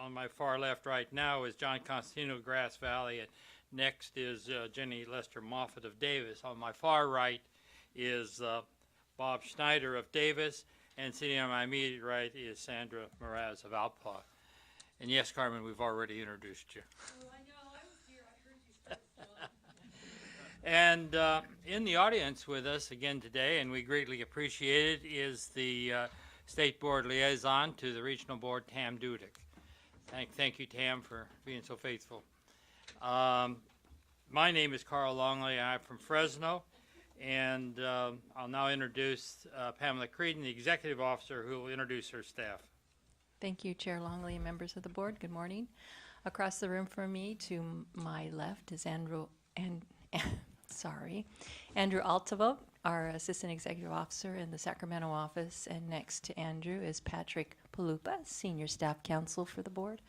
on my far left right now is John Constantino, Grass Valley, and next is Jenny Lester Moffett of Davis. On my far right is Bob Schneider of Davis, and sitting on my immediate right is Sandra Mraz of Alpha. And yes, Carmen, we've already introduced you. Oh, I know. I was here. I heard you start. And in the audience with us again today, and we greatly appreciate it, is the State Board Liaison to the Regional Board, Tam Dudek. Thank you, Tam, for being so faithful. My name is Carl Longley. I'm from Fresno, and I'll now introduce Pamela Creedon, the Executive Officer, who will introduce her staff. Thank you, Chair Longley and members of the board. Good morning. Across the room from me to my left is Andrew Altavo, our Assistant Executive Officer in the Sacramento office, and next to Andrew is Patrick Palupa, Senior Staff Counsel for the board.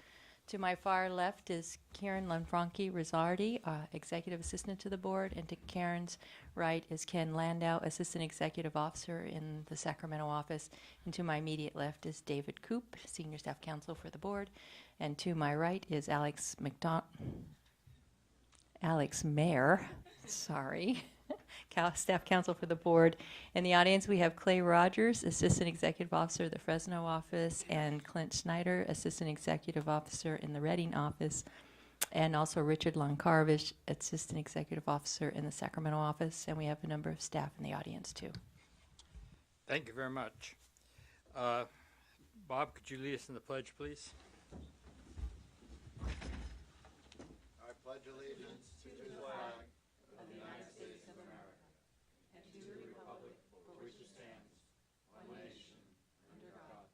To my far left is Karen Lanfranchi Rizzardi, Executive Assistant to the board, and to Karen's right is Ken Landau, Assistant Executive Officer in the Sacramento office, and to my immediate left is David Koop, Senior Staff Counsel for the board, and to my right is Alex Mayer, Staff Counsel for the board. In the audience, we have Clay Rogers, Assistant Executive Officer of the Fresno office, and Clint Schneider, Assistant Executive Officer in the Redding office, and also Richard Lankarvish, Assistant Executive Officer in the Sacramento office, and we have a number of staff in the audience too. Thank you very much. Bob, could you lead us in the pledge, please? I pledge allegiance to the flag of the United States of America and to the republic for which it stands, one nation, under God,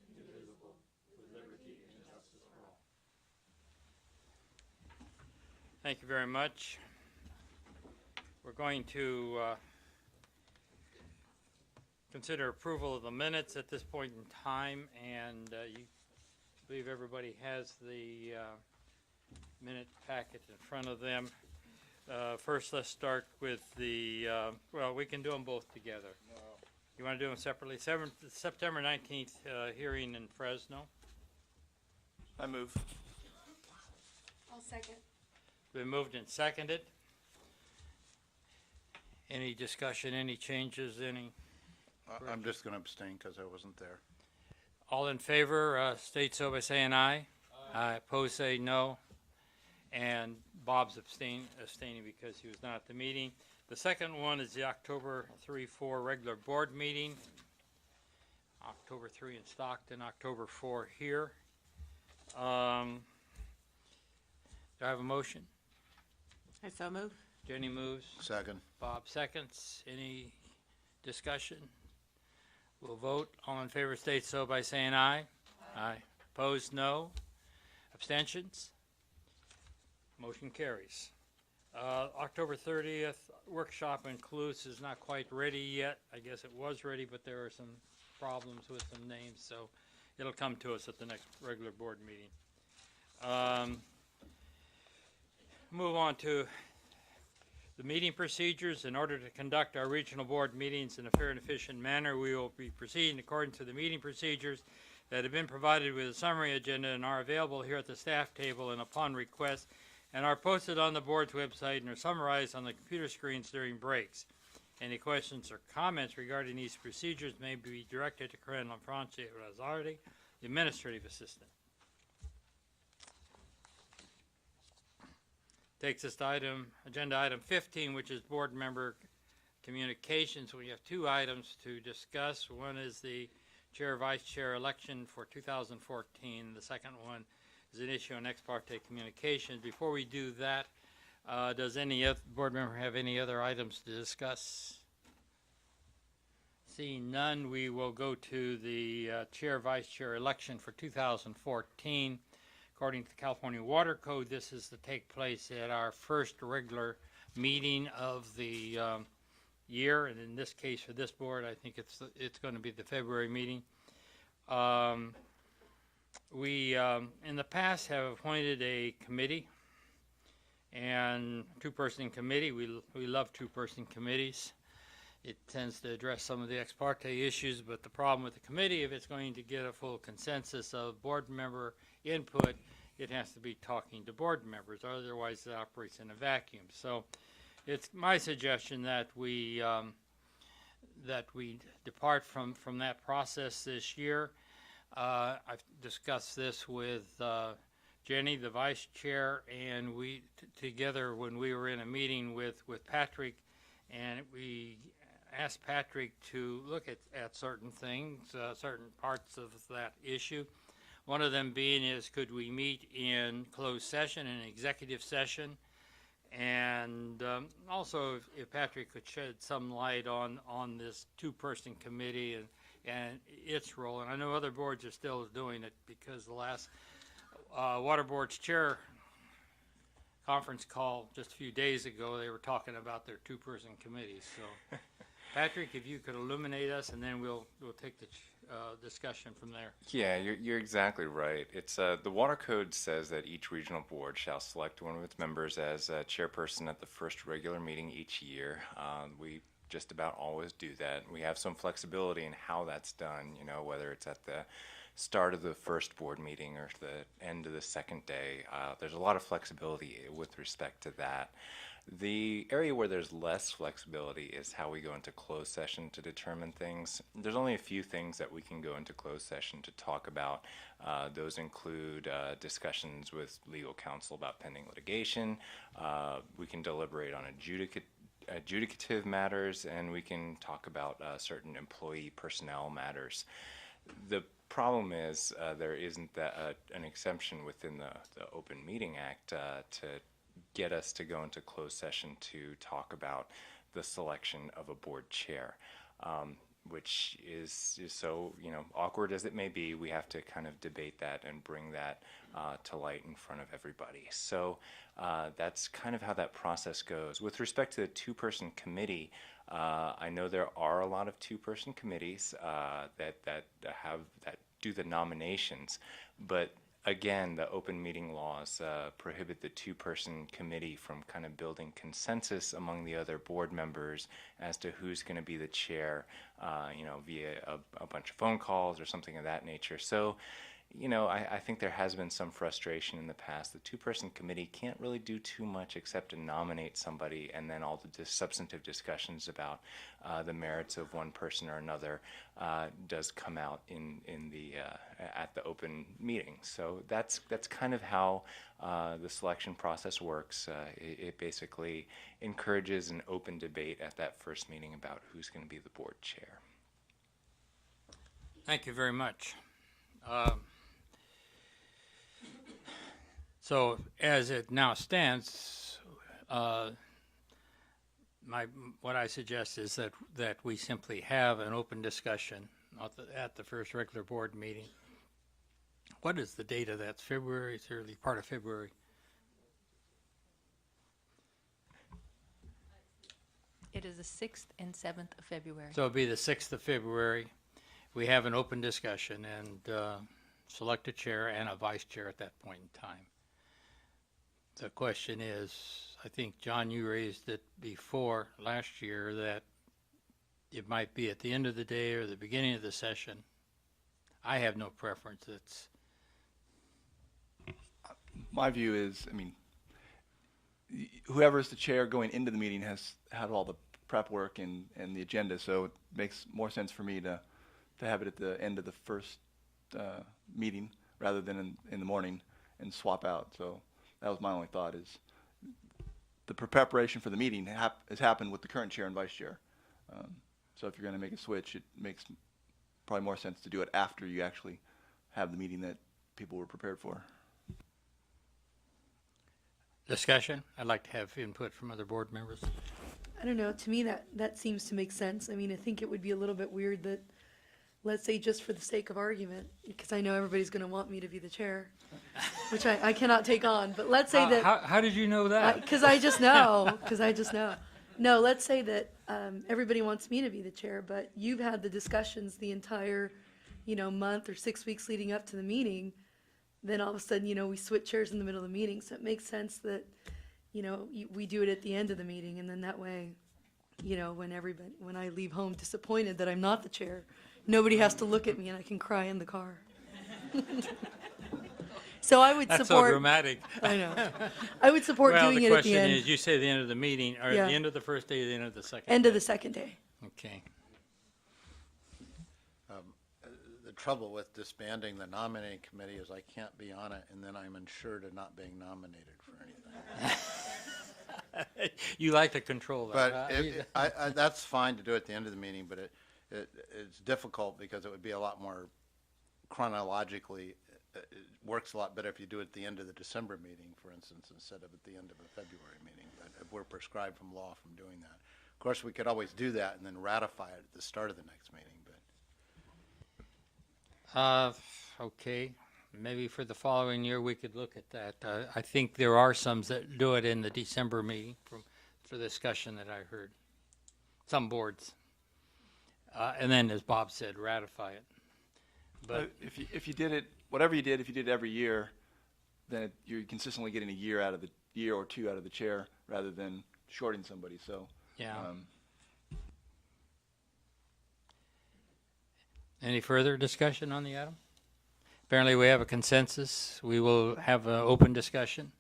indivisible, with liberty and justice for all. Thank you very much. We're going to consider approval of the minutes at this point in time, and you believe everybody has the minute packet in front of them. First, let's start with the, well, we can do them both together. No. You want to do them separately? September 19th hearing in Fresno. I move. I'll second. Been moved and seconded. Any discussion, any changes, any? I'm just going to abstain because I wasn't there. All in favor, state so by saying aye. Aye. Opposed, say no. And Bob's abstaining because he was not at the meeting. The second one is the October 3-4 regular board meeting. October 3 in Stockton, October 4 here. Do I have a motion? I so move. Jenny moves. Second. Bob seconds. Any discussion? We'll vote. All in favor state so by saying aye. Aye. Opposed, no. Abstentions? Motion carries. October 30th workshop in Cluse is not quite ready yet. I guess it was ready, but there are some problems with some names, so it'll come to us at the next regular board meeting. Move on to the meeting procedures. In order to conduct our regional board meetings in a fair and efficient manner, we will be proceeding according to the meeting procedures that have been provided with a summary agenda and are available here at the staff table and upon request, and are posted on the board's website and are summarized on the computer screens during breaks. Any questions or comments regarding these procedures may be directed to Karen Lanfranchi Rizzardi, the Administrative Assistant. Takes us to agenda item 15, which is board member communications. We have two items to discuss. One is the chair-vice chair election for 2014. The second one is an issue on ex parte communications. Before we do that, does any other board member have any other items to discuss? Seeing none, we will go to the chair-vice chair election for 2014. According to the California Water Code, this is to take place at our first regular meeting of the year, and in this case for this board, I think it's going to be the February meeting. We in the past have appointed a committee, and two-person committee. We love two-person committees, it tends to address some of the ex parte issues, but the problem with the committee, if it's going to get a full consensus of board member input, it has to be talking to board members, otherwise it operates in a vacuum. So it's my suggestion that we depart from that process this year. I've discussed this with Jenny, the vice chair, and we together when we were in a meeting with Patrick, and we asked Patrick to look at certain things, certain parts of that issue. One of them being is, could we meet in closed session, in executive session? And also, if Patrick could shed some light on this two-person committee and its role. And I know other boards are still doing it, because the last Water Board's chair conference call just a few days ago, they were talking about their two-person committees. So, Patrick, if you could illuminate us, and then we'll take the discussion from there. Yeah, you're exactly right. It's the Water Code says that each regional board shall select one of its members as chairperson at the first regular meeting each year. We just about always do that. We have some flexibility in how that's done, you know, whether it's at the start of the first board meeting or the end of the second day. There's a lot of flexibility with respect to that. The area where there's less flexibility is how we go into closed session to determine things. There's only a few things that we can go into closed session to talk about. Those include discussions with legal counsel about pending litigation. We can deliberate on adjudicative matters, and we can talk about certain employee personnel matters. The problem is there isn't an exemption within the Open Meeting Act to get us to go into closed session to talk about the selection of a board chair, which is so, you know, awkward as it may be. We have to kind of debate that and bring that to light in front of everybody. So that's kind of how that process goes. With respect to the two-person committee, I know there are a lot of two-person committees that do the nominations, but again, the open meeting laws prohibit the two-person committee from kind of building consensus among the other board members as to who's going to be the chair, you know, via a bunch of phone calls or something of that nature. So, you know, I think there has been some frustration in the past. The two-person committee can't really do too much except to nominate somebody, and then all the substantive discussions about the merits of one person or another does come out in the at the open meeting. So that's kind of how the selection process works. It basically encourages an open debate at that first meeting about who's going to be the board chair. Thank you very much. So as it now stands, what I suggest is that we simply have an open discussion at the first regular board meeting. What is the date of that? It's February, it's early part of February. It is the 6th and 7th of February. So it'll be the 6th of February. We have an open discussion and select a chair and a vice chair at that point in time. The question is, I think, John, you raised it before last year, that it might be at the end of the day or the beginning of the session. I have no preference. It's my view is, I mean, whoever is the chair going into the meeting has had all the prep work and the agenda, so it makes more sense for me to have it at the end of the first meeting rather than in the morning and swap out. So that was my only thought, is the preparation for the meeting has happened with the current chair and vice chair. So if you're going to make a switch, it makes probably more sense to do it after you actually have the meeting that people were prepared for. discussion. I'd like to have input from other board members. I don't know, to me that seems to make sense. I mean, I think it would be a little bit weird that, let's say just for the sake of argument, because I know everybody's gonna want me to be the chair, which I cannot take on, but let's say that. How did you know that? Because I just know, No, let's say that everybody wants me to be the chair, but you've had the discussions the entire, month or 6 weeks leading up to the meeting. Then all of a sudden, we switch chairs in the middle of the meeting. So it makes sense that, we do it at the end of the meeting, and then that way you know, when I leave home disappointed that I'm not the chair, nobody has to look at me and I can cry in the car. So I would That's so support, dramatic. I know. I would support Well, doing the it at the question end, is, you say the end of the meeting, or Yeah. the end of the first day or the end of the second end of day? the second day. Okay. The trouble with disbanding the nominating committee is I can't be on it, and then I'm insured of not being nominated for anything. You like to control that. But that's fine to do at the end of the meeting, but it's difficult because it would be a lot more chronologically, it works a lot better if you do it at the end of the December meeting, for instance, instead of at the end of a February meeting. But we're prescribed from law from doing that. Of course, we could always do that and then ratify it at the start of the next meeting, but. Okay, maybe for the following year, we could look at that. I think there are some that do it in the December meeting for the discussion that I heard. Some boards. And then, as Bob said, ratify it. But if you did it, whatever you did, if you did it every year, then you're consistently getting a year out of the year or two out of the chair rather than shorting somebody. So yeah. Any further discussion on the item? Apparently, we have a consensus. We will have an open discussion.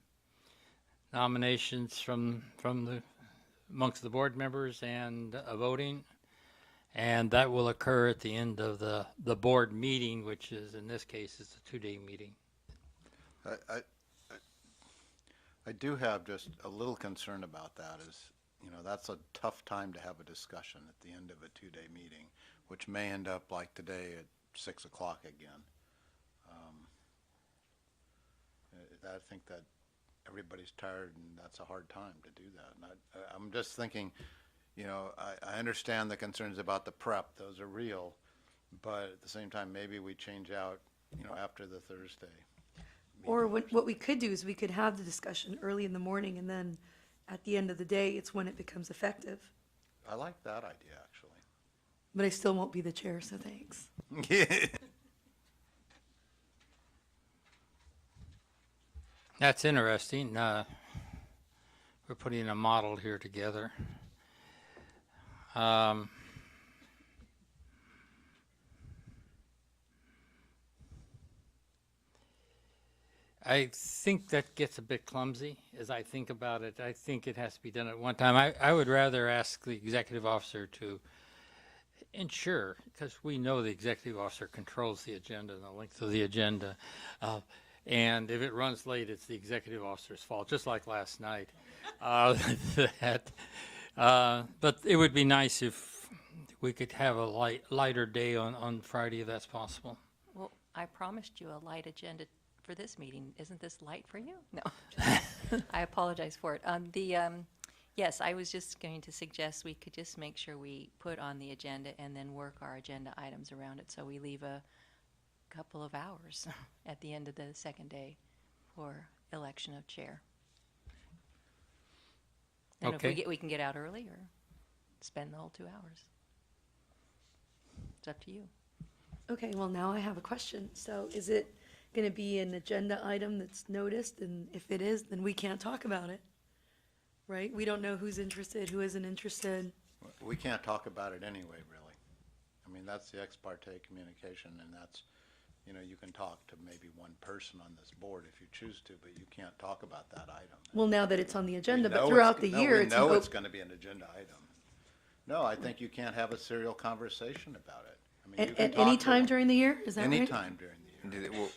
Nominations from amongst the board members and a voting. And that will occur at the end of the board meeting, which is, in this case, is a 2-day meeting. I do have just a little concern about that is, you know, that's a tough time to have a discussion at the end of a 2-day meeting, which may end up like today at 6 o'clock again. I think that everybody's tired and that's a hard time to do that. And I'm just thinking, you know, I understand the concerns about the prep. Those are real. But at the same time, maybe we change out, you know, after the Thursday. Or what we could do is we could have the discussion early in the morning and then at the end of the day, it's when it becomes effective. I like that idea, actually. But I still won't be the chair, so thanks. That's interesting. We're putting a model here together. I think that gets a bit clumsy as I think about it. I think it has to be done at one time. I would rather ask the executive officer to ensure, because we know the executive officer controls the agenda and the length of the agenda. And if it runs late, it's the executive officer's fault, just like last night. But it would be nice if we could have a lighter day on Friday, if that's possible. Well, I promised you a light agenda for this meeting. Isn't this light for you? No. I apologize for it. Yes, I was just going to suggest we could just make sure we put on the agenda and then work our agenda items around it, so we leave a couple of hours at the end of the second day for election of chair. And Okay. if we can get out early or spend the whole 2 hours. It's up to you. Okay, well, now I have a question. So is it going to be an agenda item that's noticed? And if it is, then we can't talk about it, right? We don't know who's interested, who isn't interested. We can't talk about it anyway, really. I mean, that's the ex parte communication, and that's, you know, you can talk to maybe one person on this board if you choose to, but you can't talk about that item. Well, now that it's on the agenda, We but know throughout the it's- no, year, we it's know it's going to be an agenda item. No, I think you can't have a serial conversation about it. I mean, you can at talk any to time one- during the year, is that right? Any time during the year. Well,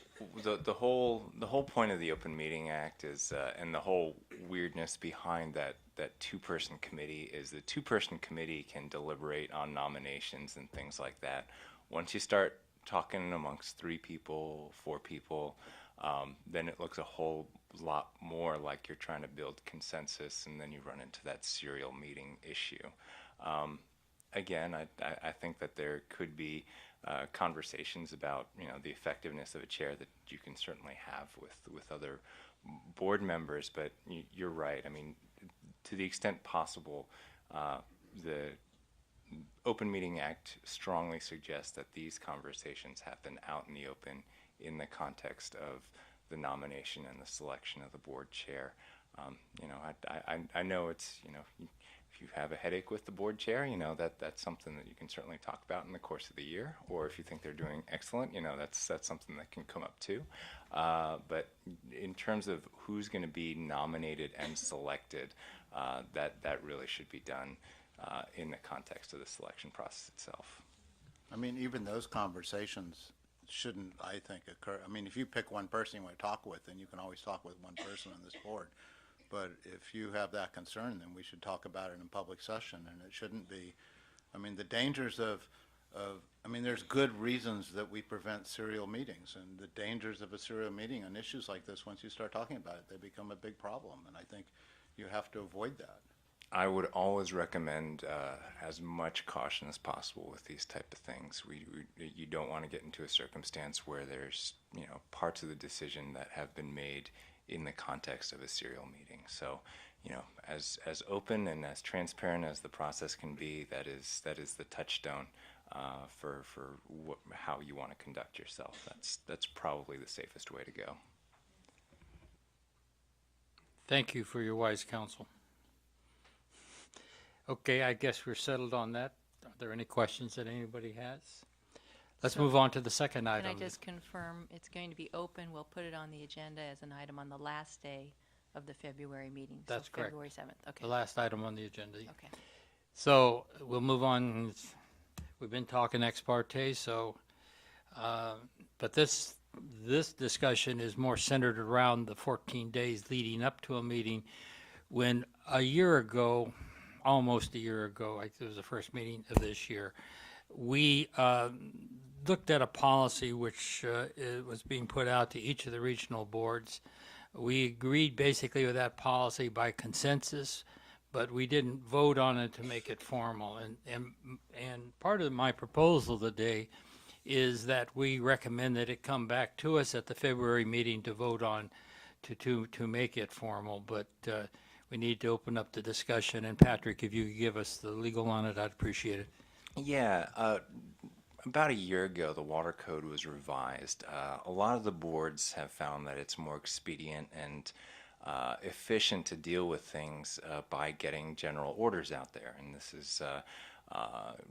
the whole point of the Open Meeting Act is, and the whole weirdness behind that 2-person committee is the 2-person committee can deliberate on nominations and things like that. Once you start talking amongst 3 people, 4 people, then it looks a whole lot more like you're trying to build consensus, and then you run into that serial meeting issue. Again, I think that there could be conversations about, you know, the effectiveness of a chair that you can certainly have with other board members, but you're right. I mean, to the extent possible, the Open Meeting Act strongly suggests that these conversations happen out in the open in the context of the nomination and the selection of the board chair. You know, I know it's, you know, if you have a headache with the board chair, that's something that you can certainly talk about in the course of the year. Or if you think they're doing excellent, that's something that can come up too. But in terms of who's going to be nominated and selected, that really should be done in the context of the selection process itself. I mean, even those conversations shouldn't, I think, occur. I mean, if you pick one person you want to talk with, then you can always talk with one person on this board. But if you have that concern, then we should talk about it in public session, and it shouldn't be, I mean, the dangers I mean, there's good reasons that we prevent serial meetings, and the dangers of a serial meeting on issues like this, once you start talking about it, they become a big problem, and I think you have to avoid that. I would always recommend as much caution as possible with these type of things. You don't want to get into a circumstance where there's parts of the decision that have been made in the context of a serial meeting. So, as open and as transparent as the process can be, that is the touchstone for how you want to conduct yourself. That's probably the safest way to go. Thank you for your wise counsel. Okay, I guess we're settled on that. Are there any questions that anybody has? Let's move on to the second Can item. I just confirm, it's going to be open, we'll put it on the agenda as an item on the last day of the February meeting. That's so correct. February 7th, okay. The last item on the agenda. Okay. So we'll move on. We've been talking ex parte, so, but this discussion is more centered around the 14 days leading up to a meeting, when a year ago, almost a year ago, it was the first meeting of this year, we looked at a policy which it was being put out to each of the regional boards. We agreed basically with that policy by consensus, but we didn't vote on it to make it formal. And part of my proposal today is that we recommend that it come back to us at the February meeting to vote on to make it formal. But we need to open up the discussion. And Patrick, if you could give us the legal on it, I'd appreciate it. Yeah, about a year ago, the water code was revised. A lot of the boards have found that it's more expedient and efficient to deal with things by getting general orders out there. And this has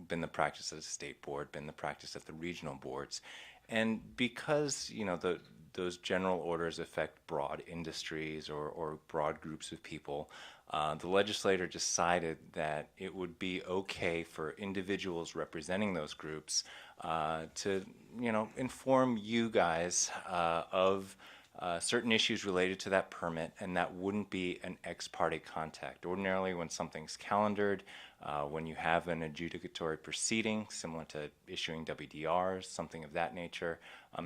been the practice of the state board, been the practice of the regional boards. And because, those general orders affect broad industries or broad groups of people, the legislator decided that it would be okay for individuals representing those groups to, inform you guys of certain issues related to that permit, and that wouldn't be an ex parte contact. Ordinarily, when something's calendared, when you have an adjudicatory proceeding, similar to issuing WDRs, something of that nature,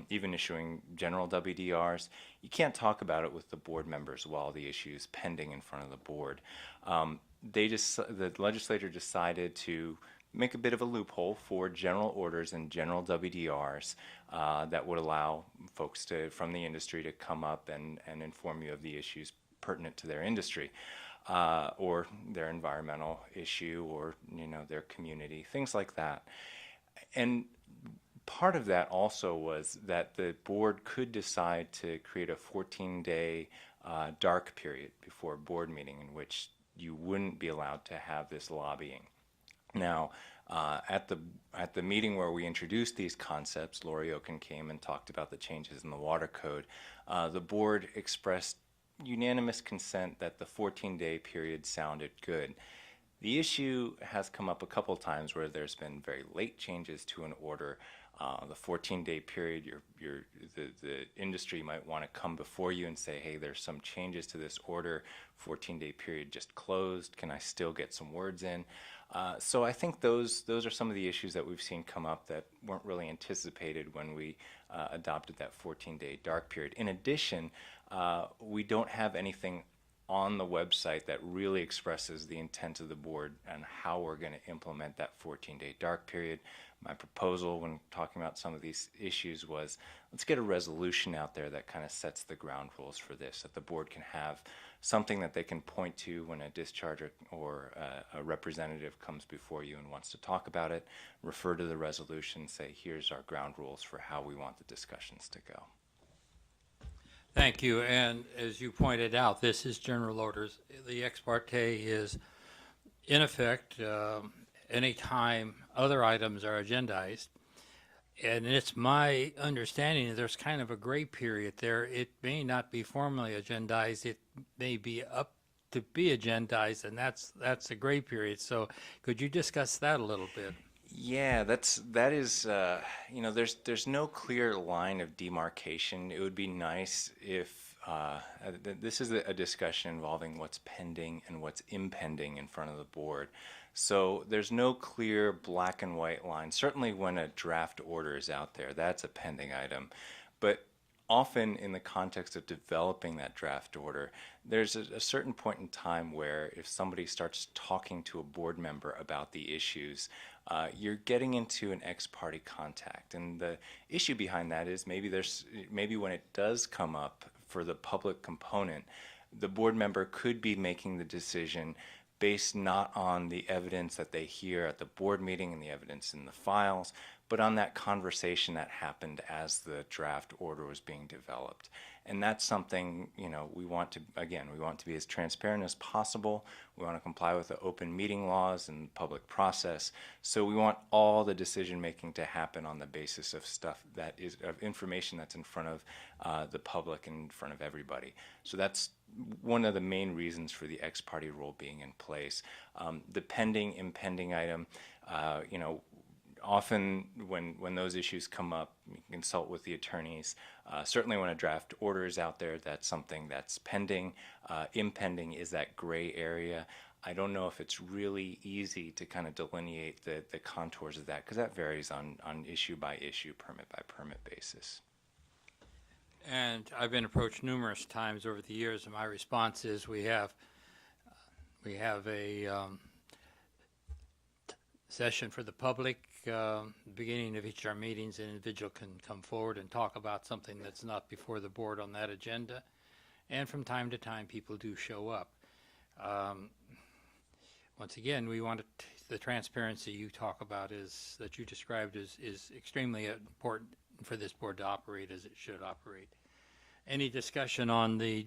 even issuing general WDRs, you can't talk about it with the board members while the issue is pending in front of the board. The legislature decided to make a bit of a loophole for general orders and general WDRs that would allow folks from the industry to come up and inform you of the issues pertinent to their industry or their environmental issue or their community, things like that. And part of that also was that the board could decide to create a 14-day dark period before a board meeting in which you wouldn't be allowed to have this lobbying. Now, at the meeting where we introduced these concepts, Lori Oken came and talked about the changes in the water code. The board expressed unanimous consent that the 14-day period sounded good. The issue has come up a couple times where there's been very late changes to an order. The 14-day period, the industry might want to come before you and say, hey, there's some changes to this order. 14-day period just closed. Can I still get some words in? So I think those are some of the issues that we've seen come up that weren't really anticipated when we adopted that 14-day dark period. In addition, we don't have anything on the website that really expresses the intent of the board and how we're going to implement that 14-day dark period. My proposal when talking about some of these issues was, let's get a resolution out there that kind of sets the ground rules for this, that the board can have something that they can point to when a discharge or a representative comes before you and wants to talk about it, refer to the resolution, say, here's our ground rules for how we want the discussions to go. Thank you. And as you pointed out, this is general orders. The ex parte is in effect, anytime other items are agendized, and it's my understanding that there's kind of a gray period there. It may not be formally agendized. It may be up to be agendized, and that's a gray period. So could you discuss that a little bit? Yeah, that is there's no clear line of demarcation. It would be nice if this is a discussion involving what's pending and what's impending in front of the board. So there's no clear black and white line. Certainly when a draft order is out there, that's a pending item. But often in the context of developing that draft order, there's a certain point in time where if somebody starts talking to a board member about the issues, you're getting into an ex-parte contact. And the issue behind that is maybe when it does come up for the public component, the board member could be making the decision based not on the evidence that they hear at the board meeting and the evidence in the files, but on that conversation that happened as the draft order was being developed. And that's something, we want to be as transparent as possible. We want to comply with the open meeting laws and public process. So we want all the decision making to happen on the basis of of information that's in front of the public and in front of everybody. So that's one of the main reasons for the ex parte rule being in place. The pending, impending item, often when those issues come up, you can consult with the attorneys. Certainly when a draft order is out there, that's something that's pending. Impending is that gray area. I don't know if it's really easy to kind of delineate the contours of that, because that varies on issue by issue, permit by permit basis. And I've been approached numerous times over the years, and my response is we have a session for the public. Beginning of each of our meetings, an individual can come forward and talk about something that's not before the board on that agenda. And from time to time, people do show up. Once again, we want the transparency you talk about that you described is extremely important for this board to operate as it should operate. Any discussion on the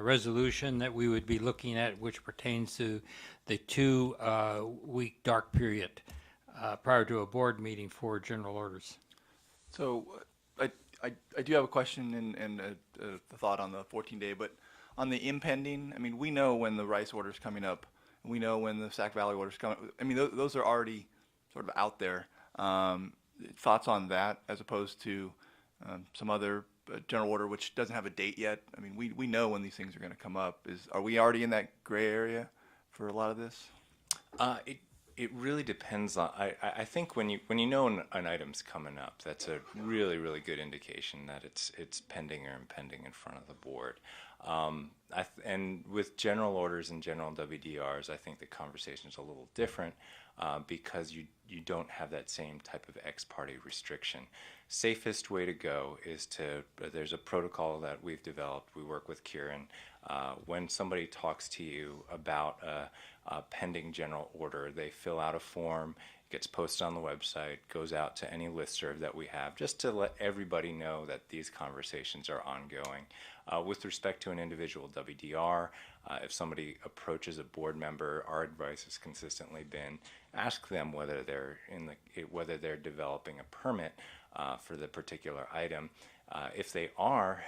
resolution that we would be looking at, which pertains to the 2-week dark period prior to a board meeting for general orders? So I do have a question and a thought on the 14-day, but on the impending, I mean, we know when the rice order is coming up. We know when the Sac Valley order is coming. I mean, those are already sort of out there. Thoughts on that as opposed to some other general order which doesn't have a date yet? I mean, we know when these things are going to come up. Are we already in that gray area for a lot of this? It really depends on. I think when you know an item's coming up, that's a really, really good indication that it's pending or impending in front of the board. And with general orders and general WDRs, I think the conversation is a little different because you don't have that same type of ex parte restriction. Safest way to go is there's a protocol that we've developed. We work with Kieran. When somebody talks to you about a pending general order, they fill out a form. It gets posted on the website, goes out to any listserv that we have, just to let everybody know that these conversations are ongoing. With respect to an individual WDR, if somebody approaches a board member, our advice has consistently been ask them whether they're developing a permit for the particular item. If they are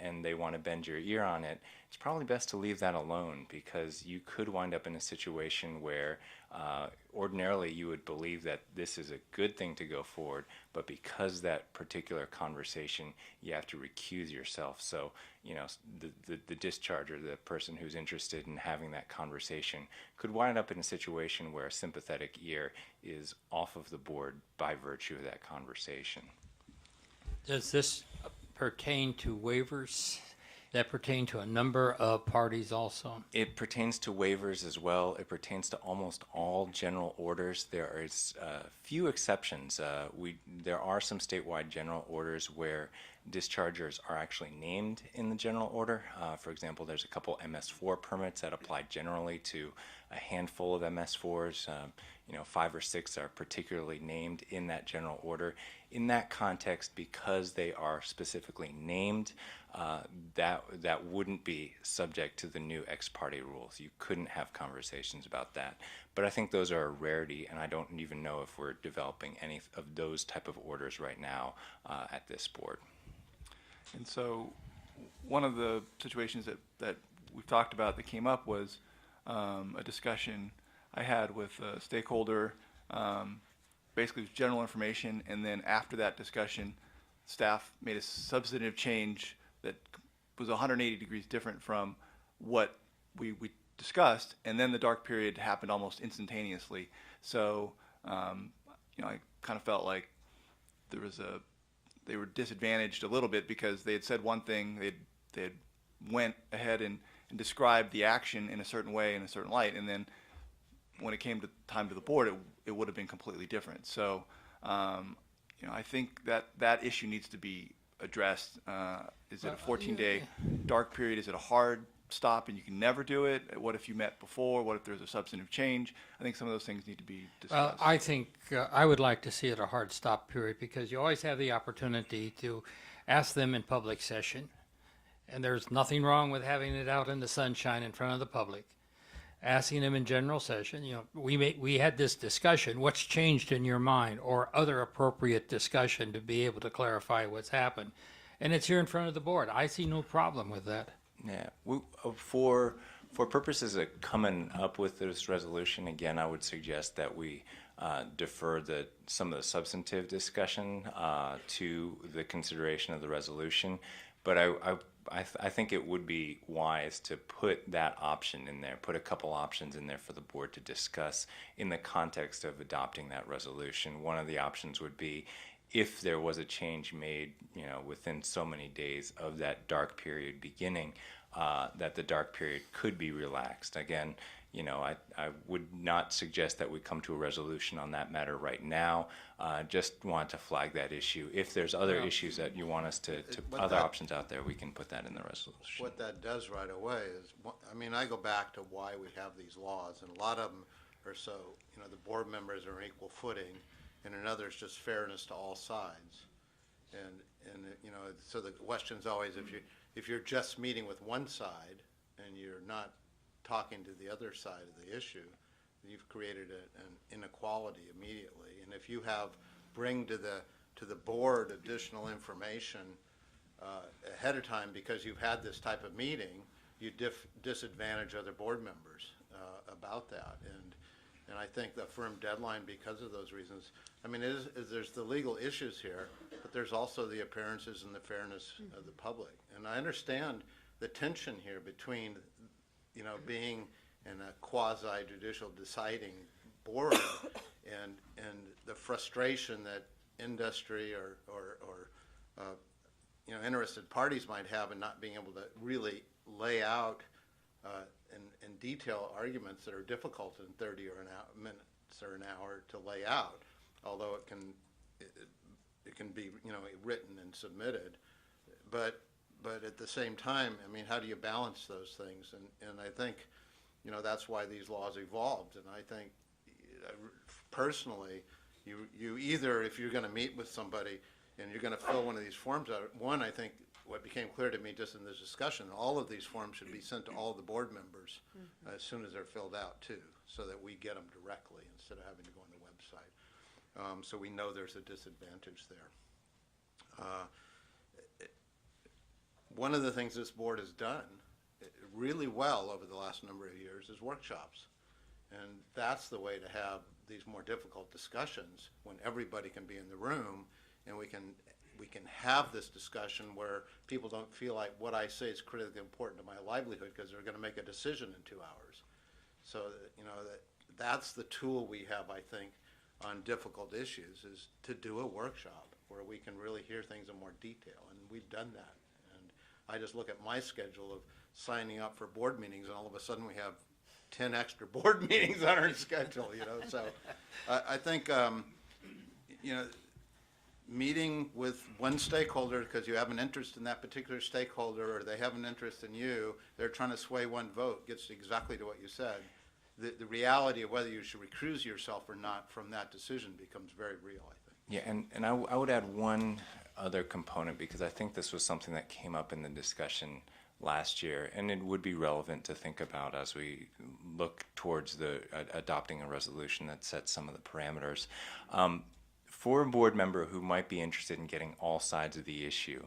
and they want to bend your ear on it, it's probably best to leave that alone, because you could wind up in a situation where ordinarily you would believe that this is a good thing to go forward, but because that particular conversation, you have to recuse yourself. So, the discharger, the person who's interested in having that conversation, could wind up in a situation where a sympathetic ear is off of the board by virtue of that conversation. Does this pertain to waivers that pertain to a number of parties also? It pertains to waivers as well. It pertains to almost all general orders. There is few exceptions. There are some statewide general orders where dischargers are actually named in the general order. For example, there's a couple MS4 permits that apply generally to a handful of MS4s. 5 or 6 are particularly named in that general order. In that context, because they are specifically named, that wouldn't be subject to the new ex parte rules. You couldn't have conversations about that. But I think those are a rarity, and I don't even know if we're developing any of those type of orders right now at this board. And so one of the situations that we've talked about that came up was a discussion I had with a stakeholder, basically with general information, and then after that discussion, staff made a substantive change that was 180 degrees different from what we discussed, and then the dark period happened almost instantaneously. So, I kind of felt like they were disadvantaged a little bit because they had said one thing, they had went ahead and described the action in a certain way, in a certain light, and then when it came to time to the board, it would have been completely different. So, I think that issue needs to be addressed. Is it a 14-day dark period? Is it a hard stop and you can never do it? What if you met before? What if there's a substantive change? I think some of those things need to be Well, discussed. I think I would like to see it a hard stop period because you always have the opportunity to ask them in public session. And there's nothing wrong with having it out in the sunshine in front of the public. Asking them in general session, we had this discussion, what's changed in your mind, or other appropriate discussion to be able to clarify what's happened. And it's here in front of the board. I see no problem with that. Yeah, for purposes of coming up with this resolution, again, I would suggest that we defer some of the substantive discussion to the consideration of the resolution. But I think it would be wise to put that option in there, put a couple options in there for the board to discuss in the context of adopting that resolution. One of the options would be if there was a change made, within so many days of that dark period beginning, that the dark period could be relaxed. Again, I would not suggest that we come to a resolution on that matter right now. Just want to flag that issue. If there's other issues that you want us to other options out there, we can put that in the resolution. What that does right away is, I go back to why we have these laws, and a lot of them are so, the board members are on equal footing, and another is just fairness to all sides. And so the question's always, if you're just meeting with one side and you're not talking to the other side of the issue, you've created an inequality immediately. And if you bring to the board additional information ahead of time because you've had this type of meeting, you disadvantage other board members about that. And I think the firm deadline, because of those reasons, there's the legal issues here, but there's also the appearances and the fairness of the public. And I understand the tension here between being in a quasi-judicial deciding board and the frustration that industry or interested parties might have in not being able to really lay out in detail arguments that are difficult in 30 minutes or an hour to lay out, although it can be written and submitted. But at the same time, how do you balance those things? And I think, that's why these laws evolved. And I think, personally, you either, if you're going to meet with somebody and you're going to fill one of these forms out, one, I think what became clear to me just in this discussion, all of these forms should be sent to all the board members as soon as they're filled out, too, so that we get them directly instead of having to go on the website. So we know there's a disadvantage there. One of the things this board has done really well over the last number of years is workshops. And that's the way to have these more difficult discussions when everybody can be in the room and we can have this discussion where people don't feel like what I say is critically important to my livelihood because they're going to make a decision in 2 hours. So, that's the tool we have, I think, on difficult issues is to do a workshop where we can really hear things in more detail. And we've done that. I just look at my schedule of signing up for board meetings, and all of a sudden we have 10 extra board meetings on our schedule. So I think meeting with one stakeholder because you have an interest in that particular stakeholder, or they have an interest in you, they're trying to sway one vote, gets exactly to what you said. The reality of whether you should recuse yourself or not from that decision becomes very real, I think. Yeah, and I would add one other component, because I think this was something that came up in the discussion last year, and it would be relevant to think about as we look towards the adopting a resolution that sets some of the parameters. For a board member who might be interested in getting all sides of the issue,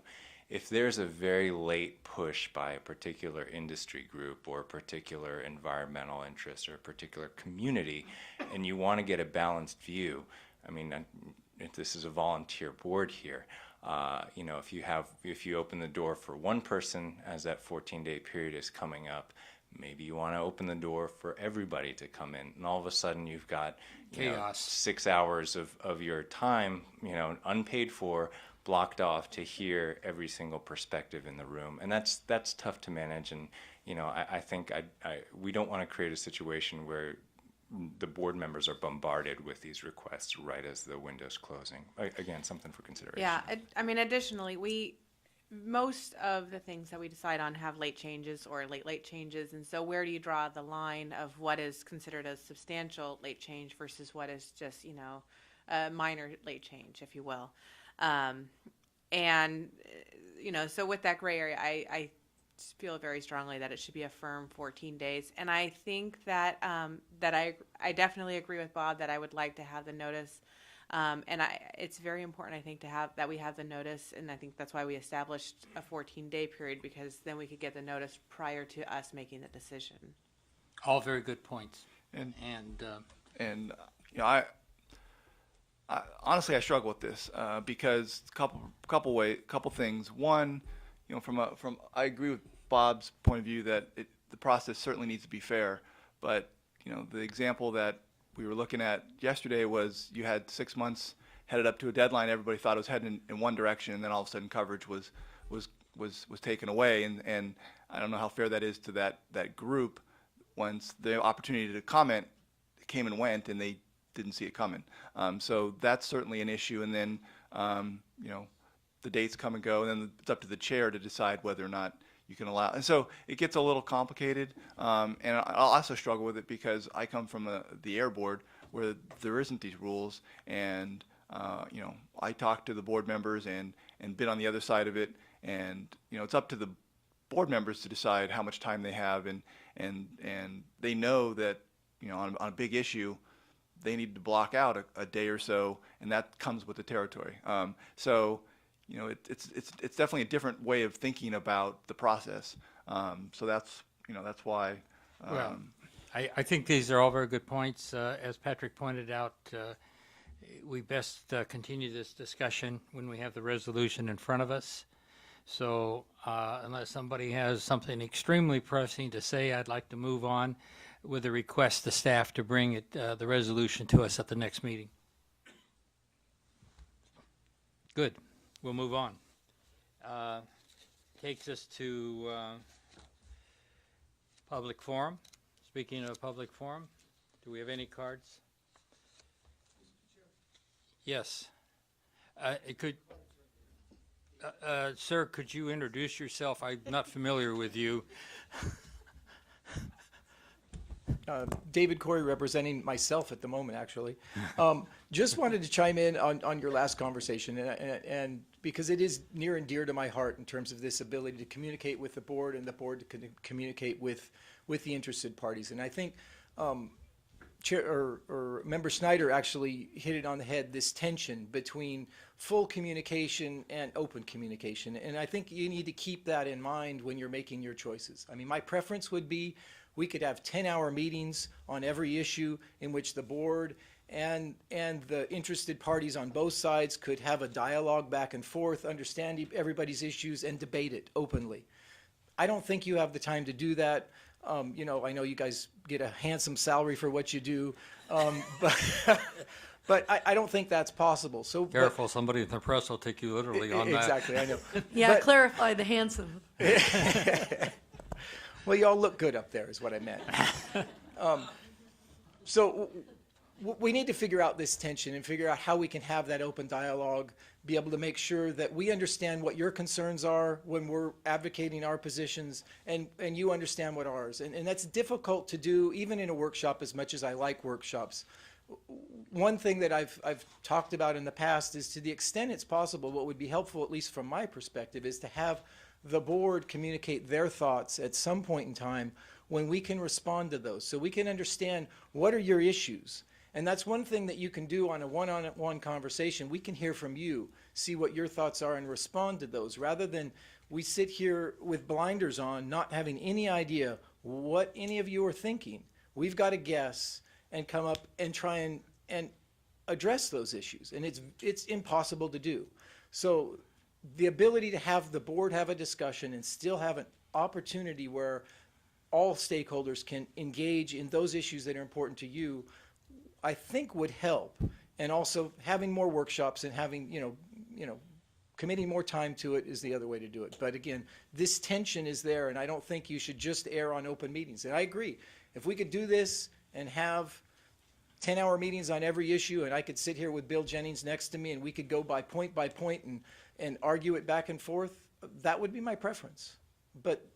if there's a very late push by a particular industry group or a particular environmental interest or a particular community, and you want to get a balanced view, I mean, if this is a volunteer board here, you know, if you open the door for one person as that 14-day period is coming up, maybe you want to open the door for everybody to come in, and all of a sudden you've got Chaos. 6 hours of your time, you know, unpaid for, blocked off to hear every single perspective in the room, and that's tough to manage. And you know, I think we don't want to create a situation where the board members are bombarded with these requests right as the window's closing. Again, something for consideration. Yeah, I mean, additionally, most of the things that we decide on have late changes or late changes, and so where do you draw the line of what is considered a substantial late change versus what is just, you know, a minor late change, if you will? And, you know, so with that gray area, I feel very strongly that it should be a firm 14 days. And I think that I definitely agree with Bob that I would like to have the notice. And it's very important, I think, that we have the notice. And I think that's why we established a 14-day period, because then we could get the notice prior to us making the decision. All very good points. And And you know, I honestly, I struggle with this because couple things. One, you know, I agree with Bob's point of view that the process certainly needs to be fair. But you know, the example that we were looking at yesterday was you had 6 months headed up to a deadline. Everybody thought it was heading in one direction, and then all of a sudden coverage was taken away. And I don't know how fair that is to that group. Once the opportunity to comment came and went, and they didn't see it coming. So that's certainly an issue. And then, you know, the dates come and go, and then it's up to the chair to decide whether or not you can allow. And so it gets a little complicated. And I'll also struggle with it because I come from the air board where there isn't these rules. And, you know, I talk to the board members and been on the other side of it. And, you know, it's up to the board members to decide how much time they have. And they know that, you know, on a big issue, they need to block out a day or so, and that comes with the territory. So, you know, it's definitely a different way of thinking about the process. So that's why. well, I think these are all very good points. As Patrick pointed out, we best continue this discussion when we have the resolution in front of us. So unless somebody has something extremely pressing to say, I'd like to move on with a request to staff to bring the resolution to us at the next meeting. Good. We'll move on. Takes us to public forum. Speaking of public forum, do we have any cards? Yes. Sir, could you introduce yourself? I'm not familiar with you. David Corey, representing myself at the moment, actually. Just wanted to chime in on your last conversation, and because it is near and dear to my heart in terms of this ability to communicate with the board and the board to communicate with the interested parties. And I think Chair or Member Snyder actually hit it on the head, this tension between full communication and open communication. And I think you need to keep that in mind when you're making your choices. I mean, my preference would be we could have 10-hour meetings on every issue in which the board and the interested parties on both sides could have a dialogue back and forth, understand everybody's issues, and debate it openly. I don't think you have the time to do that. You know, I know you guys get a handsome salary for what you do, but I don't think that's possible. So Careful, somebody in the press will take you literally on that. Exactly, I know. Yeah, But- clarify the handsome. Well, y'all look good up there, is what I meant. So we need to figure out this tension and figure out how we can have that open dialogue be able to make sure that we understand what your concerns are when we're advocating our positions, and you understand what ours. And that's difficult to do even in a workshop, as much as I like workshops. One thing that I've talked about in the past is, to the extent it's possible, what would be helpful, at least from my perspective, is to have the board communicate their thoughts at some point in time when we can respond to those, so we can understand what are your issues. And that's one thing that you can do on a one-on-one conversation. We can hear from you, see what your thoughts are, and respond to those, rather than we sit here with blinders on, not having any idea what any of you are thinking. We've got to guess and come up and try and address those issues, and it's impossible to do. So the ability to have the board have a discussion and still have an opportunity where all stakeholders can engage in those issues that are important to you, I think would help. And also having more workshops and having, committing more time to it is the other way to do it. But again, this tension is there, and I don't think you should just err on open meetings. And I agree. If we could do this and have 10-hour meetings on every issue, and I could sit here with Bill Jennings next to me, and we could go by point and argue it back and forth, that would be my preference. But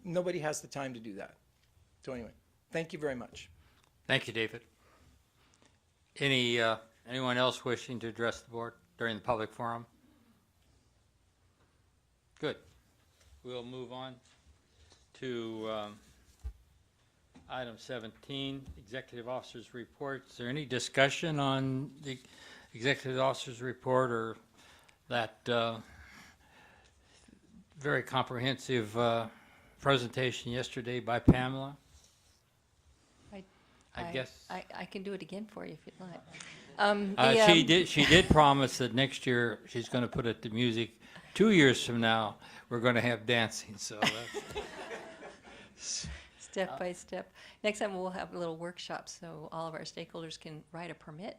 nobody has the time to do that. So anyway, thank you very much. Thank you, David. Anyone else wishing to address the board during the public forum? Good. We'll move on to item 17, Executive Officer's Report. Is there any discussion on the Executive Officer's Report, or that very comprehensive presentation yesterday by Pamela? I guess I can do it again for you if you'd like. she did promise that next year she's going to put it to music. 2 years from now, we're going to have dancing. So that's Step by step. Next time we'll have a little workshop so all of our stakeholders can write a permit.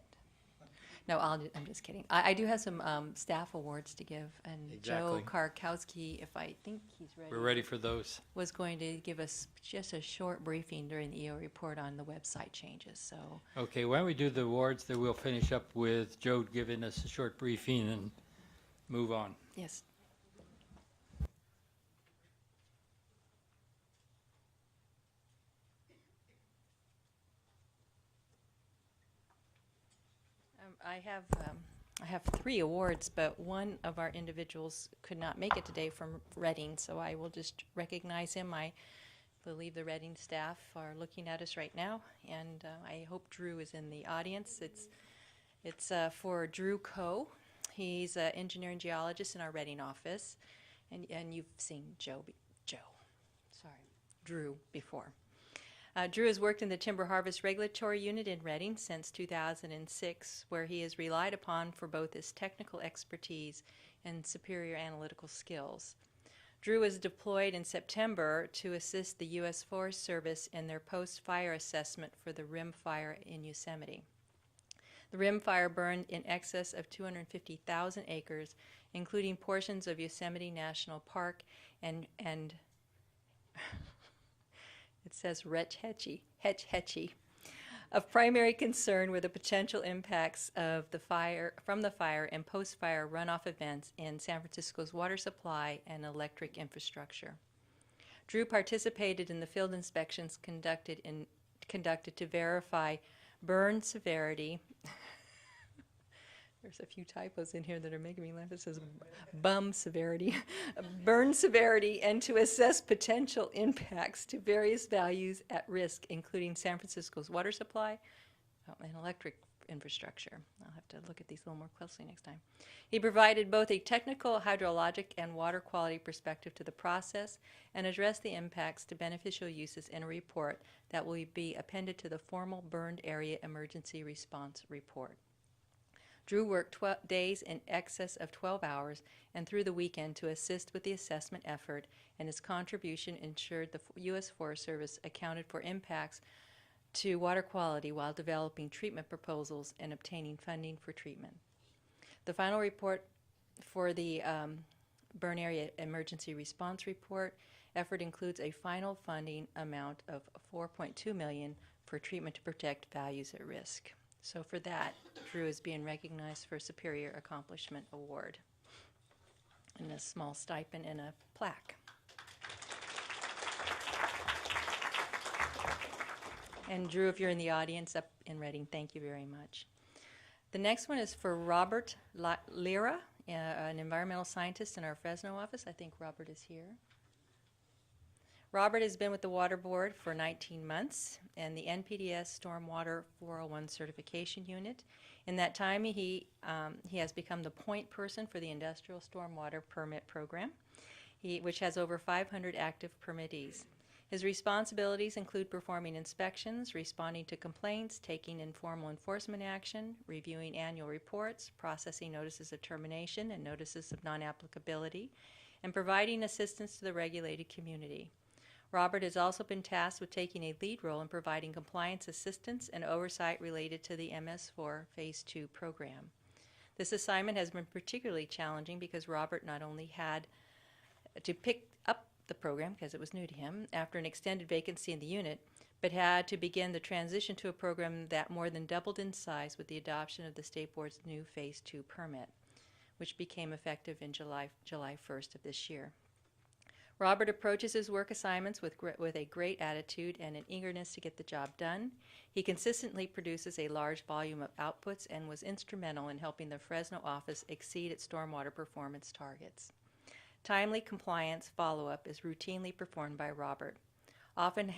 No, I'm just kidding. I do have some staff awards to give, and Exactly. Joe Karkowski, if I think he's ready, we're ready for those. was going to give us just a short briefing during the EO report on the website changes. So Okay, why don't we do the awards, then we'll finish up with Joe giving us a short briefing and move on. yes. I have 3 awards, but one of our individuals could not make it today from Reading, so I will just recognize him. I believe the Reading staff are looking at us right now, and I hope Drew is in the audience. It's for Drew Coe. He's an engineering geologist in our Reading office, and you've seen Drew before. Drew has worked in the Timber Harvest Regulatory Unit in Reading since 2006, where he is relied upon for both his technical expertise and superior analytical skills. Drew was deployed in September to assist the U.S. Forest Service in their post-fire assessment for the Rim Fire in Yosemite. The Rim Fire burned in excess of 250,000 acres, including portions of Yosemite National Park and it says Hetch-Hetchy. Of primary concern were the potential impacts of the fire and post-fire runoff events in San Francisco's water supply and electric infrastructure. Drew participated in the field inspections conducted to verify burn severity. There's a few typos in here that are making me laugh. It says bum severity, burn severity, and to assess potential impacts to various values at risk, including San Francisco's water supply and electric infrastructure. I'll have to look at these a little more closely next time. He provided both a technical, hydrologic, and water quality perspective to the process and addressed the impacts to beneficial uses in a report that will be appended to the formal burned area emergency response report. Drew worked 12 days in excess of 12 hours and through the weekend to assist with the assessment effort, and his contribution ensured the U.S. Forest Service accounted for impacts to water quality while developing treatment proposals and obtaining funding for treatment. The final report for the Burn Area Emergency Response Report effort includes a final funding amount of $4.2 million for treatment to protect values at risk. So for that, Drew is being recognized for Superior Accomplishment Award and a small stipend and a plaque. And Drew, if you're in the audience up in Reading, thank you very much. The next one is for Robert Lira, an environmental scientist in our Fresno office. I think Robert is here. Robert has been with the Water Board for 19 months and the NPDES Stormwater 401 Certification Unit. In that time, he has become the point person for the Industrial Stormwater Permit Program, which has over 500 active permittees. His responsibilities include performing inspections, responding to complaints, taking informal enforcement action, reviewing annual reports, processing notices of termination and notices of non-applicability, and providing assistance to the regulated community. Robert has also been tasked with taking a lead role in providing compliance assistance and oversight related to the MS4 Phase 2 program. This assignment has been particularly challenging because Robert not only had to pick up the program, because it was new to him, after an extended vacancy in the unit, but had to begin the transition to a program that more than doubled in size with the adoption of the State Board's new Phase 2 permit, which became effective in July 1st of this year. Robert approaches his work assignments with a great attitude and an eagerness to get the job done. He consistently produces a large volume of outputs and was instrumental in helping the Fresno office exceed its stormwater performance targets. Timely compliance follow-up is routinely performed by Robert, often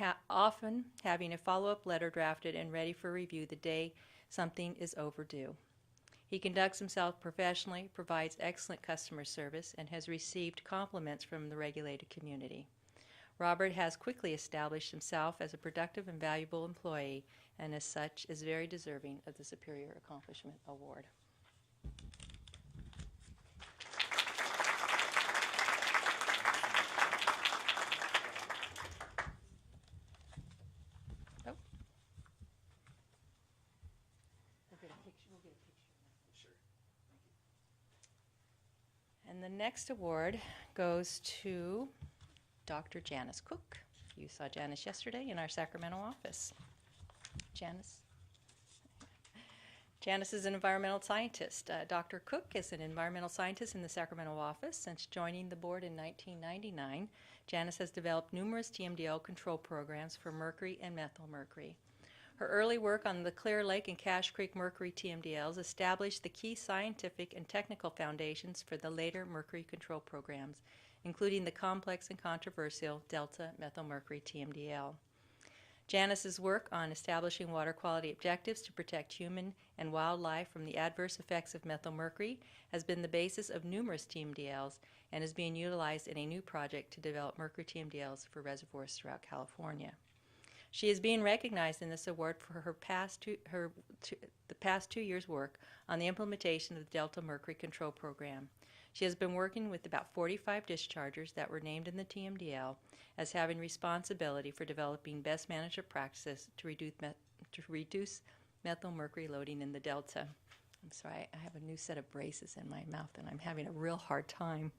having a follow-up letter drafted and ready for review the day something is overdue. He conducts himself professionally, provides excellent customer service, and has received compliments from the regulated community. Robert has quickly established himself as a productive and valuable employee, and as such is very deserving of the Superior Accomplishment Award. And the next award goes to Dr. Janice Cook. You saw Janice yesterday in our Sacramento office. Janice? Janice is an environmental scientist. Dr. Cook is an environmental scientist in the Sacramento office. Since joining the board in 1999, Janice has developed numerous TMDL control programs for mercury and methylmercury. Her early work on the Clear Lake and Cache Creek mercury TMDLs established the key scientific and technical foundations for the later mercury control programs, including the complex and controversial Delta methylmercury TMDL. Janice's work on establishing water quality objectives to protect human and wildlife from the adverse effects of methylmercury has been the basis of numerous TMDLs and is being utilized in a new project to develop mercury TMDLs for reservoirs throughout California. She is being recognized in this award for the past 2 years' work on the implementation of the Delta Mercury Control Program. She has been working with about 45 dischargers that were named in the TMDL as having responsibility for developing best management practices to reduce methylmercury loading in the Delta. I'm sorry, I have a new set of braces in my mouth and I'm having a real hard time.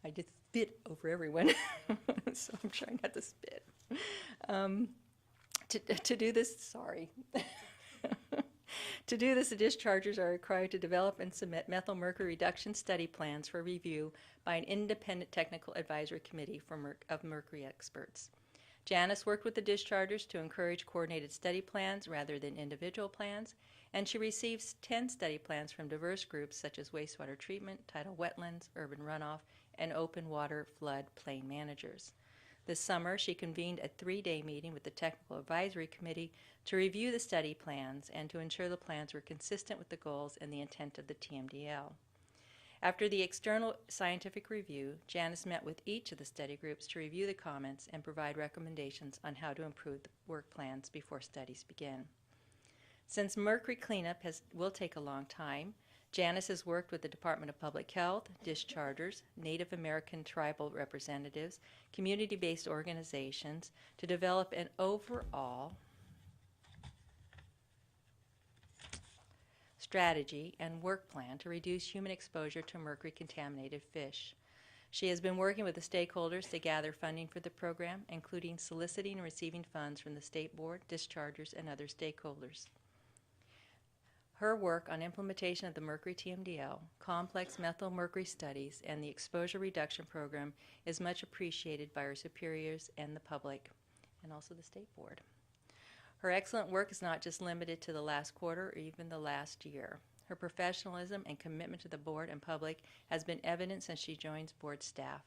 I just spit over everyone, so I'm trying not to spit. To do this, sorry. To do this, the dischargers are required to develop and submit methylmercury reduction study plans for review by an independent technical advisory committee of mercury experts. Janice worked with the dischargers to encourage coordinated study plans rather than individual plans, and she receives 10 study plans from diverse groups such as wastewater treatment, tidal wetlands, urban runoff, and open water flood plain managers. This summer, she convened a 3-day meeting with the Technical Advisory Committee to review the study plans and to ensure the plans were consistent with the goals and the intent of the TMDL. After the external scientific review, Janice met with each of the study groups to review the comments and provide recommendations on how to improve the work plans before studies begin. Since mercury cleanup will take a long time, Janice has worked with the Department of Public Health, dischargers, Native American tribal representatives, community-based organizations to develop an overall strategy and work plan to reduce human exposure to mercury-contaminated fish. She has been working with the stakeholders to gather funding for the program, including soliciting and receiving funds from the State Board, dischargers, and other stakeholders. Her work on implementation of the mercury TMDL, complex methyl mercury studies, and the exposure reduction program is much appreciated by her superiors and the public, and also the state board. Her excellent work is not just limited to the last quarter or even the last year. Her professionalism and commitment to the board and public has been evident since she joins board staff,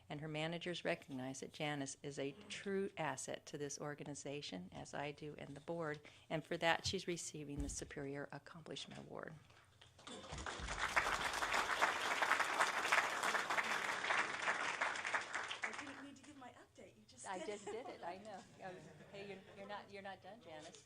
and her managers recognize that Janice is a true asset to this organization, as I do and the board, and for that she's receiving the Superior Accomplishment Award. I didn't need to give my update. You just I did. just did it, I know. Hey, you're not done, Janice.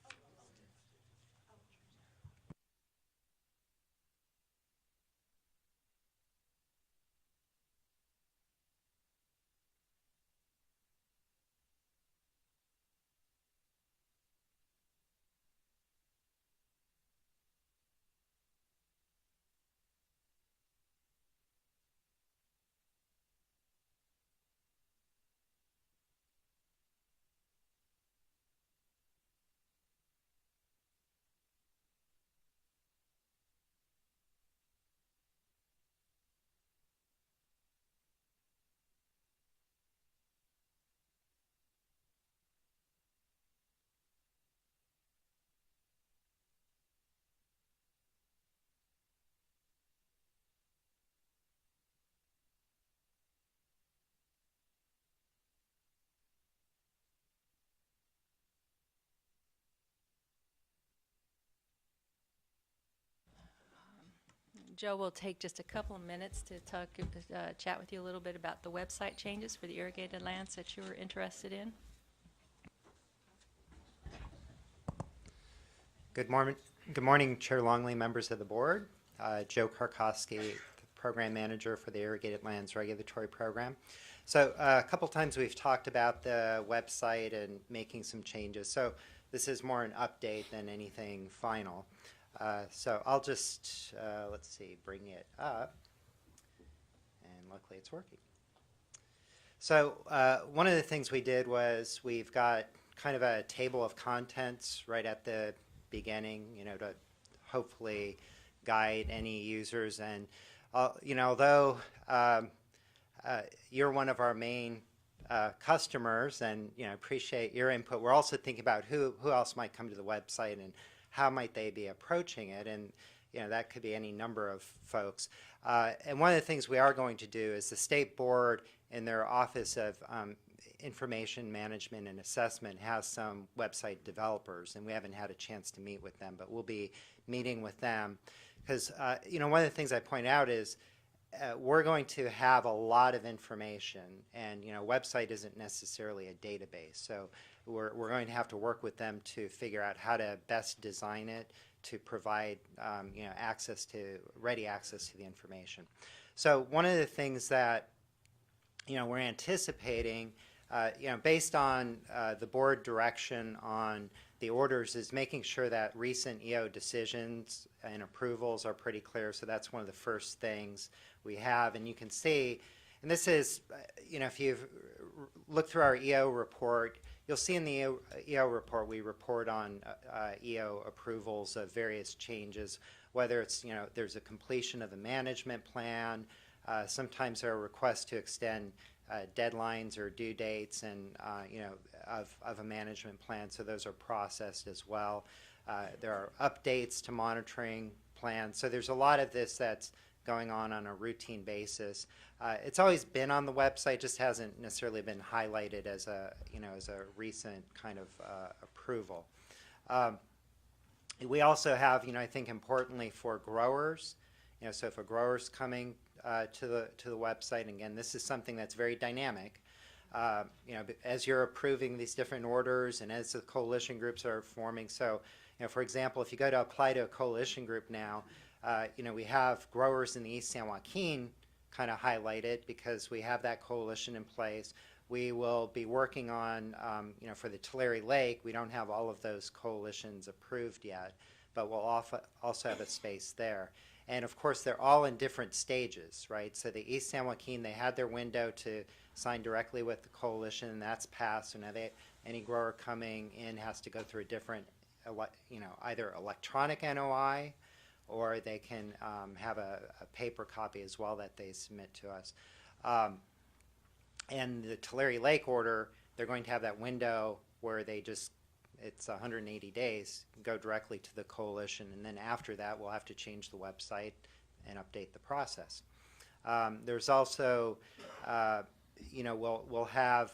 Joe will take just a couple of minutes to chat with you a little bit about the website changes for the irrigated lands that you were interested in. Good morning, Chair Longley, members of the board. Joe Karkowski, the Program Manager for the Irrigated Lands Regulatory Program. So a couple times we've talked about the website and making some changes. So this is more an update than anything final. So I'll just, let's see, bring it up. And luckily it's working. So one of the things we did was we've got kind of a table of contents right at the beginning, you know, to hopefully guide any users. And, you know, although you're one of our main customers and, you know, appreciate your input, we're also thinking about who else might come to the website and how might they be approaching it. And, you know, that could be any number of folks. And one of the things we are going to do is the state board in their Office of Information Management and Assessment has some website developers, and we haven't had a chance to meet with them, but we'll be meeting with them because, you know, one of the things I point out is we're going to have a lot of information, and, you know, website isn't necessarily a database. So we're going to have to work with them to figure out how to best design it to provide, you know, ready access to the information. So one of the things that, you know, we're anticipating, you know, based on the board direction on the orders, is making sure that recent EO decisions and approvals are pretty clear. So that's one of the first things we have. And you can see, and this is, you know, if you've looked through our EO report, you'll see in the EO report we report on EO approvals of various changes, whether it's, you know, there's a completion of a management plan, sometimes there are requests to extend deadlines or due dates and, you know, of a management plan, so those are processed as well. There are updates to monitoring plans, so there's a lot of this that's going on a routine basis. It's always been on the website, just hasn't necessarily been highlighted as a, you know, as a recent kind of approval. We also have, you know, I think importantly for growers, you know, so if a grower's coming to the website, and again, this is something that's very dynamic. You know, as you're approving these different orders and as the coalition groups are forming, so, you know, for example, if you go to apply to a coalition group now, you know, we have growers in the East San Joaquin kind of highlighted because we have that coalition in place. We will be working on, you know, for the Tulare Lake, we don't have all of those coalitions approved yet, but we'll also have a space there. And of course, they're all in different stages, right? So the East San Joaquin, they had their window to sign directly with the coalition, and that's passed. So now any grower coming in has to go through a different, you know, either electronic NOI or they can have a paper copy as well that they submit to us. And the Tulare Lake order, they're going to have that window where they just, it's 180 days, go directly to the coalition, and then after that, we'll have to change the website and update the process. There's also, we'll have,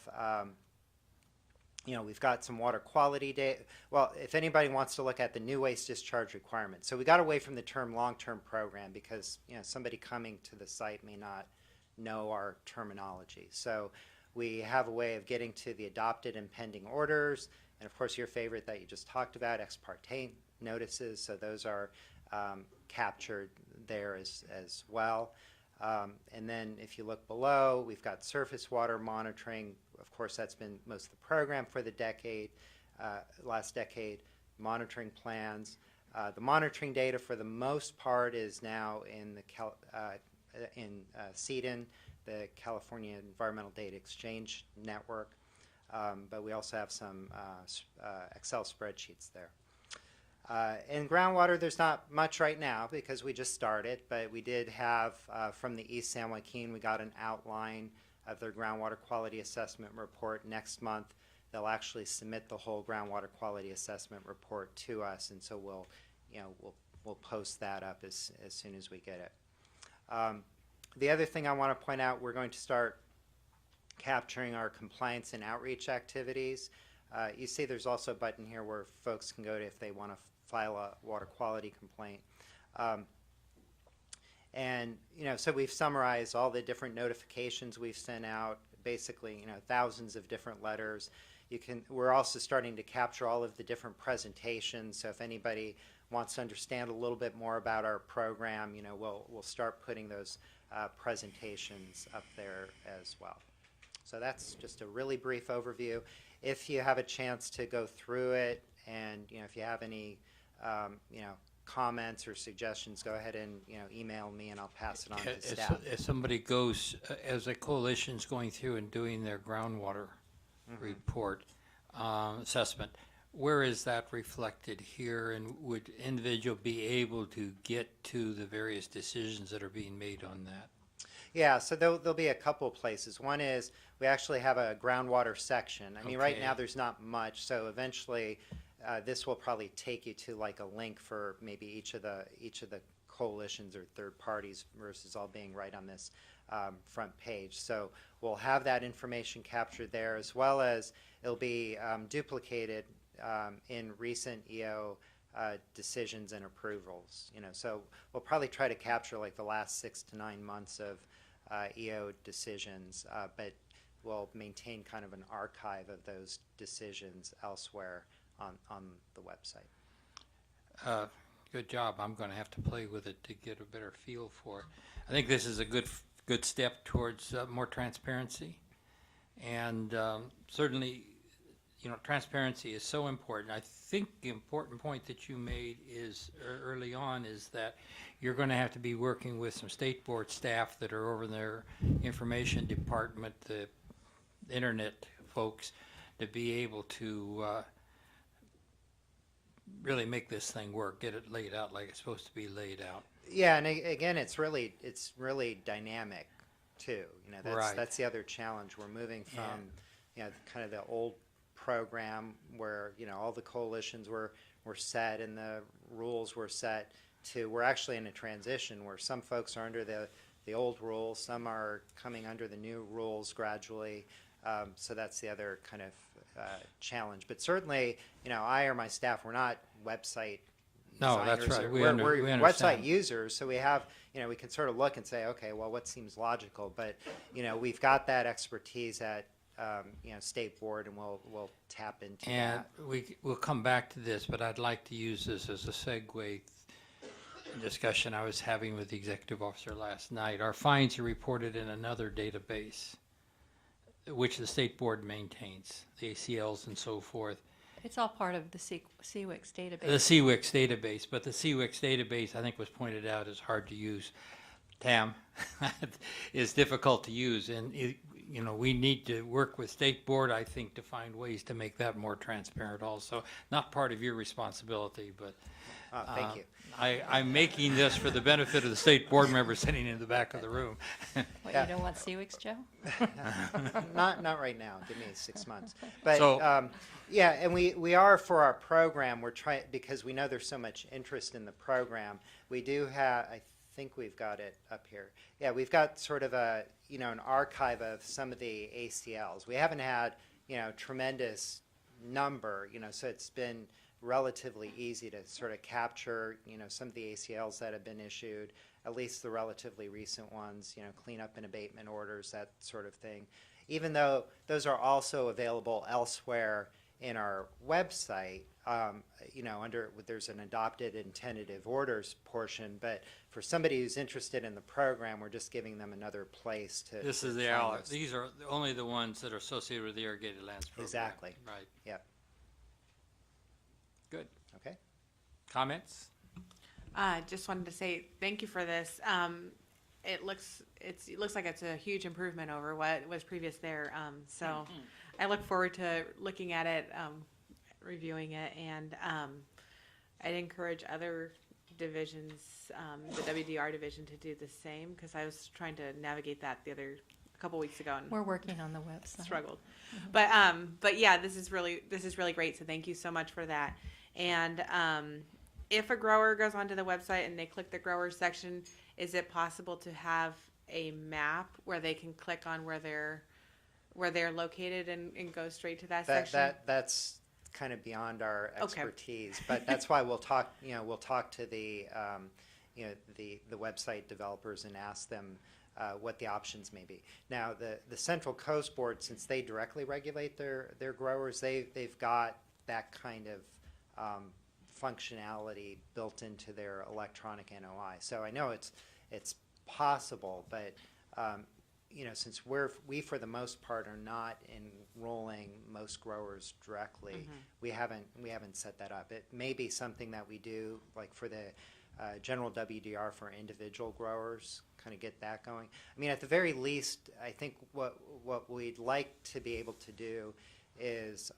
we've got some water quality data. Well, if anybody wants to look at the new waste discharge requirements. So we got away from the term long-term program because, somebody coming to the site may not know our terminology. So we have a way of getting to the adopted and pending orders, and of course your favorite that you just talked about, ex parte notices. So those are captured there as well. And then if you look below, we've got surface water monitoring. Of course, that's been most of the program for the last decade, monitoring plans. The monitoring data for the most part is now in the CEDN, the California Environmental Data Exchange Network, but we also have some Excel spreadsheets there. In groundwater, there's not much right now because we just started, but we did have from the East San Joaquin, we got an outline of their groundwater quality assessment report. Next month, they'll actually submit the whole groundwater quality assessment report to us, and so we'll post that up as soon as we get it. The other thing I want to point out, we're going to start capturing our compliance and outreach activities. You see there's also a button here where folks can go to if they want to file a water quality complaint. So we've summarized all the different notifications we've sent out, basically, thousands of different letters. We're also starting to capture all of the different presentations. So if anybody wants to understand a little bit more about our program, we'll start putting those presentations up there as well. So that's just a really brief overview. If you have a chance to go through it, and if you have any comments or suggestions, go ahead and email me, and I'll pass it on to staff. As somebody goes, as a coalition's going through and doing their groundwater report assessment, where is that reflected here, and would individual be able to get to the various decisions that are being made on that? Yeah, so there'll be a couple places. One is we actually have a groundwater section. I mean, right now there's not much, so eventually this will probably take you to like a link for maybe each of the coalitions or third parties versus all being right on this front page. So we'll have that information captured there, as well as it'll be duplicated in recent EO decisions and approvals. So we'll probably try to capture like the last 6 to 9 months of EO decisions, but we'll maintain kind of an archive of those decisions elsewhere on the website. Good job. I'm going to have to play with it to get a better feel for it. I think this is a good step towards more transparency, and certainly, transparency is so important. I think the important point that you made is early on is that you're going to have to be working with some state board staff that are over their information department, the internet folks, to be able to really make this thing work, get it laid out like it's supposed to be laid out. Yeah, and again, it's really dynamic too. That's the other challenge. We're moving from kind of the old program where all the coalitions were set and the rules were set, to we're actually in a transition where some folks are under the old rules, some are coming under the new rules gradually. So that's the other kind of challenge. But certainly, I or my staff, we're not website No, designers. that's right. We're We understand. website users, so we have, we can sort of look and say, okay, well, what seems logical? But, we've got that expertise at, state board, and we'll tap into And that. we'll come back to this, but I'd like to use this as a segue discussion I was having with the executive officer last night. Our fines are reported in another database, which the state board maintains, the ACLs and so forth. It's all part of the CWIX database. The CWIX database, but the CWIX database, I think was pointed out, is hard to use. TAM is difficult to use, and you know, we need to work with state board, I think, to find ways to make that more transparent also. Not part of your responsibility, but Thank you. I'm making this for the benefit of the state board members sitting in the back of the room. What, Yeah. you don't want CWIX, Joe? Not right now. Give me 6 months. But So- yeah, and we are for our program. We're trying because we know there's so much interest in the program. We do have. I think we've got it up here. Yeah, we've got sort of a an archive of some of the ACLs. We haven't had tremendous number. So it's been relatively easy to sort of capture some of the ACLs that have been issued, at least the relatively recent ones, cleanup and abatement orders, that sort of thing. Even though those are also available elsewhere in our website, there's an adopted and tentative orders portion, but for somebody who's interested in the program, we're just giving them another place to. This to is the find those. these are only the ones that are associated with the irrigated lands program. Exactly. Right. Yep. Good. Okay. Comments? Just wanted to say thank you for this. It looks like it's a huge improvement over what was previous there. So I look forward to looking at it, reviewing it, and I'd encourage other divisions, the WDR division, to do the same, because I was trying to navigate that a couple weeks ago and We're working on the website. struggled. But yeah, this is really great. So thank you so much for that. And if a grower goes onto the website and they click the grower section, is it possible to have a map where they can click on where they're located and go straight to that section? That's kind of beyond our Okay. expertise, but that's why we'll talk. We'll talk to the the website developers and ask them what the options may be. Now, the Central Coast Board, since they directly regulate their growers, they've got that kind of functionality built into their electronic NOI. So I know it's possible, but since we for the most part are not enrolling most growers directly, we haven't set that up. It may be something that we do, like for the general WDR for individual growers, kind of get that going. I mean, at the very least, I think what we'd like to be able to do is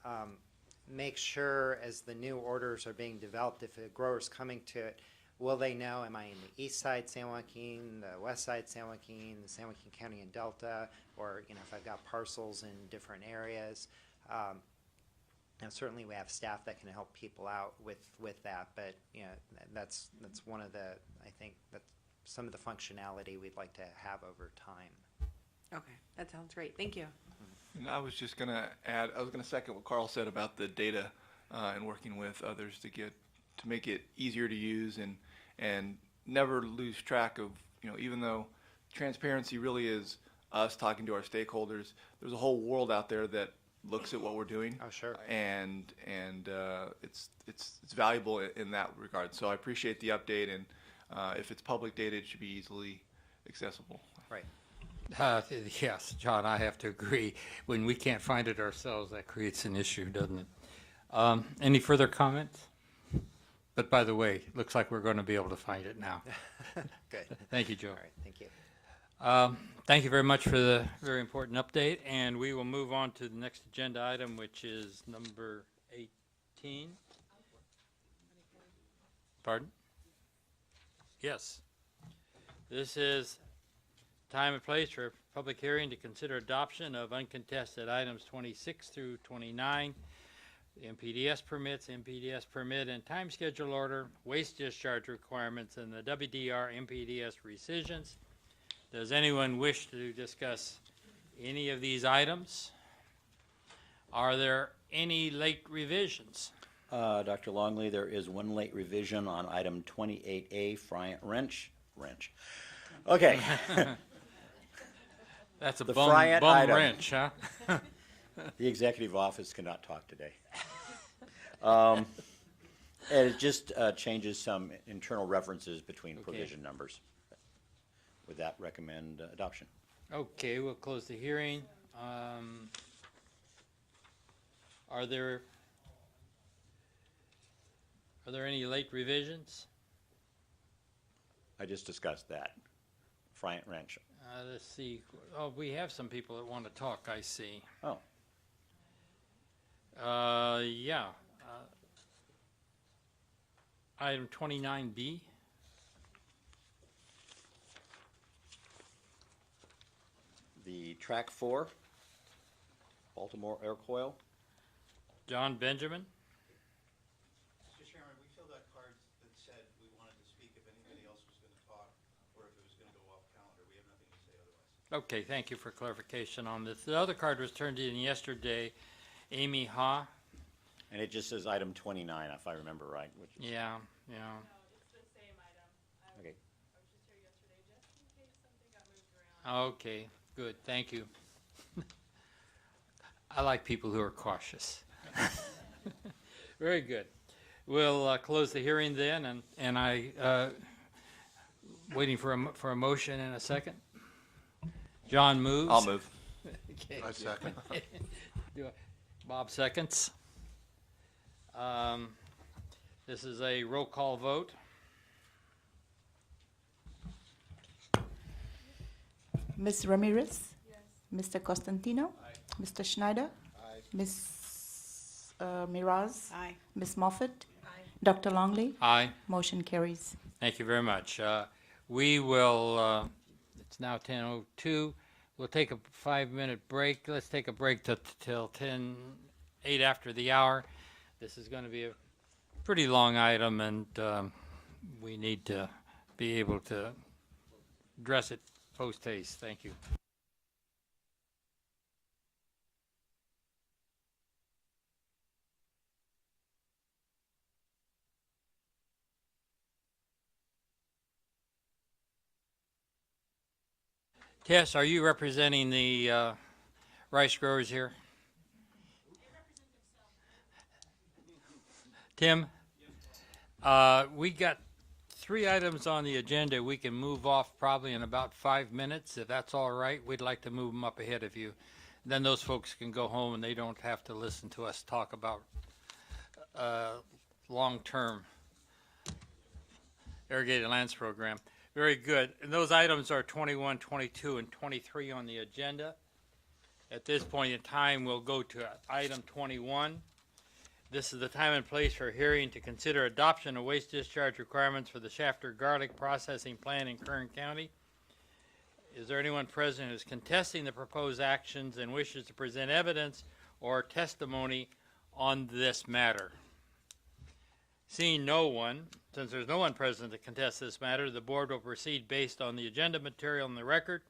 make sure as the new orders are being developed, if a grower's coming to it, will they know, am I in the east side San Joaquin, the west side San Joaquin, the San Joaquin County and Delta, or if I've got parcels in different areas. Now certainly we have staff that can help people out with that, but that's one of the, I think that's some of the functionality we'd like to have over time. Okay, that sounds great. Thank you. And I was just going to add, I was going to second what Carl said about the data and working with others to make it easier to use and never lose track of, even though transparency really is us talking to our stakeholders, there's a whole world out there that looks at what we're doing. Oh, sure. And it's valuable in that regard. So I appreciate the update, and if it's public data, it should be easily accessible. Right. Yes, John, I have to agree. When we can't find it ourselves, that creates an issue, doesn't it? Any further comments? But by the way, looks like we're going to be able to find it now. Good. Thank you, Joe. All right. Thank you. Thank you very much for the very important update, and we will move on to the next agenda item, which is number 18. Pardon? Yes. This is time and place for a public hearing to consider adoption of uncontested items 26 through 29, MPDS permits, MPDS permit and time schedule order, waste discharge requirements, and the WDR MPDS rescissions. Does anyone wish to discuss any of these items? Are there any late revisions? Dr. Longley, there is one late revision on item 28A, Ranch. Okay. That's a The bum Friant item. wrench, huh? The executive office cannot talk today. And it just changes some internal references between Okay. provision numbers. With that, recommend adoption. Okay, we'll close the hearing. Are there any late revisions? I just discussed that. Friant Ranch. Let's see. Oh, we have some people that want to talk, I see. Oh, Yeah. Item 29B. the track 4, Baltimore air coil. John Benjamin. Mr. Chairman, we filled out cards that said we wanted to speak if anybody else was going to talk or if it was going to go off calendar. We have nothing to say otherwise. Okay, thank you for clarification on this. The other card was turned in yesterday. Amy Ha. And it just says item 29, if I remember right. Which is, Yeah, yeah. It's the same item. okay. I was just here yesterday just in case something got moved around. Okay, good, thank you. I like people who are cautious. Very good. We'll close the hearing then, and I, waiting for a motion and a second. John moves. I'll move. Okay. I second. Bob seconds. This is a roll call vote. Ms. Ramirez? Yes. Mr. Costantino? Aye. Mr. Schneider? Aye. Ms. Miraz? Aye. Ms. Moffett? Aye. Dr. Longley? Aye. Motion carries. Thank you very much. We will, it's now 10:02. We'll take a 5-minute break. Let's take a break till 8 after the hour. This is going to be a pretty long item, and we need to be able to address it post-haste. Thank you. Tess, are you representing the rice growers here? Tim? We got 3 items on the agenda. We can move off probably in about 5 minutes. If that's all right, we'd like to move them up ahead of you. Then those folks can go home and they don't have to listen to us talk about long-term irrigated lands program. Very good. And those items are 21, 22, and 23 on the agenda. At this point in time, we'll go to item 21. This is the time and place for a hearing to consider adoption of waste discharge requirements for the Shafter Garlic Processing Plant in Kern County. Is there anyone present who's contesting the proposed actions and wishes to present evidence or testimony on this matter? Seeing no one, since there's no one present to contest this matter, the board will proceed based on the agenda material in the record.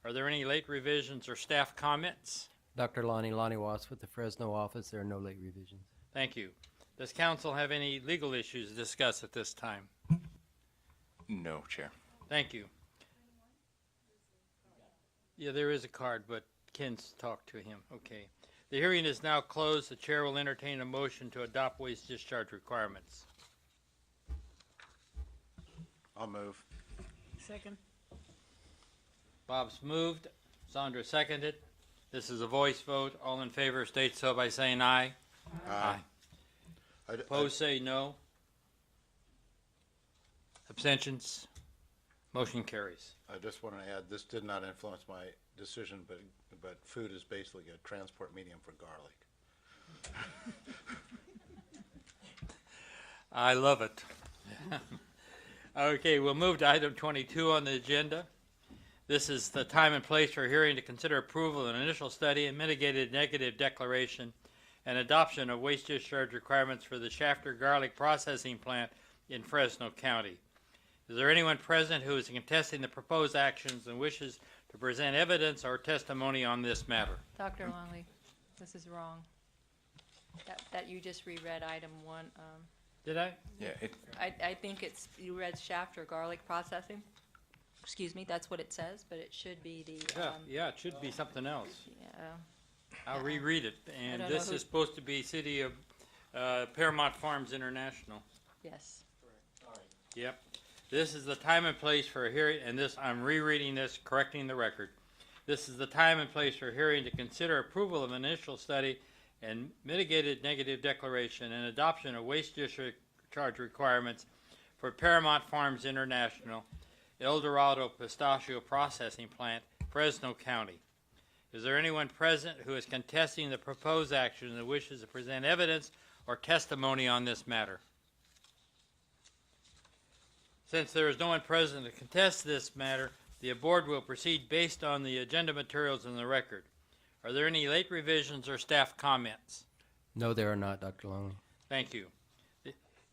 Are there any late revisions or staff comments? Dr. Lonnie Watts with the Fresno office. There are no late revisions. Thank you. Does council have any legal issues to discuss at this time? No, Chair. Thank you. Yeah, there is a card, but Ken's talked to him. Okay. The hearing is now closed. The chair will entertain a motion to adopt waste discharge requirements. I'll move. Second. Bob's moved. Sandra seconded. This is a voice vote. All in favor state so by saying aye. Aye. Opposed say no. Abstentions? Motion carries. I just want to add, this did not influence my decision, but food is basically a transport medium for garlic. I love it. Okay, we'll move to item 22 on the agenda. This is the time and place for a hearing to consider approval of an initial study and mitigated negative declaration and adoption of waste discharge requirements for the Shafter Garlic Processing Plant in Fresno County. Is there anyone present who is contesting the proposed actions and wishes to present evidence or testimony on this matter? Dr. Longley, this is wrong. That you just reread item 1. Did I? Yeah, I think you read Shafter Garlic Processing. Excuse me, that's what it says, but it should be the, Yeah, it should be something else. yeah. I'll reread it. And don't know this who- is supposed to be City of Paramount Farms International. Yes. Yep. This is the time and place for a hearing, and this, I'm rereading this, correcting the record. This is the time and place for a hearing to consider approval of an initial study and mitigated negative declaration and adoption of waste discharge requirements for Paramount Farms International El Dorado Pistachio Processing Plant, Fresno County. Is there anyone present who is contesting the proposed action and wishes to present evidence or testimony on this matter? Since there is no one present to contest this matter, the board will proceed based on the agenda materials in the record. Are there any late revisions or staff comments? No, there are not, Dr. Longley. Thank you.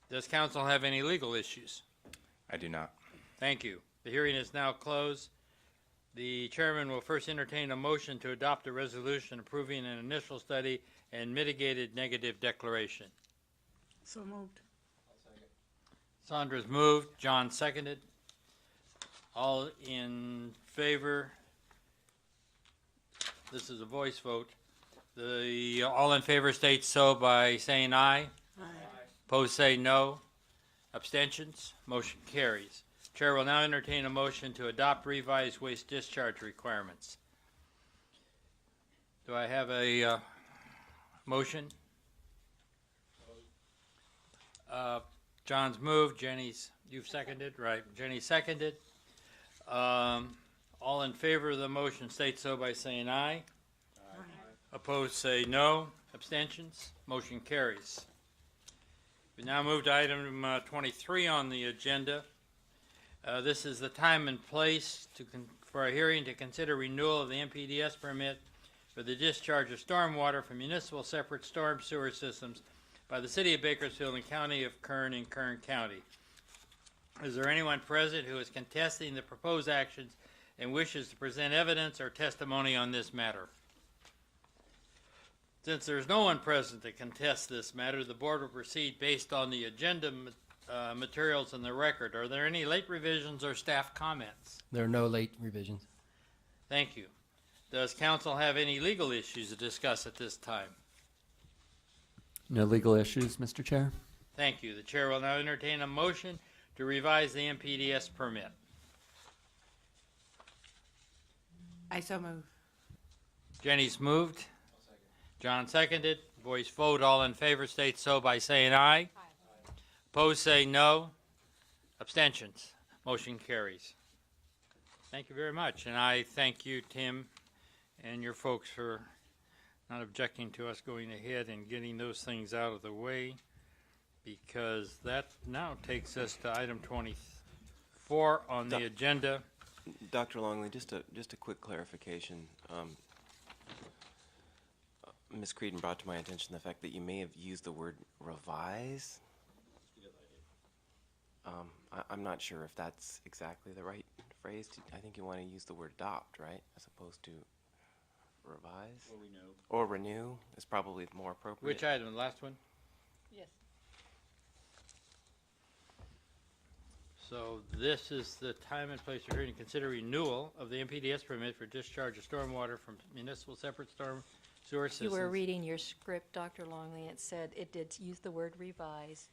Does council have any legal issues? I do not. Thank you. The hearing is now closed. The chairman will first entertain a motion to adopt a resolution approving an initial study and mitigated negative declaration. So moved. Sandra's moved, John seconded. All in favor? This is a voice vote. All in favor state so by saying aye. Aye. Opposed say no. Abstentions? Motion carries. Chair will now entertain a motion to adopt revised waste discharge requirements. Do I have a motion? John's moved. Jenny's, you've seconded, right? Jenny seconded. All in favor of the motion state so by saying aye. Aye. Opposed say no. Abstentions? Motion carries. We now move to item 23 on the agenda. This is the time and place for a hearing to consider renewal of the MPDS permit for the discharge of stormwater from municipal separate storm sewer systems by the City of Bakersfield and County of Kern in Kern County. Is there anyone present who is contesting the proposed actions and wishes to present evidence or testimony on this matter? Since there is no one present to contest this matter, the board will proceed based on the agenda materials in the record. Are there any late revisions or staff comments? There are no late revisions. Thank you. Does council have any legal issues to discuss at this time? No legal issues, Mr. Chair. Thank you. The chair will now entertain a motion to revise the MPDS permit. I so move. Jenny's moved. John seconded. Voice vote. All in favor state so by saying aye. Aye. Opposed say no. Abstentions. Motion carries. Thank you very much. And I thank you, Tim, and your folks for not objecting to us going ahead and getting those things out of the way, because that now takes us to item 24 on the agenda. Dr. Longley, just a quick clarification. Ms. Creedon brought to my attention the fact that you may have used the word revise. I'm not sure if that's exactly the right phrase. I think you want to use the word adopt, right, as opposed to revise? Or renew. Or renew is probably more appropriate. Which item? The last one? Yes. So this is the time and place for hearing to consider renewal of the MPDS permit for discharge of stormwater from municipal separate storm sewer systems. You were reading your script, Dr. Longley. It said it did use the word revise.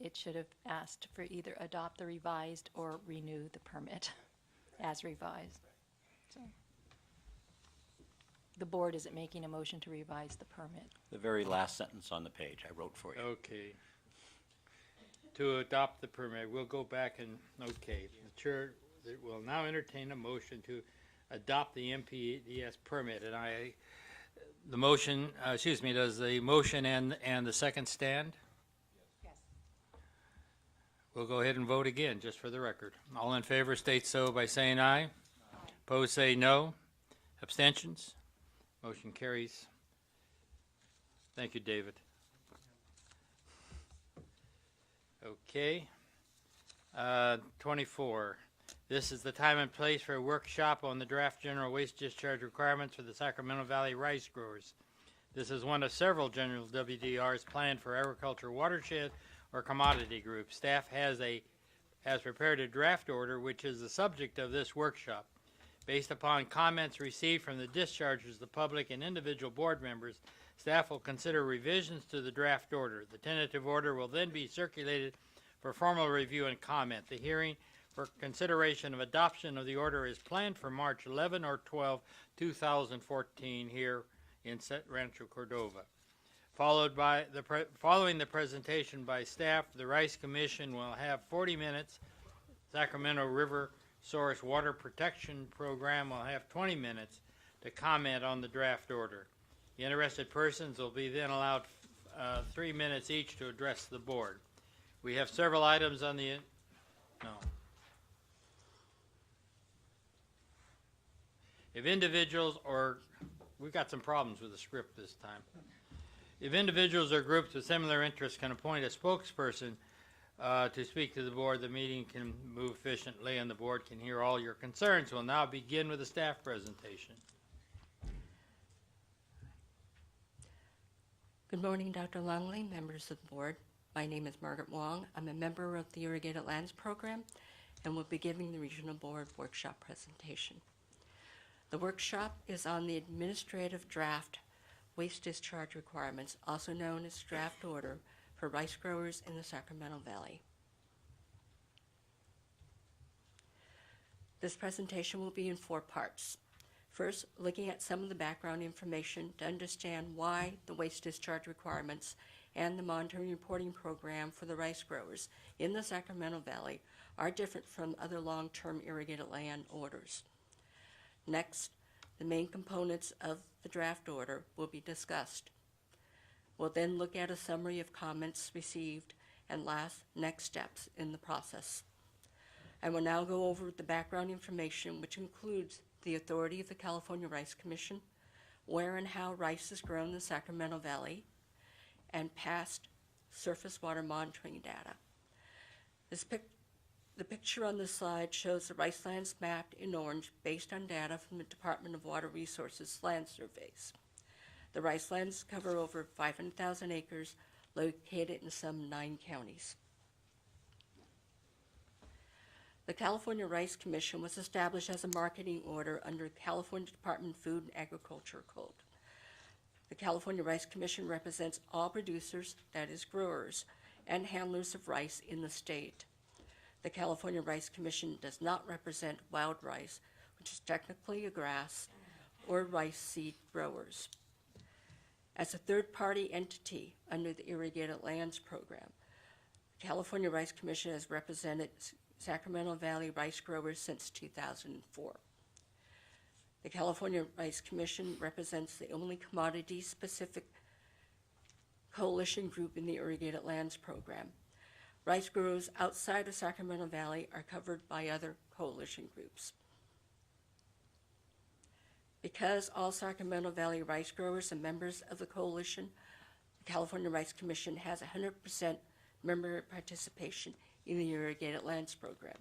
It should have asked for either adopt the revised or renew the permit as revised. So the board isn't making a motion to revise the permit. The very last sentence on the page I wrote for you. Okay. To adopt the permit, we'll go back and, okay, the chair will now entertain a motion to adopt the MPDS permit, and the motion, does the motion and the second stand? Yes. We'll go ahead and vote again, just for the record. All in favor state so by saying aye. Aye. Opposed say no. Abstentions? Motion carries. Thank you, David. Okay. 24. This is the time and place for a workshop on the draft general waste discharge requirements for the Sacramento Valley rice growers. This is one of several general WDRs planned for agriculture watershed or commodity groups. Staff has prepared a draft order which is the subject of this workshop. Based upon comments received from the dischargers, the public, and individual board members, staff will consider revisions to the draft order. The tentative order will then be circulated for formal review and comment. The hearing for consideration of adoption of the order is planned for March 11 or 12, 2014 here in Rancho, Cordova. Following the presentation by staff, the Rice Commission will have 40 minutes Sacramento River Source Water Protection Program will have 20 minutes to comment on the draft order. The interested persons will be then allowed 3 minutes each to address the board. We have several items on the, no. If individuals or, we've got some problems with the script this time. If individuals or groups with similar interests can appoint a spokesperson to speak to the board, the meeting can move efficiently and the board can hear all your concerns. We'll now begin with the staff presentation. Good morning, Dr. Longley, members of the board. My name is Margaret Wong. I'm a member of the Irrigated Lands Program and will be giving the Regional Board workshop presentation. The workshop is on the administrative draft waste discharge requirements, also known as draft order, for rice growers in the Sacramento Valley. This presentation will be in 4 parts. First, looking at some of the background information to understand why the waste discharge requirements and the monitoring reporting program for the rice growers in the Sacramento Valley are different from other long-term irrigated land orders. Next, the main components of the draft order will be discussed. We'll then look at a summary of comments received and last, next steps in the process. I will now go over the background information, which includes the authority of the California Rice Commission, where and how rice is grown in the Sacramento Valley, and past surface water monitoring data. The picture on this slide shows the rice lands mapped in orange based on data from the Department of Water Resources land surveys. The rice lands cover over 500,000 acres located in some 9 counties. The California Rice Commission was established as a marketing order under the California Department of Food and Agriculture Code. The California Rice Commission represents all producers, that is growers, and handlers of rice in the state. The California Rice Commission does not represent wild rice, which is technically a grass, or rice seed growers. As a third-party entity under the Irrigated Lands Program, the California Rice Commission has represented Sacramento Valley rice growers since 2004. The California Rice Commission represents the only commodity-specific coalition group in the Irrigated Lands Program. Rice growers outside of Sacramento Valley are covered by other coalition groups. Because all Sacramento Valley rice growers are members of the coalition, the California Rice Commission has 100% member participation in the Irrigated Lands Program.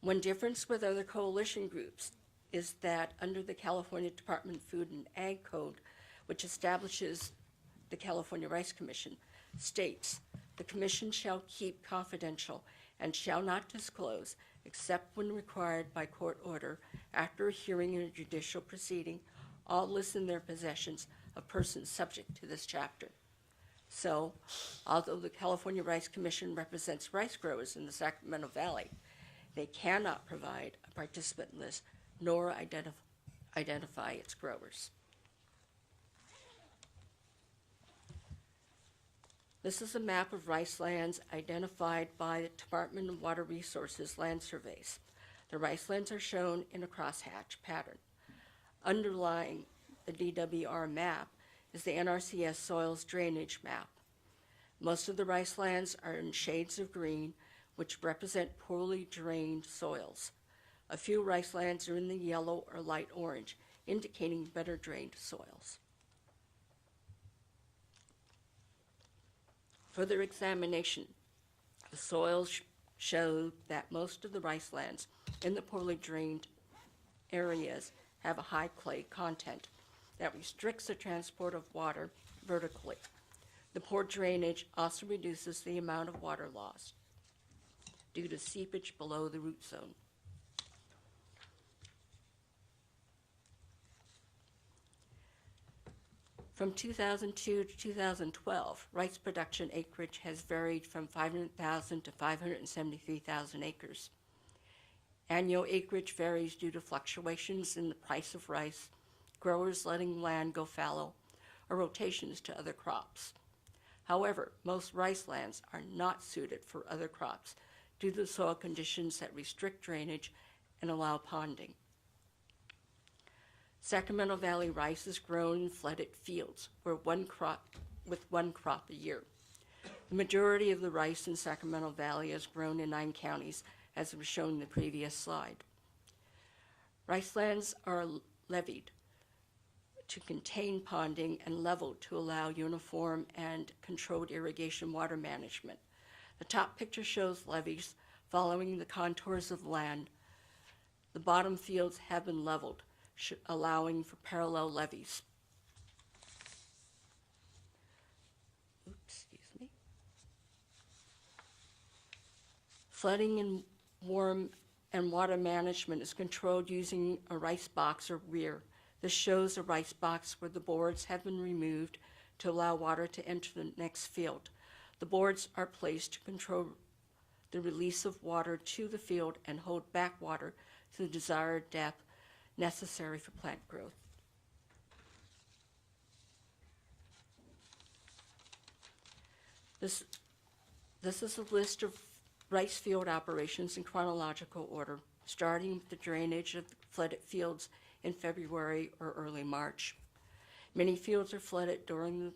One difference with other coalition groups is that under the California Department of Food and Ag Code, which establishes the California Rice Commission, states the Commission shall keep confidential and shall not disclose, except when required by court order after a hearing in a judicial proceeding, all lists in their possessions of persons subject to this chapter. So, although the California Rice Commission represents rice growers in the Sacramento Valley, they cannot provide a participant list nor identify its growers. This is a map of rice lands identified by the Department of Water Resources land surveys. The rice lands are shown in a crosshatch pattern. Underlying the DWR map is the NRCS soils drainage map. Most of the rice lands are in shades of green, which represent poorly drained soils. A few rice lands are in the yellow or light orange, indicating better drained soils. Further examination, the soils show that most of the rice lands in the poorly drained areas have a high clay content that restricts the transport of water vertically. The poor drainage also reduces the amount of water lost due to seepage below the root zone. From 2002 to 2012, rice production acreage has varied from 500,000 to 573,000 acres. Annual acreage varies due to fluctuations in the price of rice, growers letting land go fallow, or rotations to other crops. However, most rice lands are not suited for other crops due to soil conditions that restrict drainage and allow ponding. Sacramento Valley rice is grown in flooded fields with one crop a year. The majority of the rice in Sacramento Valley is grown in 9 counties, as was shown in the previous slide. Rice lands are levied to contain ponding and leveled to allow uniform and controlled irrigation water management. The top picture shows levees following the contours of land. The bottom fields have been leveled, allowing for parallel levees. Flooding and water management is controlled using a rice box or weir. This shows a rice box where the boards have been removed to allow water to enter the next field. The boards are placed to control the release of water to the field and hold back water to the desired depth necessary for plant growth. This is a list of rice field operations in chronological order, starting with the drainage of the flooded fields in February or early March. Many fields are flooded during the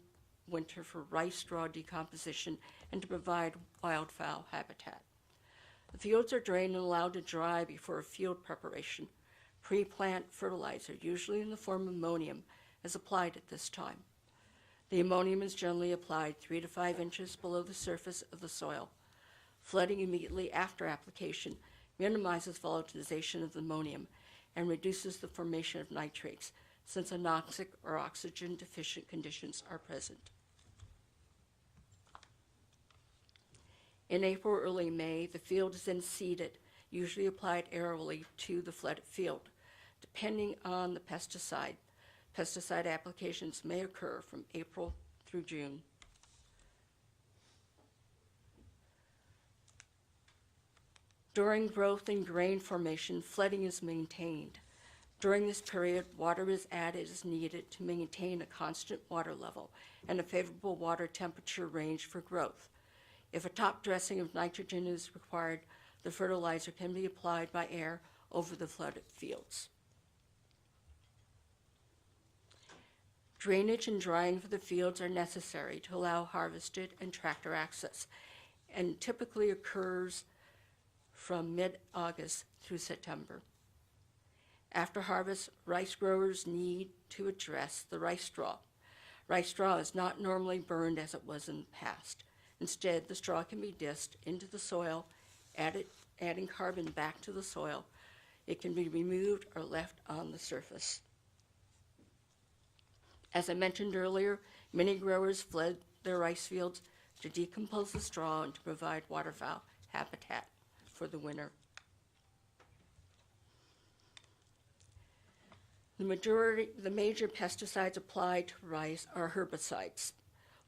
winter for rice straw decomposition and to provide wildfowl habitat. The fields are drained and allowed to dry before field preparation. Pre-plant fertilizer, usually in the form of ammonium, is applied at this time. The ammonium is generally applied 3 to 5 inches below the surface of the soil. Flooding immediately after application minimizes volatilization of the ammonium and reduces the formation of nitrates, since anoxic or oxygen-deficient conditions are present. In April or early May, the field is then seeded, usually applied aerially to the flooded field. Depending on the pesticide, pesticide applications may occur from April through June. During growth and grain formation, flooding is maintained. During this period, water is added as needed to maintain a constant water level and a favorable water temperature range for growth. If a top dressing of nitrogen is required, the fertilizer can be applied by air over the flooded fields. Drainage and drying for the fields are necessary to allow harvested and tractor access, and typically occurs from mid-August through September. After harvest, rice growers need to address the rice straw. Rice straw is not normally burned as it was in the past. Instead, the straw can be disked into the soil, adding carbon back to the soil. It can be removed or left on the surface. As I mentioned earlier, many growers flood their rice fields to decompose the straw and to provide waterfowl habitat for the winter. The major pesticides applied to rice are herbicides.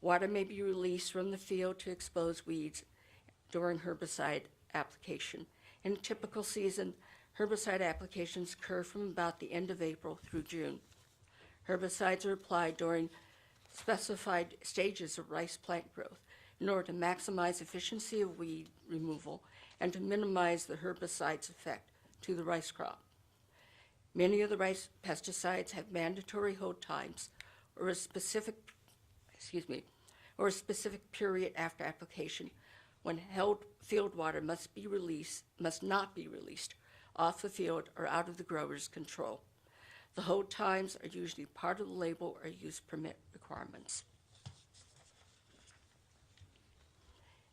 Water may be released from the field to expose weeds during herbicide application. In a typical season, herbicide applications occur from about the end of April through June. Herbicides are applied during specified stages of rice plant growth in order to maximize efficiency of weed removal and to minimize the herbicide's effect to the rice crop. Many of the rice pesticides have mandatory hold times or a specific period after application when held field water must not be released off the field or out of the grower's control. The hold times are usually part of the label or use permit requirements.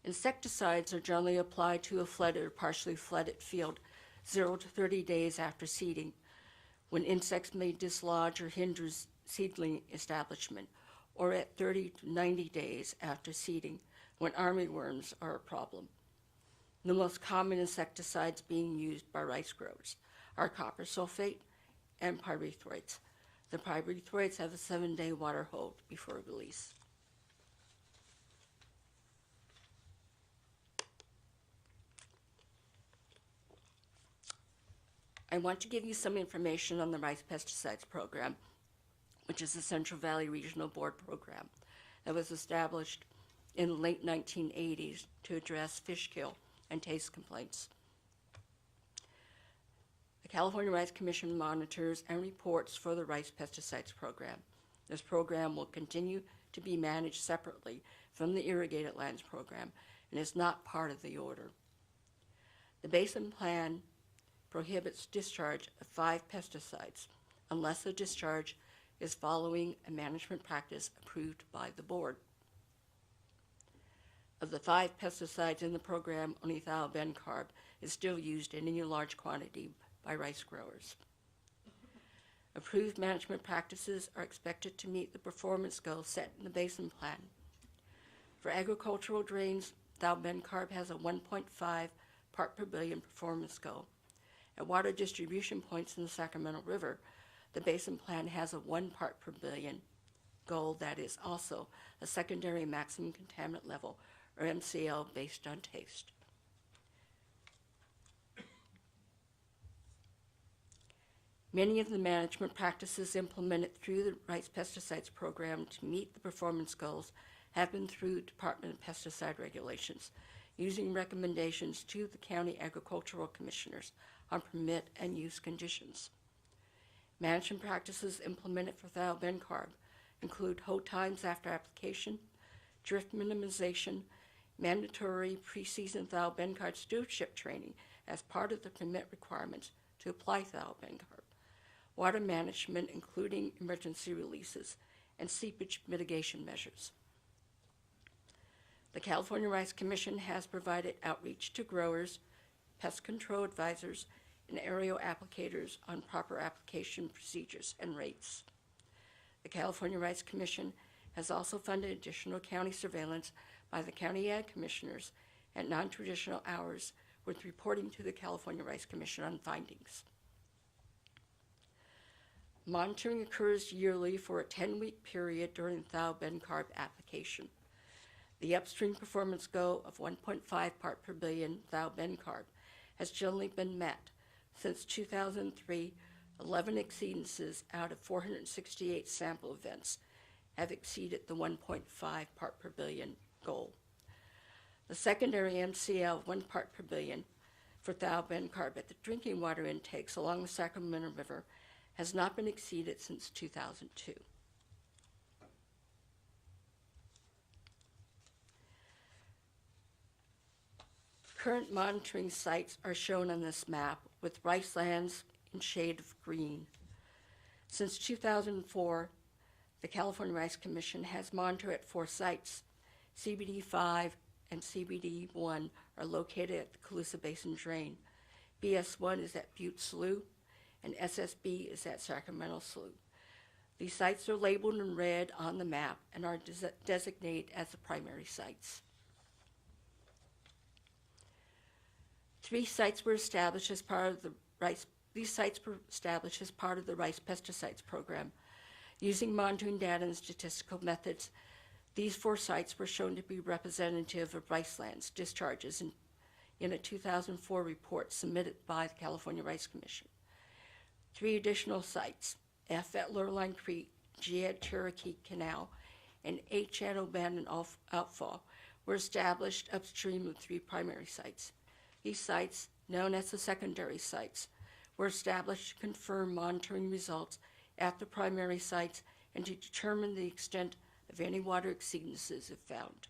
Insecticides are generally applied to a flooded or partially flooded field 0 to 30 days after seeding, when insects may dislodge or hinder seedling establishment, or at 30 to 90 days after seeding, when armyworms are a problem. The most common insecticides being used by rice growers are copper sulfate and pyrethroids. The pyrethroids have a 7-day water hold before release. I want to give you some information on the Rice Pesticides Program, which is the Central Valley Regional Board program that was established in the late 1980s to address fish kill and taste complaints. The California Rice Commission monitors and reports for the rice pesticides program. This program will continue to be managed separately from the irrigated lands program and is not part of the order. The basin plan prohibits discharge of 5 pesticides unless the discharge is following a management practice approved by the board. Of the 5 pesticides in the program, only thiobencarb is still used in any large quantity by rice growers. Approved management practices are expected to meet the performance goals set in the basin plan. For agricultural drains, thiobencarb has a 1.5 part per billion performance goal. At water distribution points in the Sacramento River, the basin plan has a 1 part per billion goal that is also a secondary maximum contaminant level, or MCL, based on taste. Many of the management practices implemented through the rice pesticides program to meet the performance goals have been through Department of Pesticide Regulations, using recommendations to the county agricultural commissioners on permit and use conditions. Management practices implemented for thiobencarb include hold times after application, drift minimization, mandatory pre-season thiobencarb stewardship training as part of the permit requirements to apply thiobencarb, water management including emergency releases, and seepage mitigation measures. The California Rice Commission has provided outreach to growers, pest control advisors, and aerial applicators on proper application procedures and rates. The California Rice Commission has also funded additional county surveillance by the county ag commissioners at non-traditional hours with reporting to the California Rice Commission on findings. Monitoring occurs yearly for a 10-week period during the thiobencarb application. The upstream performance goal of 1.5 part per billion thiobencarb has generally been met. Since 2003, 11 exceedances out of 468 sample events have exceeded the 1.5 part per billion goal. The secondary MCL of 1 part per billion for thiobencarb at the drinking water intakes along the Sacramento River has not been exceeded since 2002. Current monitoring sites are shown on this map with rice lands in shade of green. Since 2004, the California Rice Commission has monitored at 4 sites. CBD 5 and CBD 1 are located at the Colusa Basin Drain. BS1 is at Butte Slough, and SSB is at Sacramento Slough. These sites are labeled in red on the map and are designated as the primary sites. 3 sites were established as part of the rice. These sites were established as part of the rice pesticides program. Using monitoring data and statistical methods, these 4 sites were shown to be representative of rice lands discharges in a 2004 report submitted by the California Rice Commission. 3 additional sites, F at Lurline Creek, G at Cherokee Canal, and H at O'Bannon Outfall, were established upstream of 3 primary sites. These sites, known as the secondary sites, were established to confirm monitoring results at the primary sites and to determine the extent of any water exceedances if found.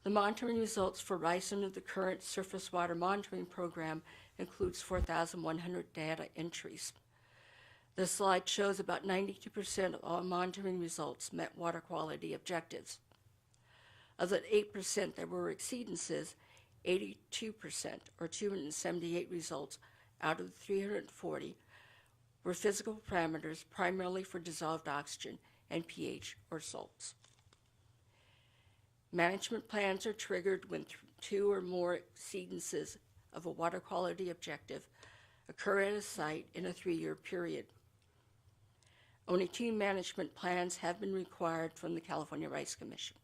The monitoring results for rice under the current surface water monitoring program includes 4,100 data entries. This slide shows about 92% of all monitoring results met water quality objectives. Of the 8% that were exceedances, 82%, or 278 results out of the 340, were physical parameters primarily for dissolved oxygen and pH or salts. Management plans are triggered when 2 or more exceedances of a water quality objective occur at a site in a 3-year period. Only 2 management plans have been required from the California Rice Commission.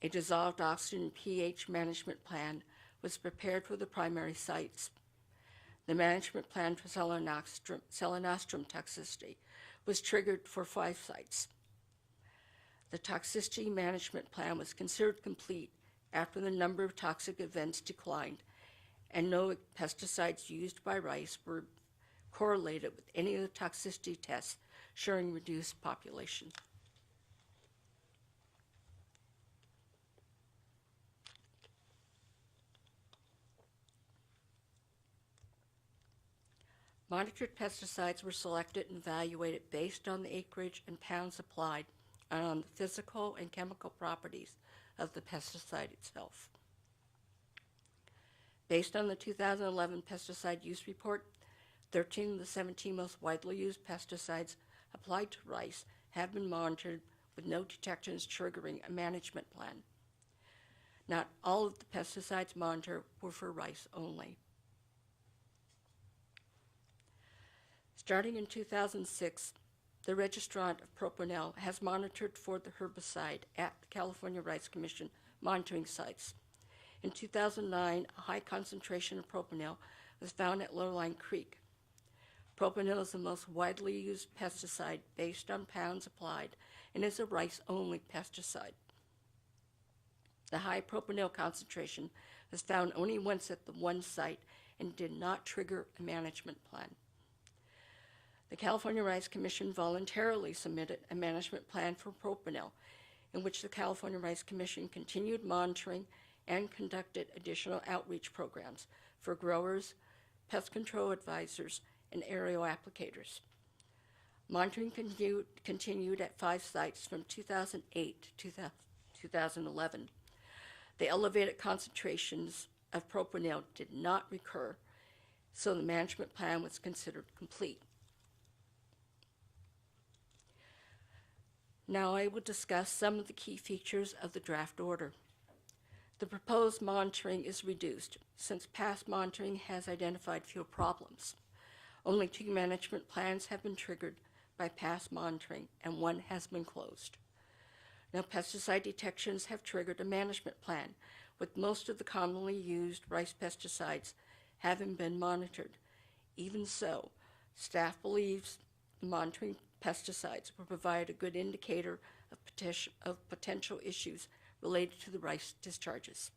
A dissolved oxygen pH management plan was prepared for the primary sites. The management plan for selenostrum toxicity was triggered for 5 sites. The toxicity management plan was considered complete after the number of toxic events declined and no pesticides used by rice were correlated with any of the toxicity tests showing reduced population. Monitored pesticides were selected and evaluated based on the acreage and pounds applied and on the physical and chemical properties of the pesticide itself. Based on the 2011 pesticide use report, 13 of the 17 most widely used pesticides applied to rice have been monitored with no detections triggering a management plan. Not all of the pesticides monitored were for rice only. Starting in 2006, the registrant of propanil has monitored for the herbicide at the California Rice Commission monitoring sites. In 2009, a high concentration of propanil was found at Lowline Creek. Propanil is the most widely used pesticide based on pounds applied and is a rice-only pesticide. The high propanil concentration was found only once at the one site and did not trigger a management plan. The California Rice Commission voluntarily submitted a management plan for propanil, in which the California Rice Commission continued monitoring and conducted additional outreach programs for growers, pest control advisors, and aerial applicators. Monitoring continued at 5 sites from 2008 to 2011. The elevated concentrations of propanil did not recur, so the management plan was considered complete. Now I will discuss some of the key features of the draft order. The proposed monitoring is reduced since past monitoring has identified few problems. Only 2 management plans have been triggered by past monitoring and 1 has been closed. No pesticide detections have triggered a management plan, with most of the commonly used rice pesticides having been monitored. Even so, staff believes the monitoring pesticides will provide a good indicator of potential issues related to the rice discharges.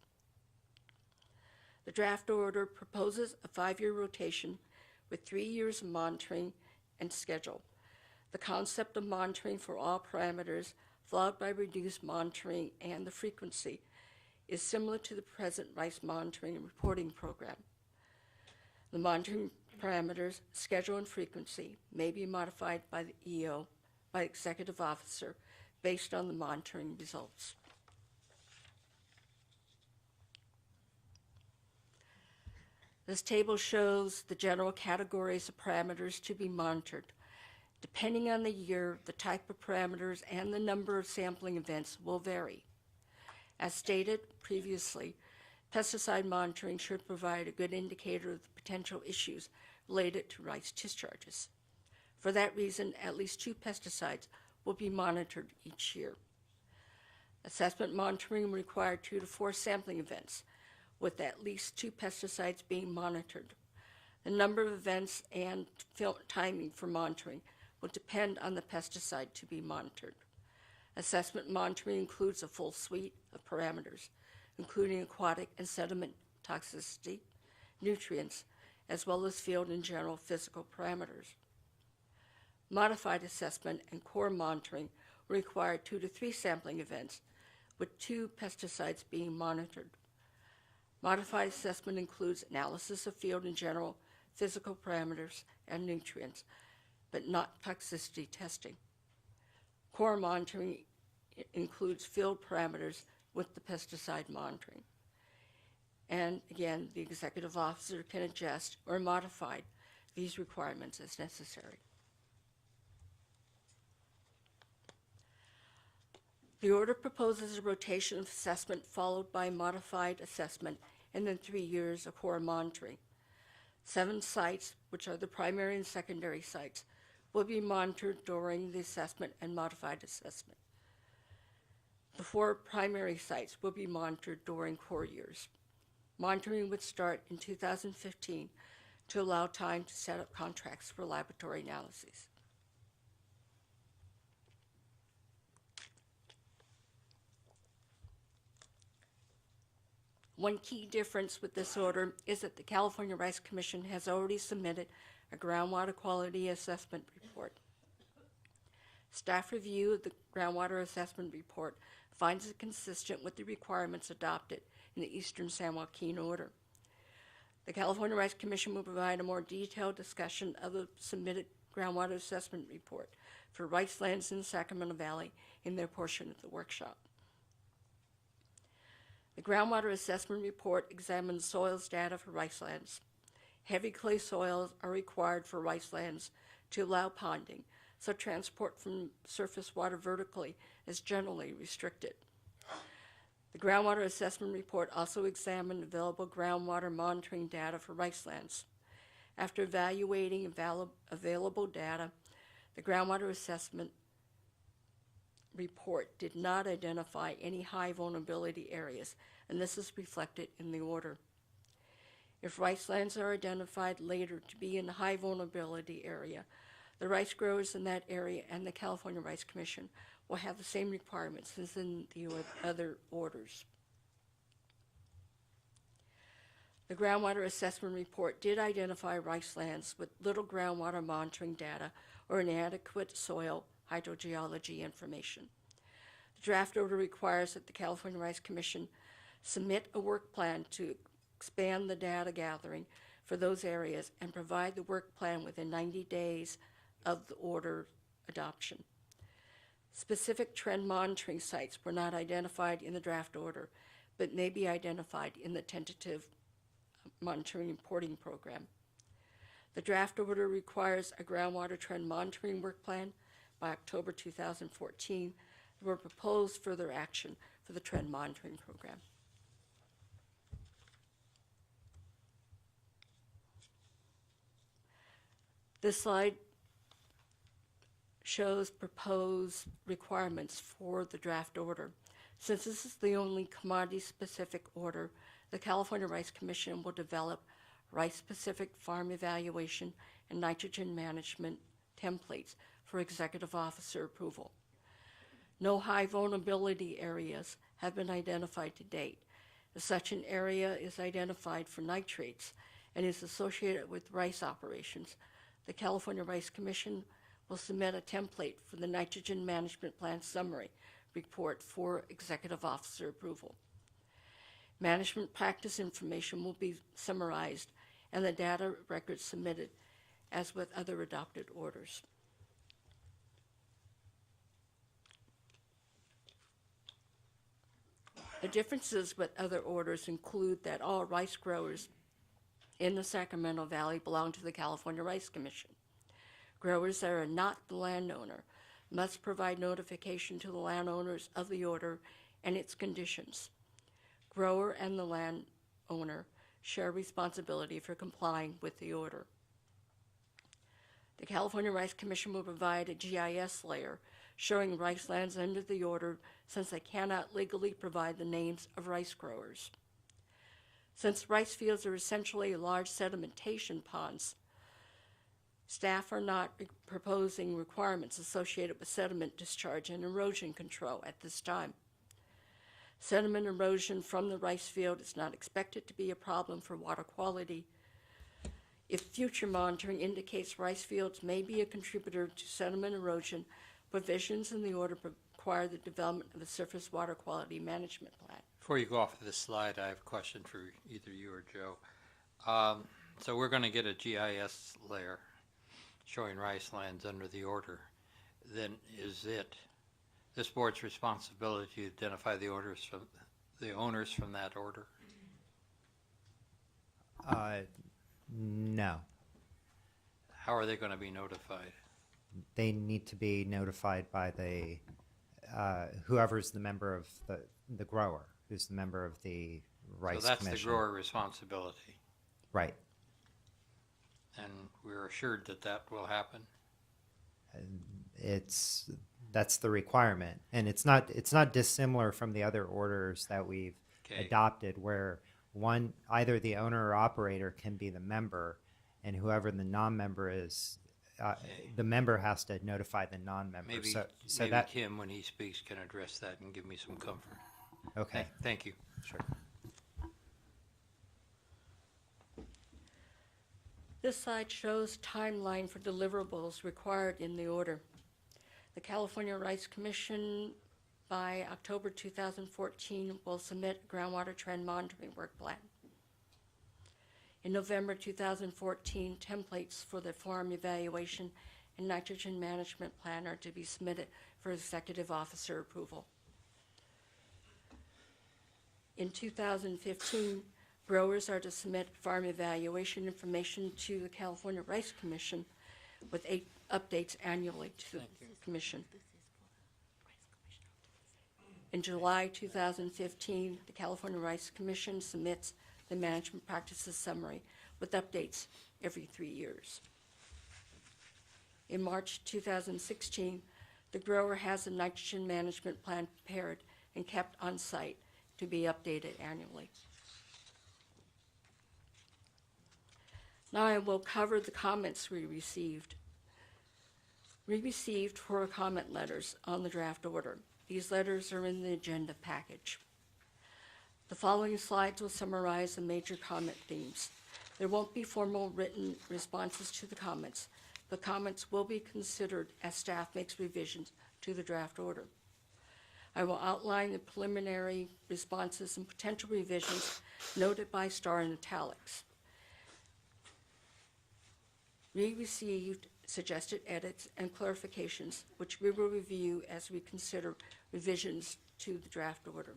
The draft order proposes a 5-year rotation with 3 years of monitoring and schedule. The concept of monitoring for all parameters, followed by reduced monitoring and the frequency, is similar to the present rice monitoring and reporting program. The monitoring parameters, schedule, and frequency may be modified by the EO, by executive officer, based on the monitoring results. This table shows the general categories of parameters to be monitored. Depending on the year, the type of parameters and the number of sampling events will vary. As stated previously, pesticide monitoring should provide a good indicator of the potential issues related to rice discharges. For that reason, at least 2 pesticides will be monitored each year. Assessment monitoring will require 2 to 4 sampling events, with at least 2 pesticides being monitored. The number of events and timing for monitoring will depend on the pesticide to be monitored. Assessment monitoring includes a full suite of parameters, including aquatic and sediment toxicity, nutrients, as well as field and general physical parameters. Modified assessment and core monitoring will require 2 to 3 sampling events, with 2 pesticides being monitored. Modified assessment includes analysis of field and general physical parameters and nutrients, but not toxicity testing. Core monitoring includes field parameters with the pesticide monitoring. And again, the executive officer can adjust or modify these requirements as necessary. The order proposes a rotation of assessment followed by modified assessment and then 3 years of core monitoring. 7 sites, which are the primary and secondary sites, will be monitored during the assessment and modified assessment. The 4 primary sites will be monitored during core years. Monitoring would start in 2015 to allow time to set up contracts for laboratory analyses. One key difference with this order is that the California Rice Commission has already submitted a groundwater quality assessment report. Staff review of the groundwater assessment report finds it consistent with the requirements adopted in the Eastern San Joaquin order. The California Rice Commission will provide a more detailed discussion of the submitted groundwater assessment report for rice lands in the Sacramento Valley in their portion of the workshop. The groundwater assessment report examines soils data for rice lands. Heavy clay soils are required for rice lands to allow ponding, so transport from surface water vertically is generally restricted. The groundwater assessment report also examined available groundwater monitoring data for rice lands. After evaluating available data, the groundwater assessment report did not identify any high vulnerability areas, and this is reflected in the order. If rice lands are identified later to be in a high vulnerability area, the rice growers in that area and the California Rice Commission will have the same requirements as in the other orders. The groundwater assessment report did identify rice lands with little groundwater monitoring data or inadequate soil hydrogeology information. The draft order requires that the California Rice Commission submit a work plan to expand the data gathering for those areas and provide the work plan within 90 days of the order adoption. Specific trend monitoring sites were not identified in the draft order, but may be identified in the tentative monitoring and reporting program. The draft order requires a groundwater trend monitoring work plan by October 2014. There will propose further action for the trend monitoring program. This slide shows proposed requirements for the draft order. Since this is the only commodity-specific order, the California Rice Commission will develop rice-specific farm evaluation and nitrogen management templates for executive officer approval. No high vulnerability areas have been identified to date. As such, an area is identified for nitrates and is associated with rice operations, the California Rice Commission will submit a template for the nitrogen management plan summary report for executive officer approval. Management practice information will be summarized and the data records submitted as with other adopted orders. The differences with other orders include that all rice growers in the Sacramento Valley belong to the California Rice Commission. Growers that are not the landowner must provide notification to the landowners of the order and its conditions. Grower and the landowner share responsibility for complying with the order. The California Rice Commission will provide a GIS layer showing rice lands under the order since they cannot legally provide the names of rice growers. Since rice fields are essentially large sedimentation ponds, staff are not proposing requirements associated with sediment discharge and erosion control at this time. Sediment erosion from the rice field is not expected to be a problem for water quality. If future monitoring indicates rice fields may be a contributor to sediment erosion, provisions in the order require the development of a surface water quality management plan. Before you go off of this slide, I have a question for either you or Joe. So we're going to get a GIS layer showing rice lands under the order. Then is it this board's responsibility to identify the owners from that order? No. How are they going to be notified? They need to be notified by the whoever's the member of the grower, who's the member of the rice So that's commission. the grower responsibility. Right. And we're assured that that will happen. That's the requirement, and it's not dissimilar from the other orders that we've adopted, where either the owner or operator can be the member, and whoever the non-member is, the member has to notify the non-member. Maybe, so that Kim, when he speaks, can address that and give me some comfort. Okay. Thank you. Sure. This slide shows timeline for deliverables required in the order. The California Rice Commission by October 2014 will submit a groundwater trend monitoring work plan. In November 2014, templates for the farm evaluation and nitrogen management plan are to be submitted for executive officer approval. In 2015, growers are to submit farm evaluation information to the California Rice Commission with 8 updates annually to the Commission. In July 2015, the California Rice Commission submits the management practices summary with updates every 3 years. In March 2016, the grower has a nitrogen management plan prepared and kept on site to be updated annually. Now I will cover the comments we received. We received 4 comment letters on the draft order. These letters are in the agenda package. The following slides will summarize the major comment themes. There won't be formal written responses to the comments. The comments will be considered as staff makes revisions to the draft order. I will outline the preliminary responses and potential revisions noted by star in italics. We received suggested edits and clarifications, which we will review as we consider revisions to the draft order.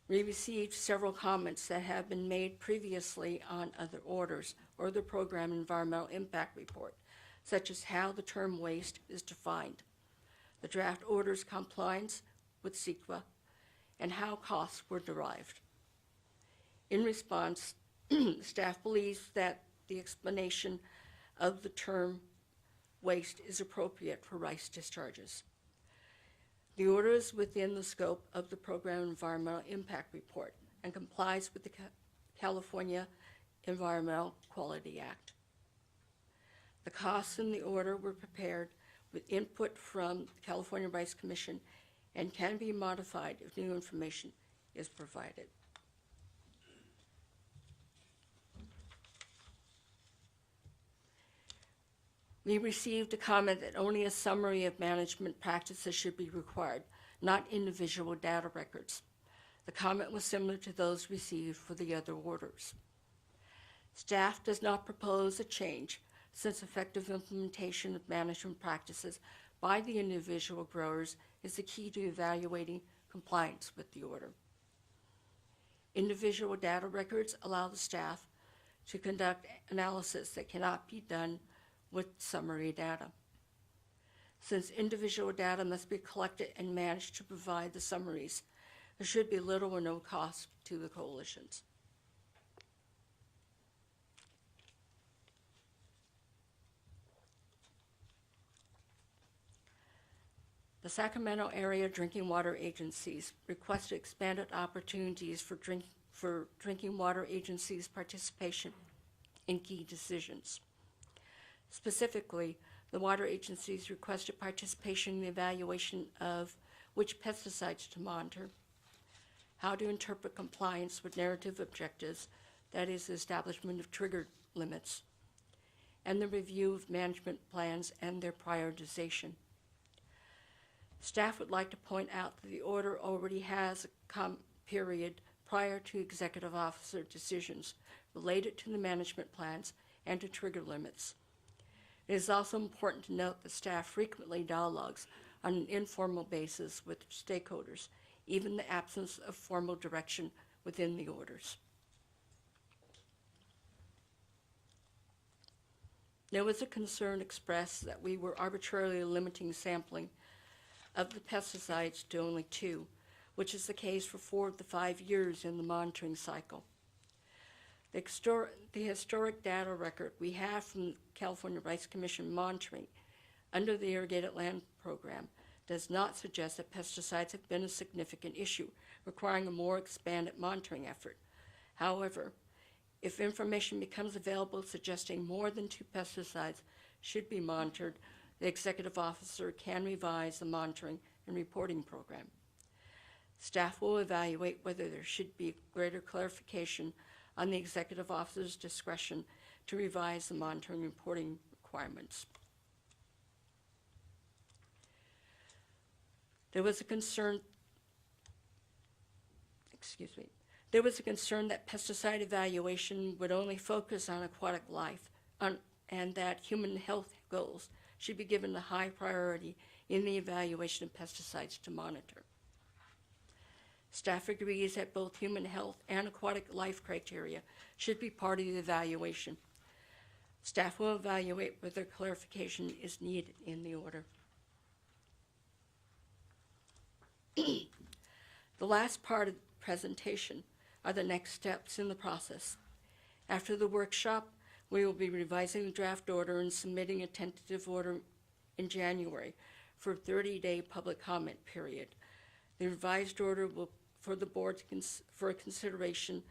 We received several comments that have been made previously on other orders or the program environmental impact report, such as how the term waste is defined, the draft order's compliance with CEQA, and how costs were derived. In response, staff believes that the explanation of the term waste is appropriate for rice discharges. The order is within the scope of the program environmental impact report and complies with the California Environmental Quality Act. The costs in the order were prepared with input from the California Rice Commission and can be modified if new information is provided. We received a comment that only a summary of management practices should be required, not individual data records. The comment was similar to those received for the other orders. Staff does not propose a change since effective implementation of management practices by the individual growers is the key to evaluating compliance with the order. Individual data records allow the staff to conduct analysis that cannot be done with summary data. Since individual data must be collected and managed to provide the summaries, there should be little or no cost to the coalitions. The Sacramento Area Drinking Water Agencies requested expanded opportunities for drinking water agencies' participation in key decisions. Specifically, the water agencies requested participation in the evaluation of which pesticides to monitor, how to interpret compliance with narrative objectives, that is, the establishment of trigger limits, and the review of management plans and their prioritization. Staff would like to point out that the order already has a period prior to executive officer decisions related to the management plans and to trigger limits. It is also important to note that staff frequently dialogues on an informal basis with stakeholders, even in the absence of formal direction within the orders. There was a concern expressed that we were arbitrarily limiting sampling of the pesticides to only 2, which is the case for 4 of the 5 years in the monitoring cycle. The historic data record we have from the California Rice Commission monitoring under the Irrigated Land Program does not suggest that pesticides have been a significant issue, requiring a more expanded monitoring effort. However, if information becomes available suggesting more than 2 pesticides should be monitored, the executive officer can revise the monitoring and reporting program. Staff will evaluate whether there should be greater clarification on the executive officer's discretion to revise the monitoring reporting requirements. There was a concern that pesticide evaluation would only focus on aquatic life and that human health goals should be given a high priority in the evaluation of pesticides to monitor. Staff agrees that both human health and aquatic life criteria should be part of the evaluation. Staff will evaluate whether clarification is needed in the order. The last part of the presentation are the next steps in the process. After the workshop, we will be revising the draft order and submitting a tentative order in January for a 30-day public comment period. The revised order will, for the board for consideration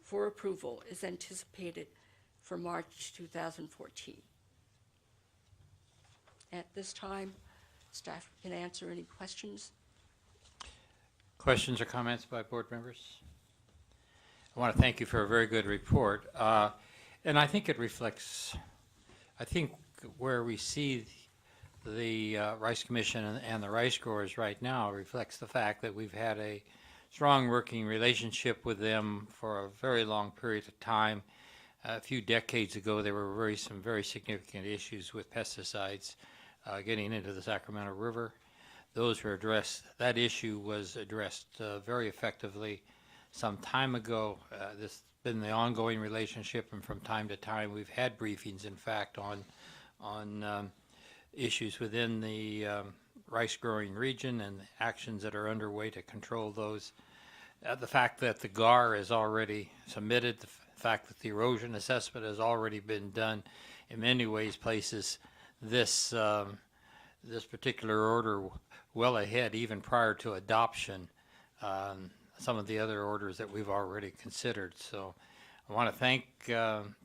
for approval, is anticipated for March 2014. At this time, staff can answer any questions. Questions or comments by board members? I want to thank you for a very good report. And I think it reflects, I think where we see the Rice Commission and the rice growers right now reflects the fact that we've had a strong working relationship with them for a very long period of time. A few decades ago, there were some very significant issues with pesticides getting into the Sacramento River. Those were addressed, that issue was addressed very effectively some time ago. This has been the ongoing relationship, and from time to time we've had briefings, in fact, on issues within the rice growing region and actions that are underway to control those. The fact that the GAR is already submitted, the fact that the erosion assessment has already been done, in many ways places this this particular order well ahead, even prior to adoption, some of the other orders that we've already considered. So I want to thank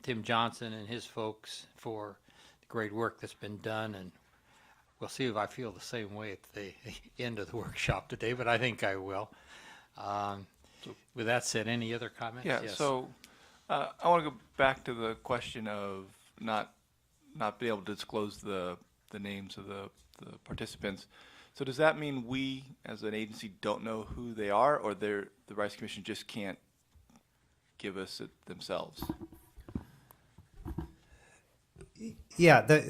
Tim Johnson and his folks for the great work that's been done, and we'll see if I feel the same way at the end of the workshop today, but I think I will. With that said, any other comments? Yeah, Yes. so I want to go back to the question of not being able to disclose the names of the participants. So does that mean we, as an agency, don't know who they are, or the Rice Commission just can't give us it themselves? Yeah,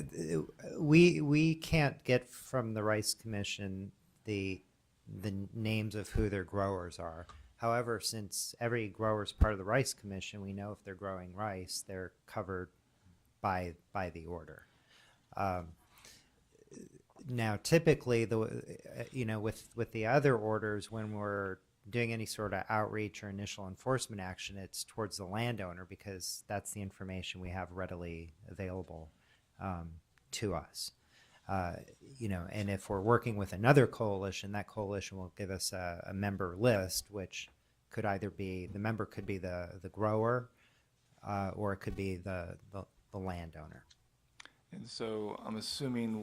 we can't get from the Rice Commission the names of who their growers are. However, since every grower is part of the Rice Commission, we know if they're growing rice, they're covered by the order. Now, typically, with the other orders, when we're doing any sort of outreach or initial enforcement action, it's towards the landowner because that's the information we have readily available to us. And if we're working with another coalition, that coalition will give us a member list, which could either be, the member could be the grower, or it could be the landowner. And so I'm assuming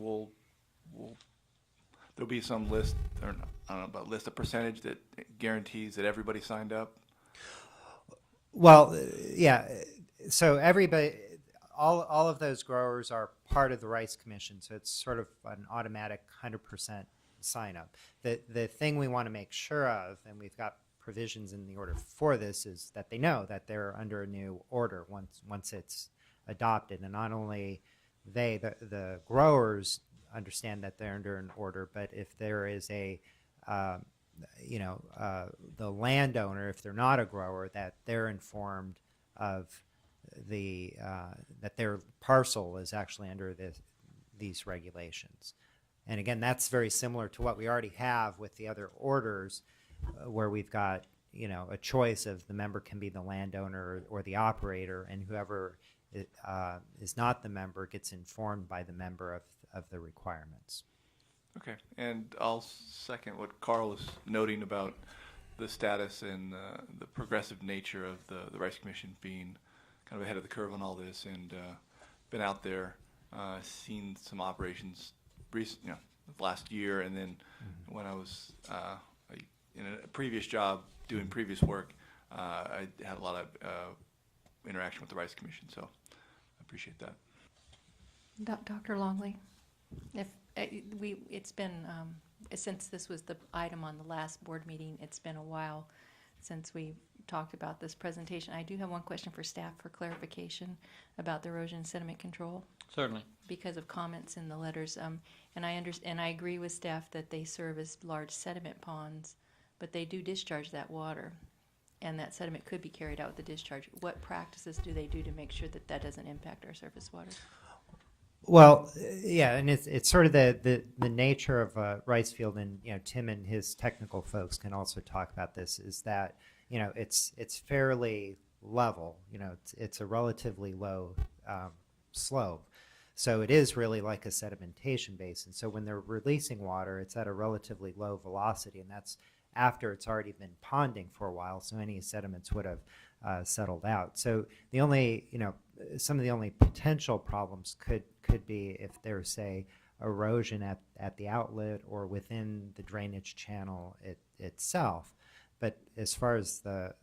there'll be some list, or I don't know about list, a percentage that guarantees that everybody signed up? Well, yeah. So everybody, all of those growers are part of the Rice Commission, so it's sort of an automatic 100% sign up. The thing we want to make sure of, and we've got provisions in the order for this, is that they know that they're under a new order once it's adopted, and not only the growers understand that they're under an order, but if there is the landowner, if they're not a grower, that they're informed of that their parcel is actually under these regulations. And again, that's very similar to what we already have with the other orders, where we've got a choice of the member can be the landowner or the operator, and whoever is not the member gets informed by the member of the requirements. Okay, and I'll second what Carl was noting about the status and the progressive nature of the Rice Commission being kind of ahead of the curve on all this, and been out there, seen some operations last year, and then when I was in a previous job doing previous work, I had a lot of interaction with the Rice Commission, so I appreciate that. Dr. Longley, if it's been since this was the item on the last board meeting, it's been a while since we talked about this presentation. I do have one question for staff for clarification about the erosion sediment control. Certainly. Because of comments in the letters, and I agree with staff that they serve as large sediment ponds, but they do discharge that water, and that sediment could be carried out with the discharge. What practices do they do to make sure that that doesn't impact our surface water? Well, yeah, and it's sort of the nature of a rice field, and Tim and his technical folks can also talk about this. Is that it's fairly level. It's a relatively low slope, so it is really like a sedimentation basin. So when they're releasing water, it's at a relatively low velocity, and that's after it's already been ponding for a while. So any sediments would have settled out. So the only some of the only potential problems could be if there's, say, erosion at the outlet or within the drainage channel itself. But as far as the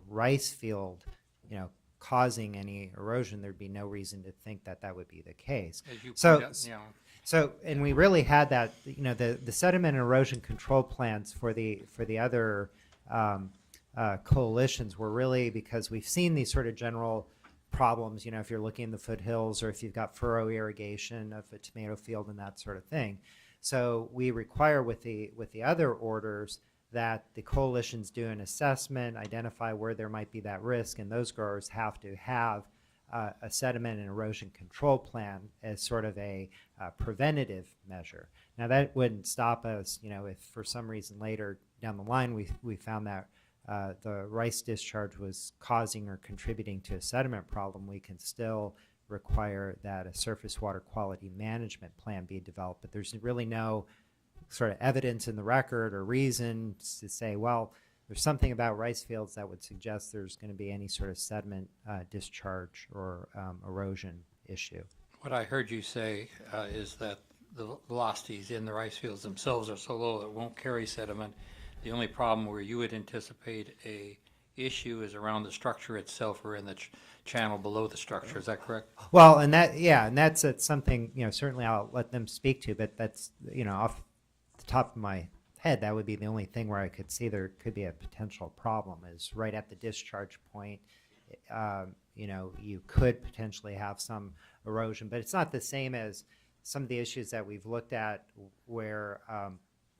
rice field, causing any erosion, there'd be no reason to think that that would be the case. As you So, point out, so, and we really had that, the sediment and erosion control plans for the other coalitions were really because we've seen these sort of general problems, if you're looking in the foothills or if you've got furrow irrigation of a tomato field and that sort of thing. So we require with the other orders that the coalitions do an assessment, identify where there might be that risk, and those growers have to have a sediment and erosion control plan as sort of a preventative measure. Now that wouldn't stop us, if for some reason later down the line we found that the rice discharge was causing or contributing to a sediment problem, we can still require that a surface water quality management plan be developed. But there's really no sort of evidence in the record or reason to say, well, there's something about rice fields that would suggest there's going to be any sort of sediment discharge or erosion issue. what I heard you say is that the velocities in the rice fields themselves are so low it won't carry sediment. The only problem where you would anticipate a issue is around the structure itself or in the channel below the structure. Is that correct? Well, and that's something, certainly I'll let them speak to, but that's, off the top of my head, that would be the only thing where I could see there could be a potential problem is right at the discharge point. You could potentially have some erosion, but it's not the same as some of the issues that we've looked at where,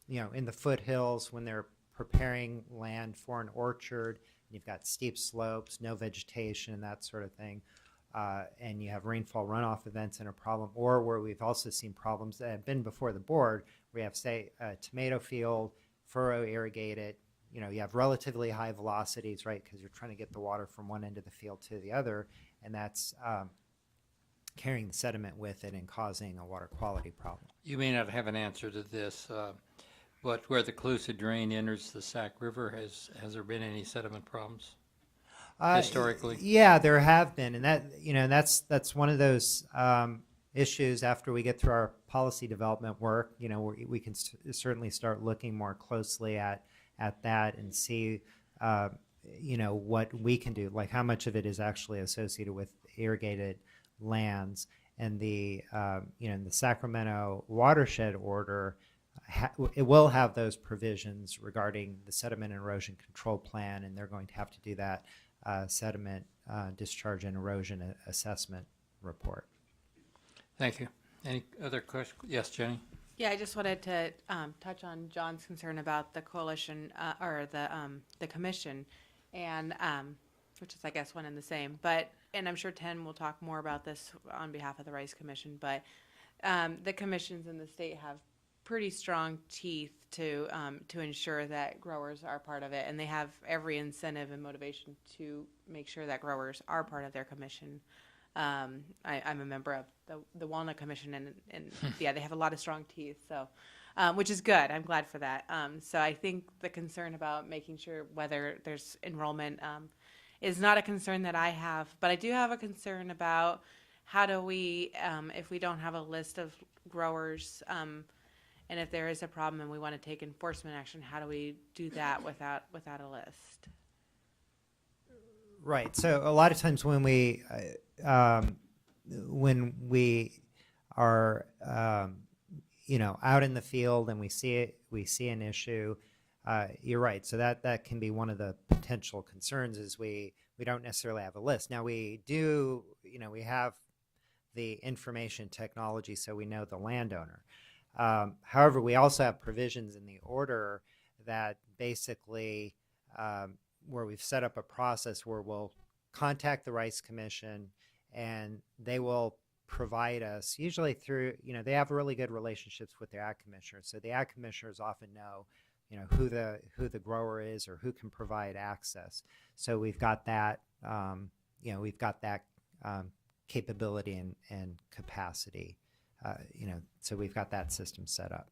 in the foothills when they're preparing land for an orchard, you've got steep slopes, no vegetation, that sort of thing, and you have rainfall runoff events and a problem, or where we've also seen problems that have been before the board, where you have, say, a tomato field, furrow irrigated, you have relatively high velocities, right, because you're trying to get the water from one end of the field to the other, and that's carrying the sediment with it and causing a water quality problem. You may not have an answer to this, but where the Colusa drain enters the Sac River, has there been any sediment problems historically? Yeah, there have been, and that's one of those issues after we get through our policy development work. We can certainly start looking more closely at that and see what we can do, like how much of it is actually associated with irrigated lands. And the the Sacramento watershed order, it will have those provisions regarding the sediment and erosion control plan, and they're going to have to do that sediment discharge and erosion assessment report. Thank you. Any other questions? Yes, Jenny? Yeah, I just wanted to touch on John's concern about the coalition or the commission, and which is, I guess, one and the same. But and I'm sure Ten will talk more about this on behalf of the Rice Commission. But the commissions in the state have pretty strong teeth to ensure that growers are part of it, and they have every incentive and motivation to make sure that growers are part of their commission. I'm a member of the Walnut Commission, and yeah, they have a lot of strong teeth, so which is good. I'm glad for that. So I think the concern about making sure whether there's enrollment is not a concern that I have, but I do have a concern about how do we, if we don't have a list of growers, and if there is a problem and we want to take enforcement action, how do we do that without a list? Right. So a lot of times when we are out in the field and we see an issue, you're right. So that can be one of the potential concerns is we don't necessarily have a list. Now we do, we have the information technology, so we know the landowner. However, we also have provisions in the order that basically where we've set up a process where we'll contact the Rice Commission and they will provide us, usually through, they have really good relationships with their ag commissioners. So the ag commissioners often know, who the grower is or who can provide access. So we've got that, capability and capacity, so we've got that system set up.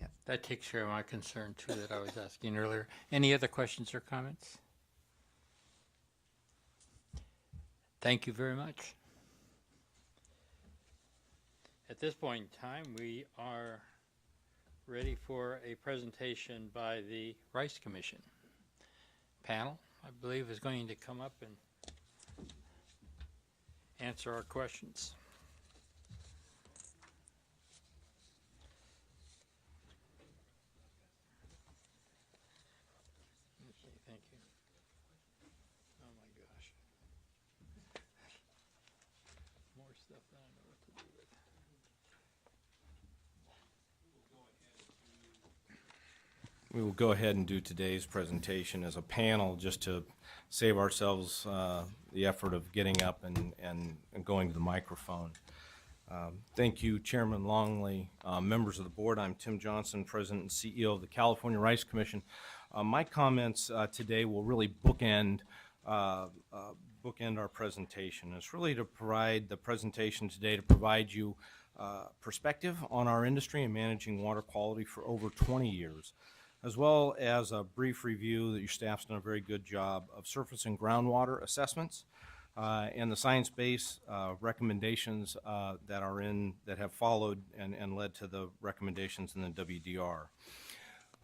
Yeah. That takes care of my concern too that I was asking earlier. Any other questions or comments? Thank you very much. At this point in time, we are ready for a presentation by the Rice Commission. Panel, I believe, is going to come up and answer our questions. Okay, thank you. Oh my gosh. More stuff than I know what to do with. We will go ahead and do today's presentation as a panel just to save ourselves the effort of getting up and going to the microphone. Thank you, Chairman Longley, members of the board. I'm Tim Johnson, President and CEO of the California Rice Commission. My comments today will really bookend our presentation. It's really to provide the presentation today to provide you perspective on our industry and managing water quality for over 20 years. As well as a brief review that your staff's done a very good job of surface and groundwater assessments and the science-based recommendations that have followed and led to the recommendations in the WDR.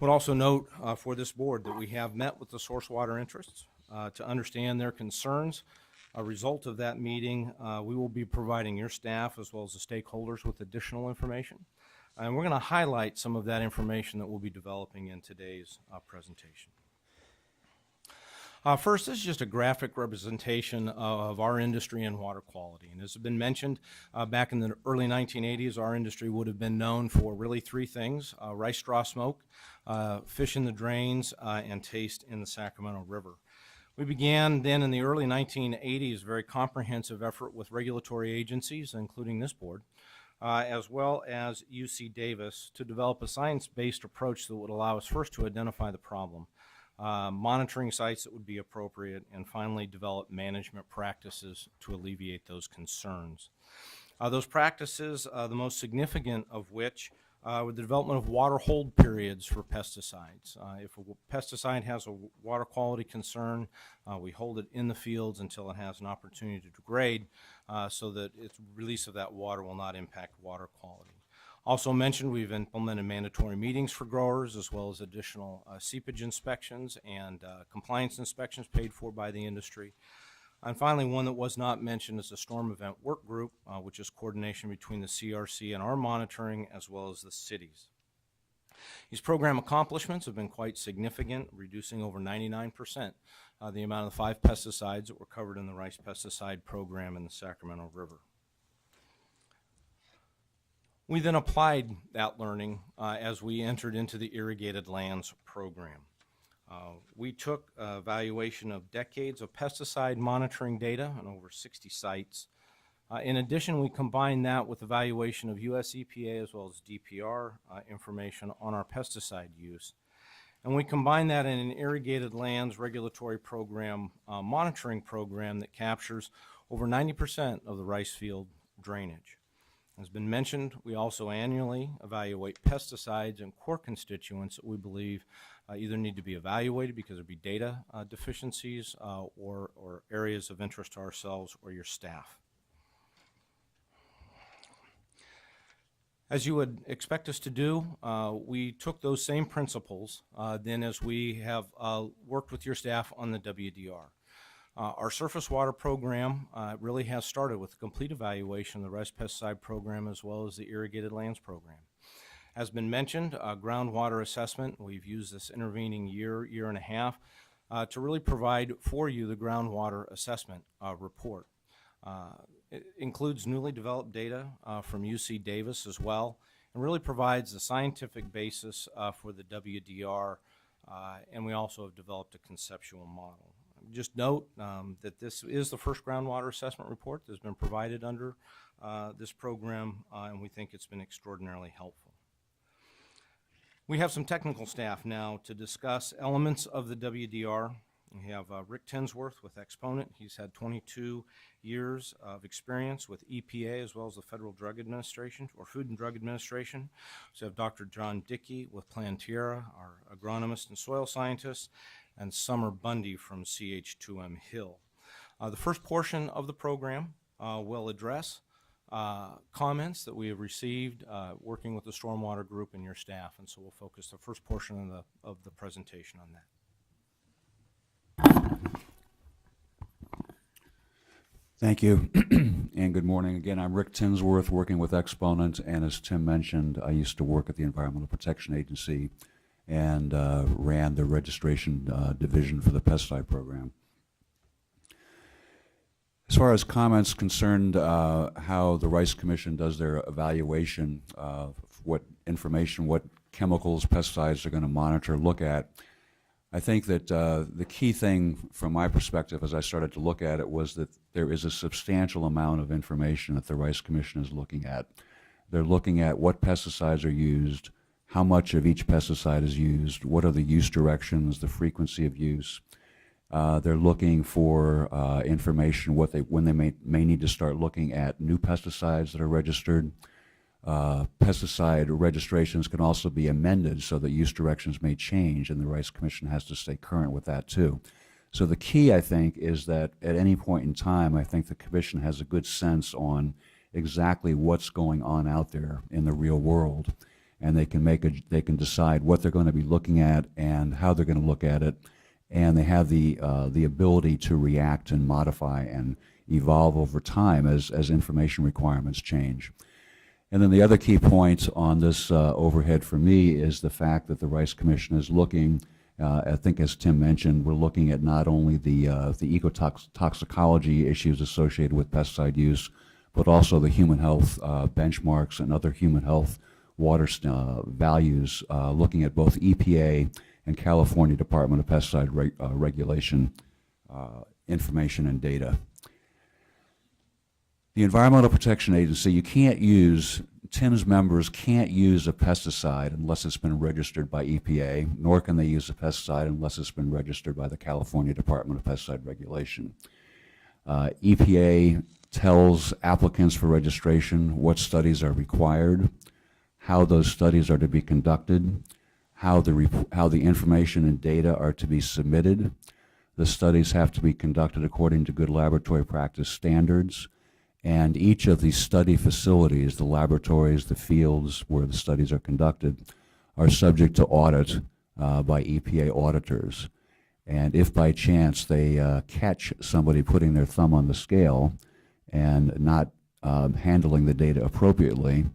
Would also note for this board that we have met with the source water interests to understand their concerns. A result of that meeting, we will be providing your staff as well as the stakeholders with additional information. And we're going to highlight some of that information that we'll be developing in today's presentation. First, this is just a graphic representation of our industry and water quality. And as has been mentioned, back in the early 1980s, our industry would have been known for really three things: rice straw smoke, fish in the drains, and taste in the Sacramento River. We began then in the early 1980s a very comprehensive effort with regulatory agencies, including this board, as well as UC Davis, to develop a science-based approach that would allow us first to identify the problem, monitoring sites that would be appropriate, and finally develop management practices to alleviate those concerns. Those practices, the most significant of which were the development of water hold periods for pesticides. If a pesticide has a water quality concern, we hold it in the fields until it has an opportunity to degrade so that its release of that water will not impact water quality. Also mentioned, we've implemented mandatory meetings for growers as well as additional seepage inspections and compliance inspections paid for by the industry. And finally, one that was not mentioned is the Storm Event Work Group, which is coordination between the CRC and our monitoring as well as the cities. These program accomplishments have been quite significant, reducing over 99% the amount of the 5 pesticides that were covered in the rice pesticide program in the Sacramento River. We then applied that learning as we entered into the Irrigated Lands program. We took evaluation of decades of pesticide monitoring data on over 60 sites. In addition, we combined that with evaluation of US EPA as well as DPR information on our pesticide use. And we combined that in an Irrigated Lands regulatory program, monitoring program that captures over 90% of the rice field drainage. As been mentioned, we also annually evaluate pesticides and core constituents that we believe either need to be evaluated because there be data deficiencies or areas of interest to ourselves or your staff. As you would expect us to do, we took those same principles then as we have worked with your staff on the WDR. Our surface water program really has started with a complete evaluation of the rice pesticide program as well as the irrigated lands program. As been mentioned, groundwater assessment, we've used this intervening year and a half to really provide for you the groundwater assessment report. It includes newly developed data from UC Davis as well, and really provides the scientific basis for the WDR, and we also have developed a conceptual model. Just note that this is the first groundwater assessment report that's been provided under this program, and we think it's been extraordinarily helpful. We have some technical staff now to discuss elements of the WDR. We have Rick Tinsworth with Exponent. He's had 22 years of experience with EPA as well as the Federal Drug Administration or Food and Drug Administration. So we have Dr. John Dickey with Plantiera, our agronomist and soil scientist, and Summer Bundy from CH2M Hill. The first portion of the program will address comments that we have received working with the stormwater group and your staff, and so we'll focus the first portion of the presentation on that. Thank you, and good morning. Again, I'm Rick Tinsworth, working with Exponent, and as Tim mentioned, I used to work at the Environmental Protection Agency and ran the registration division for the pesticide program. As far as comments concerned how the Rice Commission does their evaluation of what information, what chemicals, pesticides they're going to monitor, look at, I think that the key thing from my perspective as I started to look at it was that there is a substantial amount of information that the Rice Commission is looking at. They're looking at what pesticides are used, how much of each pesticide is used, what are the use directions, the frequency of use. They're looking for information when they may need to start looking at new pesticides that are registered. Pesticide registrations can also be amended so that use directions may change, and the Rice Commission has to stay current with that too. So the key, I think, is that at any point in time, I think the Commission has a good sense on exactly what's going on out there in the real world, and they can decide what they're going to be looking at and how they're going to look at it, and they have the ability to react and modify and evolve over time as information requirements change. And then the other key point on this overhead for me is the fact that the Rice Commission is looking, I think as Tim mentioned, we're looking at not only the ecotoxicology issues associated with pesticide use, but also the human health benchmarks and other human health water values, looking at both EPA and California Department of Pesticide Regulation information and data. The Environmental Protection Agency, you can't use, TIM's members can't use a pesticide unless it's been registered by EPA, nor can they use a pesticide unless it's been registered by the California Department of Pesticide Regulation. EPA tells applicants for registration what studies are required, how those studies are to be conducted, how the information and data are to be submitted. The studies have to be conducted according to good laboratory practice standards. And each of these study facilities, the laboratories, the fields where the studies are conducted, are subject to audit by EPA auditors. And if by chance they catch somebody putting their thumb on the scale and not handling the data appropriately,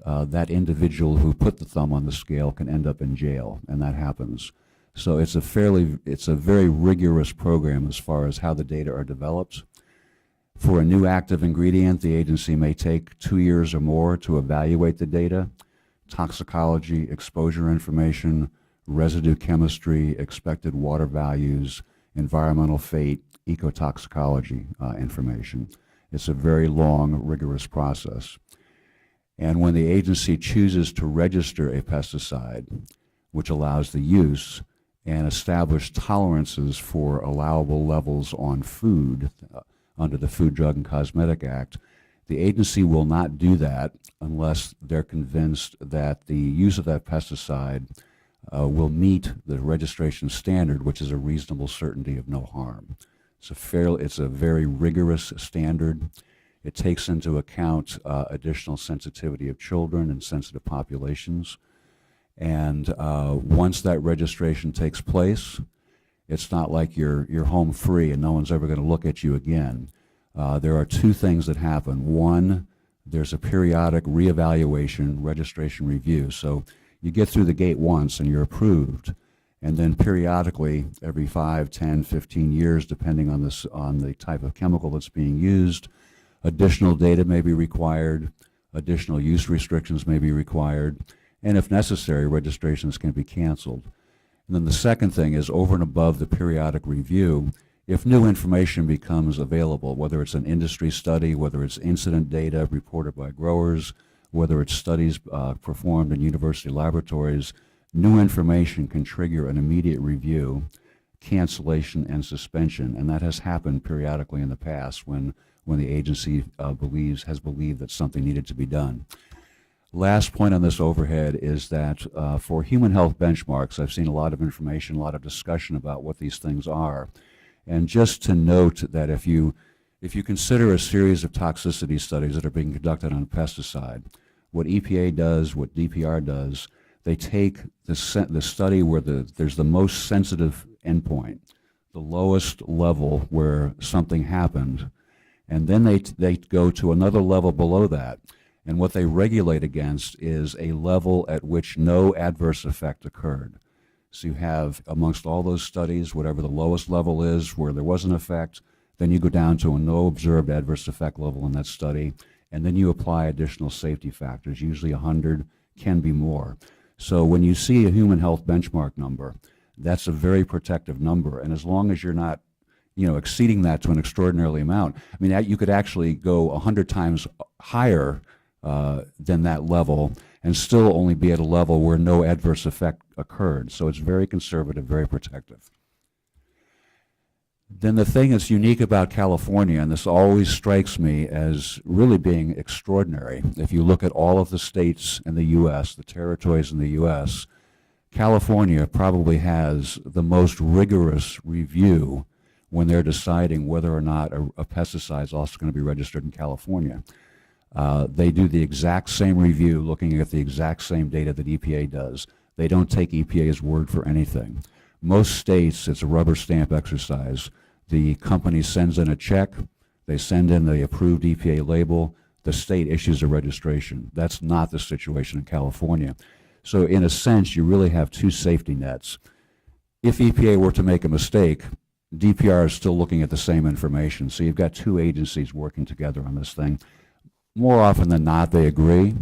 that individual who put the thumb on the scale can end up in jail, and that happens. So it's a very rigorous program as far as how the data are developed. For a new active ingredient, the agency may take 2 years or more to evaluate the data, toxicology, exposure information, residue chemistry, expected water values, environmental fate, ecotoxicology information. It's a very long, rigorous process. And when the agency chooses to register a pesticide, which allows the use, and establish tolerances for allowable levels on food, under the Food, Drug, and Cosmetic Act, the agency will not do that unless they're convinced that the use of that pesticide will meet the registration standard, which is a reasonable certainty of no harm. It's a very rigorous standard. It takes into account additional sensitivity of children and sensitive populations. And once that registration takes place, It's not like you're home free and no one's ever going to look at you again. There are two things that happen. One, there's a periodic reevaluation, registration review. So you get through the gate once and you're approved. And then periodically, every 5, 10, 15 years, depending on the type of chemical that's being used, additional data may be required, additional use restrictions may be required, and if necessary, registrations can be canceled. And then the second thing is, over and above the periodic review, if new information becomes available, whether it's an industry study, whether it's incident data reported by growers, whether it's studies performed in university laboratories, new information can trigger an immediate review, cancellation, and suspension. And that has happened periodically in the past when the agency has believed that something needed to be done. Last point on this overhead is that for human health benchmarks, I've seen a lot of information, a lot of discussion about what these things are. And just to note that if you consider a series of toxicity studies that are being conducted on a pesticide, what EPA does, what DPR does, they take the study where there's the most sensitive endpoint, the lowest level where something happened, and then they go to another level below that. And what they regulate against is a level at which no adverse effect occurred. So you have, amongst all those studies, whatever the lowest level is where there was an effect, then you go down to a no observed adverse effect level in that study, and then you apply additional safety factors, usually 100, can be more. So when you see a human health benchmark number, that's a very protective number, and as long as you're not exceeding that to an extraordinarily amount, I mean, you could actually go 100 times higher than that level and still only be at a level where no adverse effect occurred. So it's very conservative, very protective. Then the thing that's unique about California, and this always strikes me as really being extraordinary, if you look at all of the states in the U.S., the territories in the U.S., California probably has the most rigorous review when they're deciding whether or not a pesticide is also going to be registered in California. They do the exact same review looking at the exact same data that EPA does. They don't take EPA's word for anything. Most states, it's a rubber stamp exercise. The company sends in a check, they send in the approved EPA label, the state issues a registration. That's not the situation in California. So in a sense, you really have two safety nets. If EPA were to make a mistake, DPR is still looking at the same information. So you've got two agencies working together on this thing. More often than not, they agree,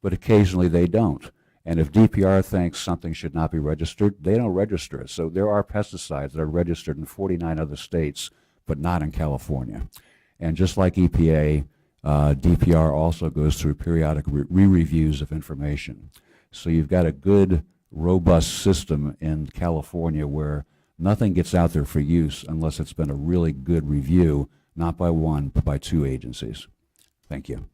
but occasionally they don't. And if DPR thinks something should not be registered, they don't register it. So there are pesticides that are registered in 49 other states, but not in California. And just like EPA, DPR also goes through periodic re-reviews of information. So you've got a good, robust system in California where nothing gets out there for use unless it's been a really good review, not by one, but by two agencies. Thank you.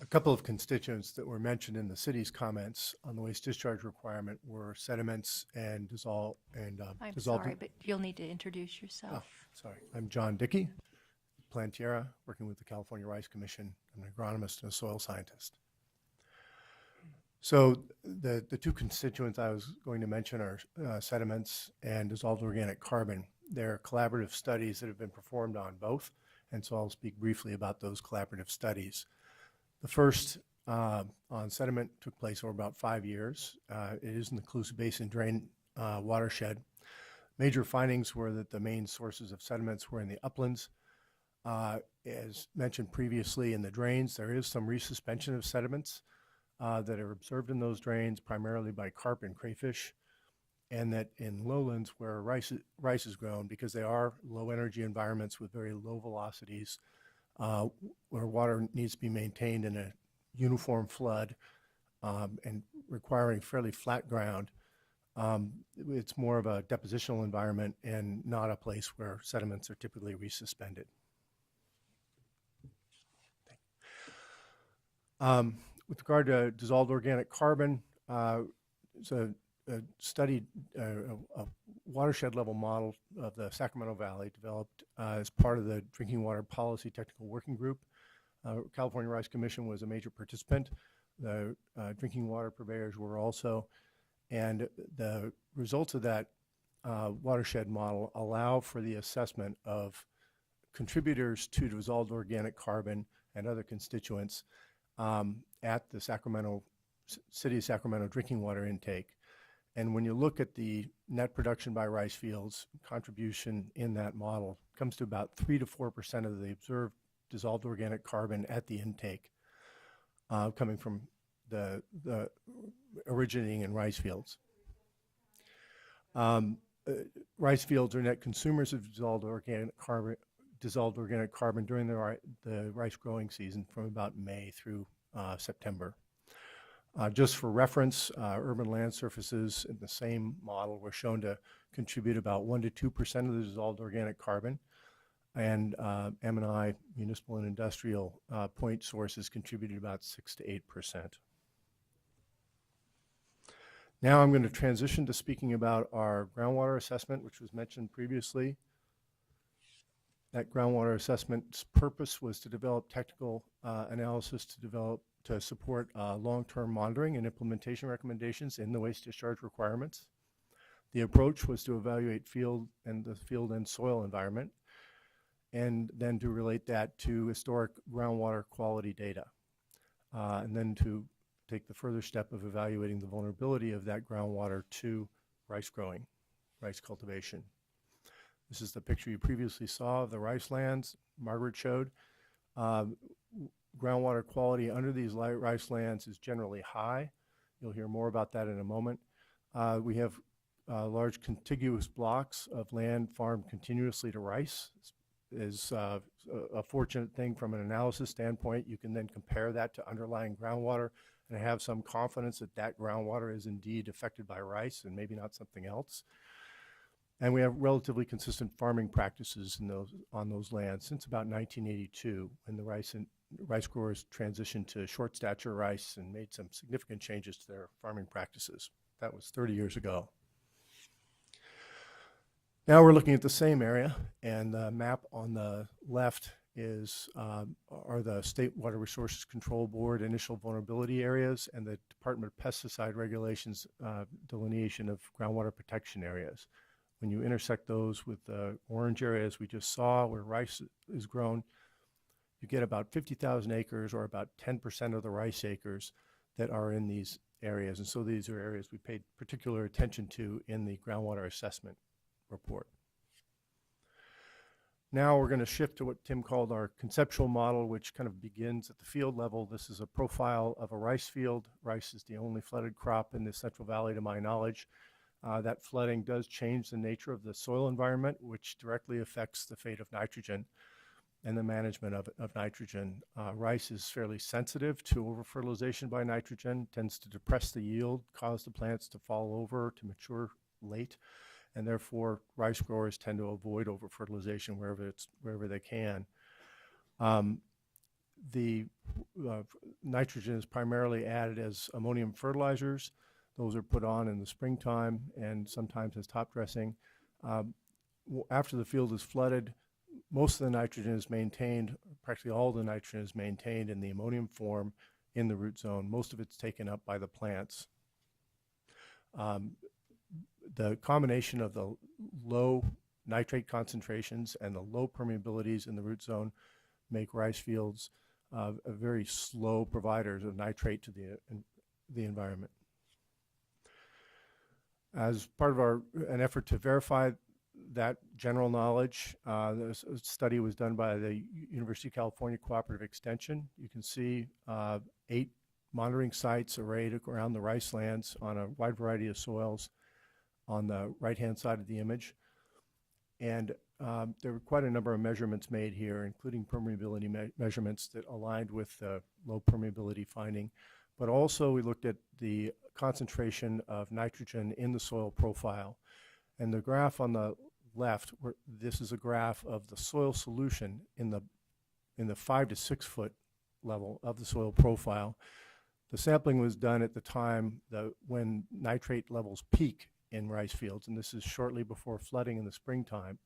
A couple of constituents that were mentioned in the city's comments on the waste discharge requirement were sediments and dissolved. I'm sorry, but you'll need to introduce yourself. Oh, sorry. I'm John Dickey, Plantiera, working with the California Rice Commission. I'm an agronomist and a soil scientist. So the two constituents I was going to mention are sediments and dissolved organic carbon. They're collaborative studies that have been performed on both, and so I'll speak briefly about those collaborative studies. The first on sediment took place over about 5 years. It is in the Colusa Basin drain watershed. Major findings were that the main sources of sediments were in the uplands. As mentioned previously, in the drains, there is some resuspension of sediments that are observed in those drains, primarily by carp and crayfish, and that in lowlands where rice is grown, because they are low energy environments with very low velocities, where water needs to be maintained in a uniform flood and requiring fairly flat ground, it's more of a depositional environment and not a place where sediments are typically resuspended. With regard to dissolved organic carbon, it's a study, a watershed level model of the Sacramento Valley developed as part of the Drinking Water Policy Technical Working Group California Rice Commission was a major participant. The drinking water purveyors were also. And the results of that watershed model allow for the assessment of contributors to dissolved organic carbon and other constituents at the City of Sacramento drinking water intake. And when you look at the net production by rice fields, contribution in that model comes to about 3 to 4% of the observed dissolved organic carbon at the intake coming from the originating in rice fields. Rice fields are net consumers of dissolved organic carbon during the rice growing season from about May through September. Just for reference, urban land surfaces in the same model were shown to contribute about 1 to 2% of the dissolved organic carbon, and M&I, municipal and industrial point sources, contributed about 6 to 8%. Now I'm going to transition to speaking about our groundwater assessment, which was mentioned previously. That groundwater assessment's purpose was to develop technical analysis to support long-term monitoring and implementation recommendations in the waste discharge requirements. The approach was to evaluate the field and soil environment, and then to relate that to historic groundwater quality data, and then to take the further step of evaluating the vulnerability of that groundwater to rice growing, rice cultivation. This is the picture you previously saw of the rice lands Margaret showed. Groundwater quality under these rice lands is generally high. You'll hear more about that in a moment. We have large contiguous blocks of land farmed continuously to rice. Is a fortunate thing from an analysis standpoint. You can then compare that to underlying groundwater and have some confidence that that groundwater is indeed affected by rice and maybe not something else. And we have relatively consistent farming practices on those lands since about 1982, when the rice growers transitioned to short stature rice and made some significant changes to their farming practices. That was 30 years ago. Now we're looking at the same area, and the map on the left are the State Water Resources Control Board initial vulnerability areas and the Department of Pesticide Regulations delineation of groundwater protection areas. When you intersect those with the orange areas we just saw where rice is grown, you get about 50,000 acres, or about 10% of the rice acres, that are in these areas. And so these are areas we paid particular attention to in the groundwater assessment report. Now we're going to shift to what Tim called our conceptual model, which kind of begins at the field level. This is a profile of a rice field. Rice is the only flooded crop in the Central Valley to my knowledge. That flooding does change the nature of the soil environment, which directly affects the fate of nitrogen and the management of nitrogen. Rice is fairly sensitive to over-fertilization by nitrogen, tends to depress the yield, cause the plants to fall over, to mature late, and therefore rice growers tend to avoid over-fertilization wherever they can. The nitrogen is primarily added as ammonium fertilizers. Those are put on in the springtime and sometimes as top dressing. After the field is flooded, most of the nitrogen is maintained, practically all the nitrogen is maintained in the ammonium form in the root zone. Most of it's taken up by the plants. The combination of the low nitrate concentrations and the low permeabilities in the root zone make rice fields a very slow providers of nitrate to the environment. As part of an effort to verify that general knowledge, a study was done by the University of California Cooperative Extension. You can see 8 monitoring sites arrayed around the rice lands on a wide variety of soils on the right-hand side of the image. And there were quite a number of measurements made here, including permeability measurements that aligned with the low permeability finding. But also we looked at the concentration of nitrogen in the soil profile. And the graph on the left, this is a graph of the soil solution in the 5 to 6 foot level of the soil profile. The sampling was done at the time when nitrate levels peak in rice fields, and this is shortly before flooding in the springtime,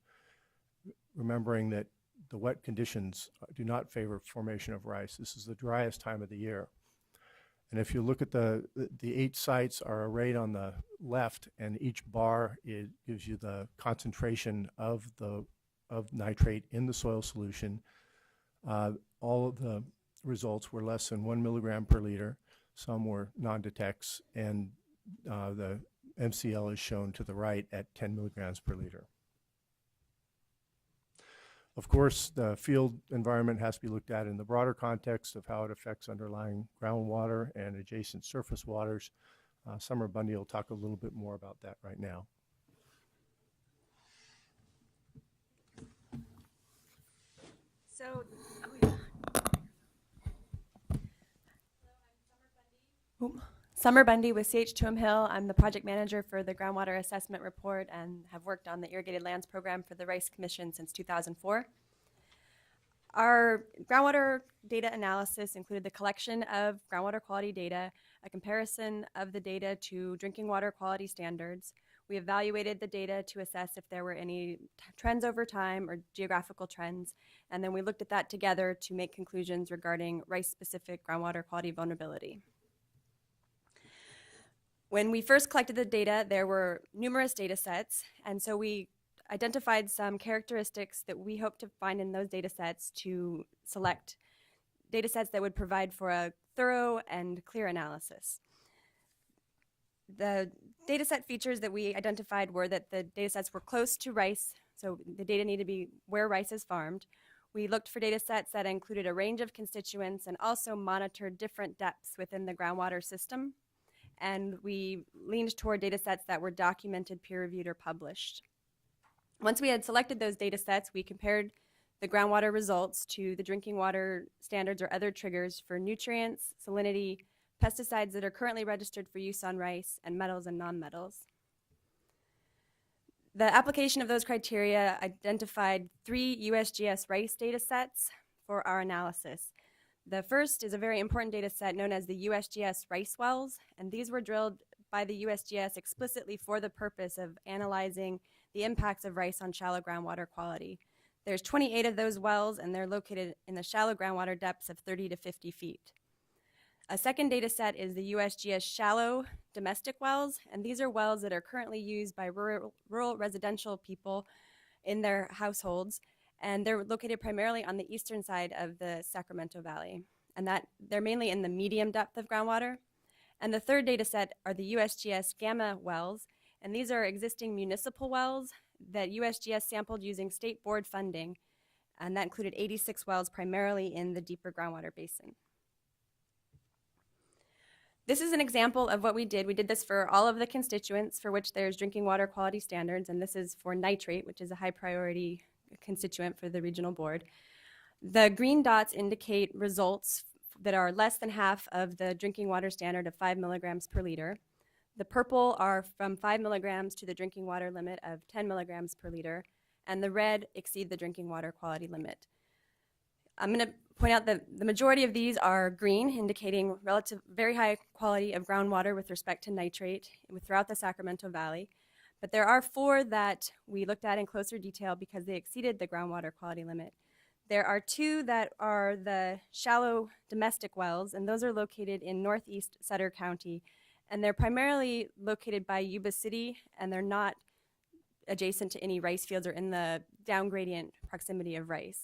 remembering that the wet conditions do not favor formation of rice. This is the driest time of the year. And if you look at the 8 sites are arrayed on the left, and each bar gives you the concentration of nitrate in the soil solution. All of the results were less than 1 milligram per liter. Some were non-detects, and the MCL is shown to the right at 10 milligrams per liter. Of course, the field environment has to be looked at in the broader context of how it affects underlying groundwater and adjacent surface waters. Summer Bundy will talk a little bit more about that right now. So, Summer Bundy with CH2M Hill. I'm the project manager for the groundwater assessment report and have worked on the irrigated lands program for the Rice Commission since 2004. Our groundwater data analysis included the collection of groundwater quality data, a comparison of the data to drinking water quality standards. We evaluated the data to assess if there were any trends over time or geographical trends, and then we looked at that together to make conclusions regarding rice-specific groundwater quality vulnerability. When we first collected the data, there were numerous data sets, and so we identified some characteristics that we hope to find in those data sets to select data sets that would provide for a thorough and clear analysis. The data set features that we identified were that the data sets were close to rice, so the data needed to be where rice is farmed. We looked for data sets that included a range of constituents and also monitored different depths within the groundwater system. And we leaned toward data sets that were documented, peer-reviewed, or published. Once we had selected those data sets, we compared the groundwater results to the drinking water standards or other triggers for nutrients, salinity, pesticides that are currently registered for use on rice, and metals and nonmetals. The application of those criteria identified 3 USGS rice data sets for our analysis. The first is a very important data set known as the USGS rice wells, and these were drilled by the USGS explicitly for the purpose of analyzing the impacts of rice on shallow groundwater quality. There's 28 of those wells, and they're located in the shallow groundwater depths of 30 to 50 feet. A second data set is the USGS shallow domestic wells, and these are wells that are currently used by rural residential people in their households, and they're located primarily on the eastern side of the Sacramento Valley, and that they're mainly in the medium depth of groundwater. And the third data set are the USGS gamma wells, and these are existing municipal wells that USGS sampled using state board funding, and that included 86 wells primarily in the deeper groundwater basin. This is an example of what we did. We did this for all of the constituents for which there's drinking water quality standards, and this is for nitrate, which is a high priority constituent for the regional board. The green dots indicate results that are less than half of the drinking water standard of 5 milligrams per liter. The purple are from 5 milligrams to the drinking water limit of 10 milligrams per liter, and the red exceed the drinking water quality limit. I'm going to point out that the majority of these are green, indicating relative very high quality of groundwater with respect to nitrate throughout the Sacramento Valley. But there are 4 that we looked at in closer detail because they exceeded the groundwater quality limit. There are 2 that are the shallow domestic wells, and those are located in northeast Sutter County. And they're primarily located by Yuba City, and they're not adjacent to any rice fields or in the down gradient proximity of rice.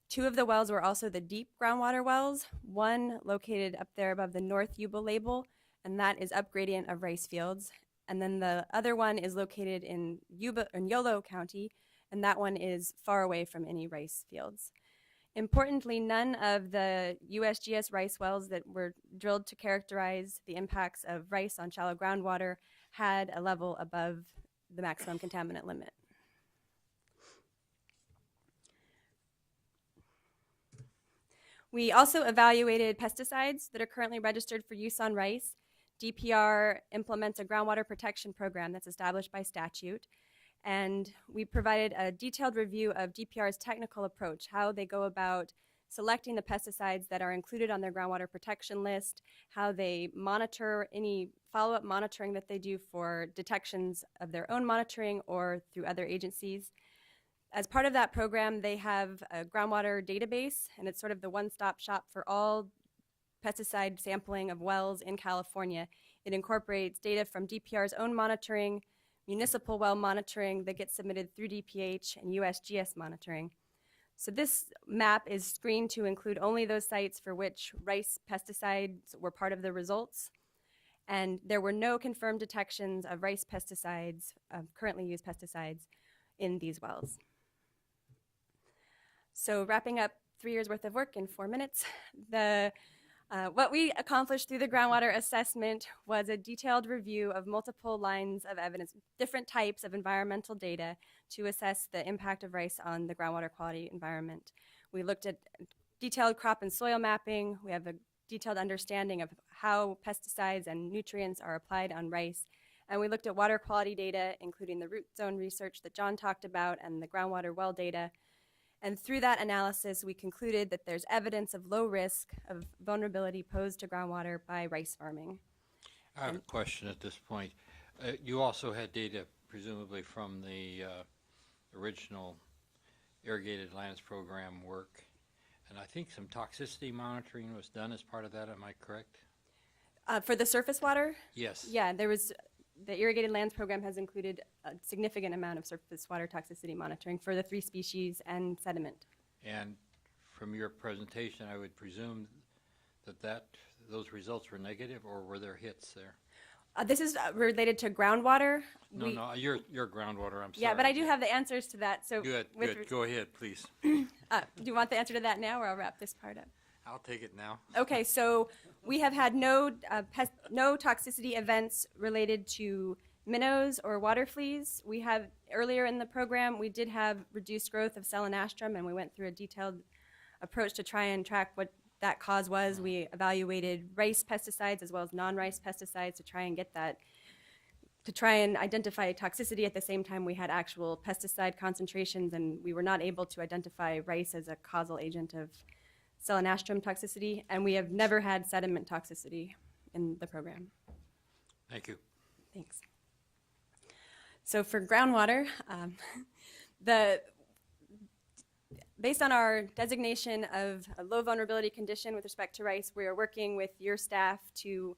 2 of the wells were also the deep groundwater wells, one located up there above the North Yuba label, and that is up gradient of rice fields. And then the other one is located in Yolo County, and that one is far away from any rice fields. Importantly, none of the USGS rice wells that were drilled to characterize the impacts of rice on shallow groundwater had a level above the maximum contaminant limit. We also evaluated pesticides that are currently registered for use on rice. DPR implements a groundwater protection program that's established by statute. And we provided a detailed review of DPR's technical approach, how they go about selecting the pesticides that are included on their groundwater protection list, how they monitor any follow-up monitoring that they do for detections of their own monitoring or through other agencies. as part of that program, they have a groundwater database, and it's sort of the one-stop shop for all pesticide sampling of wells in California. It incorporates data from DPR's own monitoring, municipal well monitoring that gets submitted through DPH, and USGS monitoring. So this map is screened to include only those sites for which rice pesticides were part of the results. And there were no confirmed detections of rice pesticides, currently used pesticides, in these wells. So wrapping up 3 years worth of work in 4 minutes, what we accomplished through the groundwater assessment was a detailed review of multiple lines of evidence, different types of environmental data to assess the impact of rice on the groundwater quality environment. We looked at detailed crop and soil mapping. We have a detailed understanding of how pesticides and nutrients are applied on rice. And we looked at water quality data, including the root zone research that John talked about and the groundwater well data. And through that analysis, we concluded that there's evidence of low risk of vulnerability posed to groundwater by rice farming. I have a question at this point. You also had data, presumably from the original irrigated lands program work, and I think some toxicity monitoring was done as part of that. Am I correct? For the surface water? Yes. Yeah, the irrigated lands program has included a significant amount of surface water toxicity monitoring for the 3 species and sediment. And from your presentation, I would presume that those results were negative, or were there hits there? This is related to groundwater. No, your groundwater, I'm sorry. Yeah, but I do have the answers to that. So Good. Go ahead, please. Do you want the answer to that now, or I'll wrap this part up? I'll take it now. Okay, so we have had no toxicity events related to minnows or water fleas. We have, earlier in the program, we did have reduced growth of selenastrum, and we went through a detailed approach to try and track what that cause was. We evaluated rice pesticides as well as non-rice pesticides to try and get that, to try and identify toxicity. At the same time, we had actual pesticide concentrations, and we were not able to identify rice as a causal agent of selenastrum toxicity, and we have never had sediment toxicity in the program. Thank you. Thanks. So for groundwater, based on our designation of a low vulnerability condition with respect to rice, we are working with your staff to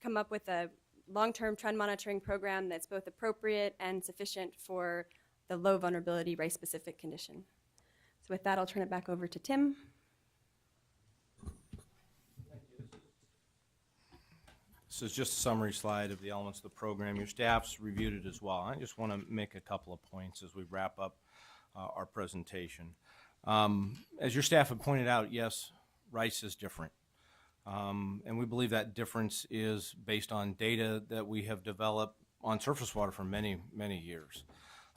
come up with a long-term trend monitoring program that's both appropriate and sufficient for the low vulnerability rice-specific condition. So with that, I'll turn it back over to Tim. This is just a summary slide of the elements of the program. Your staff's reviewed it as well. I just want to make a couple of points as we wrap up our presentation. As your staff had pointed out, yes, rice is different. And we believe that difference is based on data that we have developed on surface water for many, many years.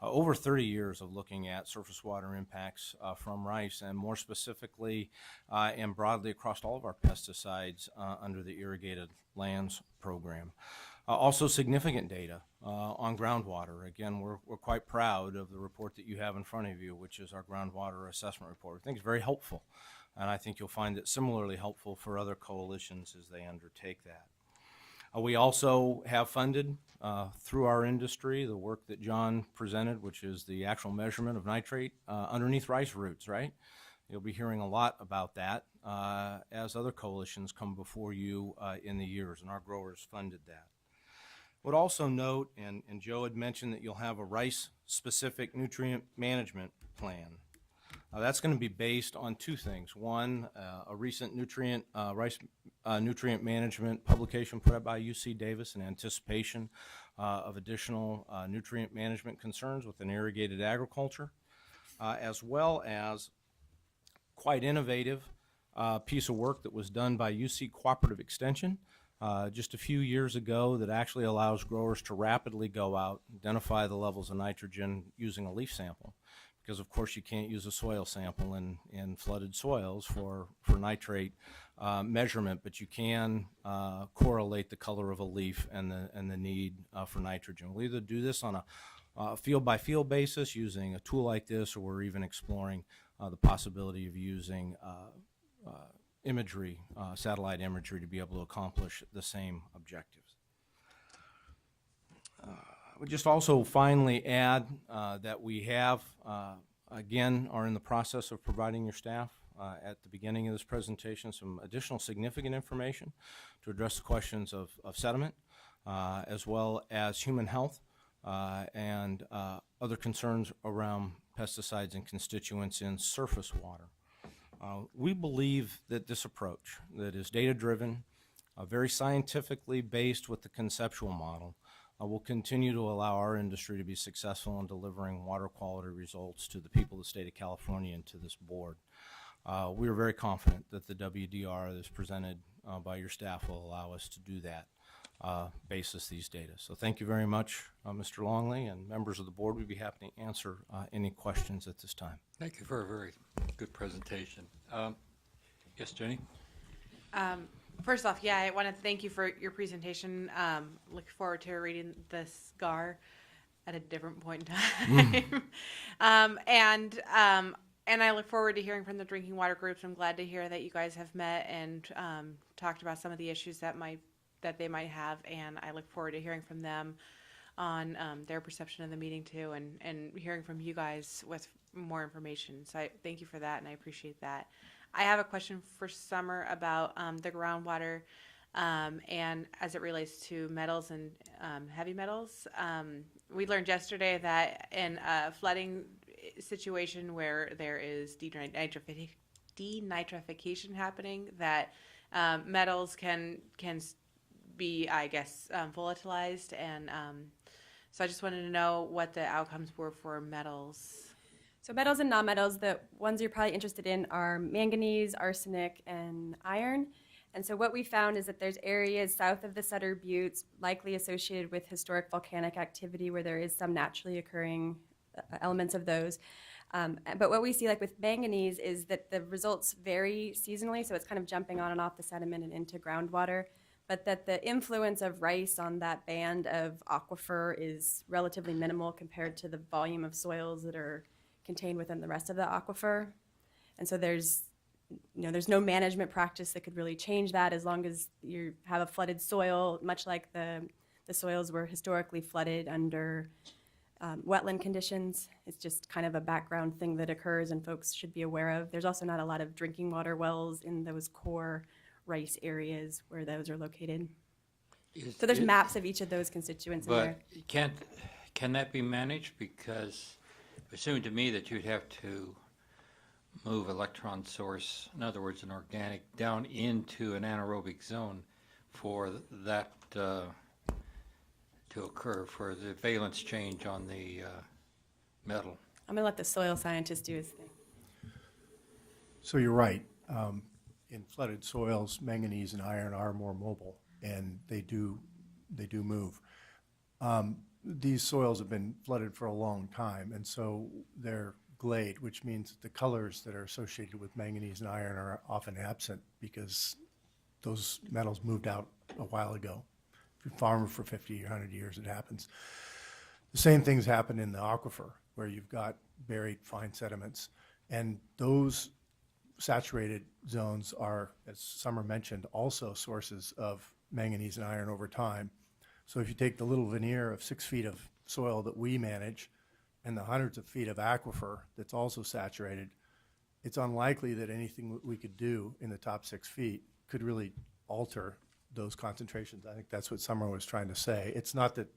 Over 30 years of looking at surface water impacts from rice, and more specifically and broadly across all of our pesticides under the irrigated lands program. Also significant data on groundwater. Again, we're quite proud of the report that you have in front of you, which is our groundwater assessment report. I think it's very helpful, and I think you'll find it similarly helpful for other coalitions as they undertake that. We also have funded through our industry the work that John presented, which is the actual measurement of nitrate underneath rice roots, right? You'll be hearing a lot about that as other coalitions come before you in the years, and our growers funded that. Would also note, and Joe had mentioned, that you'll have a rice-specific nutrient management plan. That's going to be based on 2 things. One, a recent rice nutrient management publication put out by UC Davis in anticipation of additional nutrient management concerns within irrigated agriculture, as well as quite innovative piece of work that was done by UC Cooperative Extension just a few years ago that actually allows growers to rapidly go out, identify the levels of nitrogen using a leaf sample. Because of course you can't use a soil sample in flooded soils for nitrate measurement, but you can correlate the color of a leaf and the need for nitrogen. We'll either do this on a field-by-field basis using a tool like this, or we're even exploring the possibility of using imagery, satellite imagery, to be able to accomplish the same objectives. I would just also finally add that we have again, are in the process of providing your staff at the beginning of this presentation some additional significant information to address the questions of sediment, as well as human health and other concerns around pesticides and constituents in surface water. We believe that this approach that is data-driven, very scientifically based with the conceptual model, will continue to allow our industry to be successful in delivering water quality results to the people of the state of California and to this board. We are very confident that the WDR that's presented by your staff will allow us to do that basis these data. So thank you very much, Mr. Longley, and members of the board. We'd be happy to answer any questions at this time. Thank you for a very good presentation. Yes, Jenny? First off, yeah, I want to thank you for your presentation. Look forward to reading the SCAR at a different point in time. And I look forward to hearing from the drinking water groups. I'm glad to hear that you guys have met and talked about some of the issues that they might have, and I look forward to hearing from them on their perception of the meeting too, and hearing from you guys with more information. So I thank you for that, and I appreciate that. I have a question for Summer about the groundwater and as it relates to metals and heavy metals. We learned yesterday that in a flooding situation where there is denitrification happening, that metals can be, I guess, volatilized, and so I just wanted to know what the outcomes were for metals. So metals and nonmetals, the ones you're probably interested in are manganese, arsenic, and iron. And so what we found is that there's areas south of the Sutter Buttes likely associated with historic volcanic activity where there is some naturally occurring elements of those. But what we see, like with manganese, is that the results vary seasonally, so it's kind of jumping on and off the sediment and into groundwater, but that the influence of rice on that band of aquifer is relatively minimal compared to the volume of soils that are contained within the rest of the aquifer. And so there's no management practice that could really change that as long as you have a flooded soil, much like the soils were historically flooded under wetland conditions. It's just kind of a background thing that occurs and folks should be aware of. There's also not a lot of drinking water wells in those core rice areas where those are located. So there's maps of each of those constituents in there. But can that be managed? Because it seemed to me that you'd have to move electron source, in other words, an organic, down into an anaerobic zone for that to occur, for the valence change on the metal. I'm going to let the soil scientist do his thing. So you're right. In flooded soils, manganese and iron are more mobile, and they do move. These soils have been flooded for a long time, and so they're gleyed, which means that the colors that are associated with manganese and iron are often absent because those metals moved out a while ago. If you farm for 50 or 100 years, it happens. The same things happen in the aquifer, where you've got buried fine sediments, and those saturated zones are, as Summer mentioned, also sources of manganese and iron over time. So if you take the little veneer of 6 feet of soil that we manage and the hundreds of feet of aquifer that's also saturated, it's unlikely that anything we could do in the top 6 feet could really alter those concentrations. I think that's what Summer was trying to say. It's not that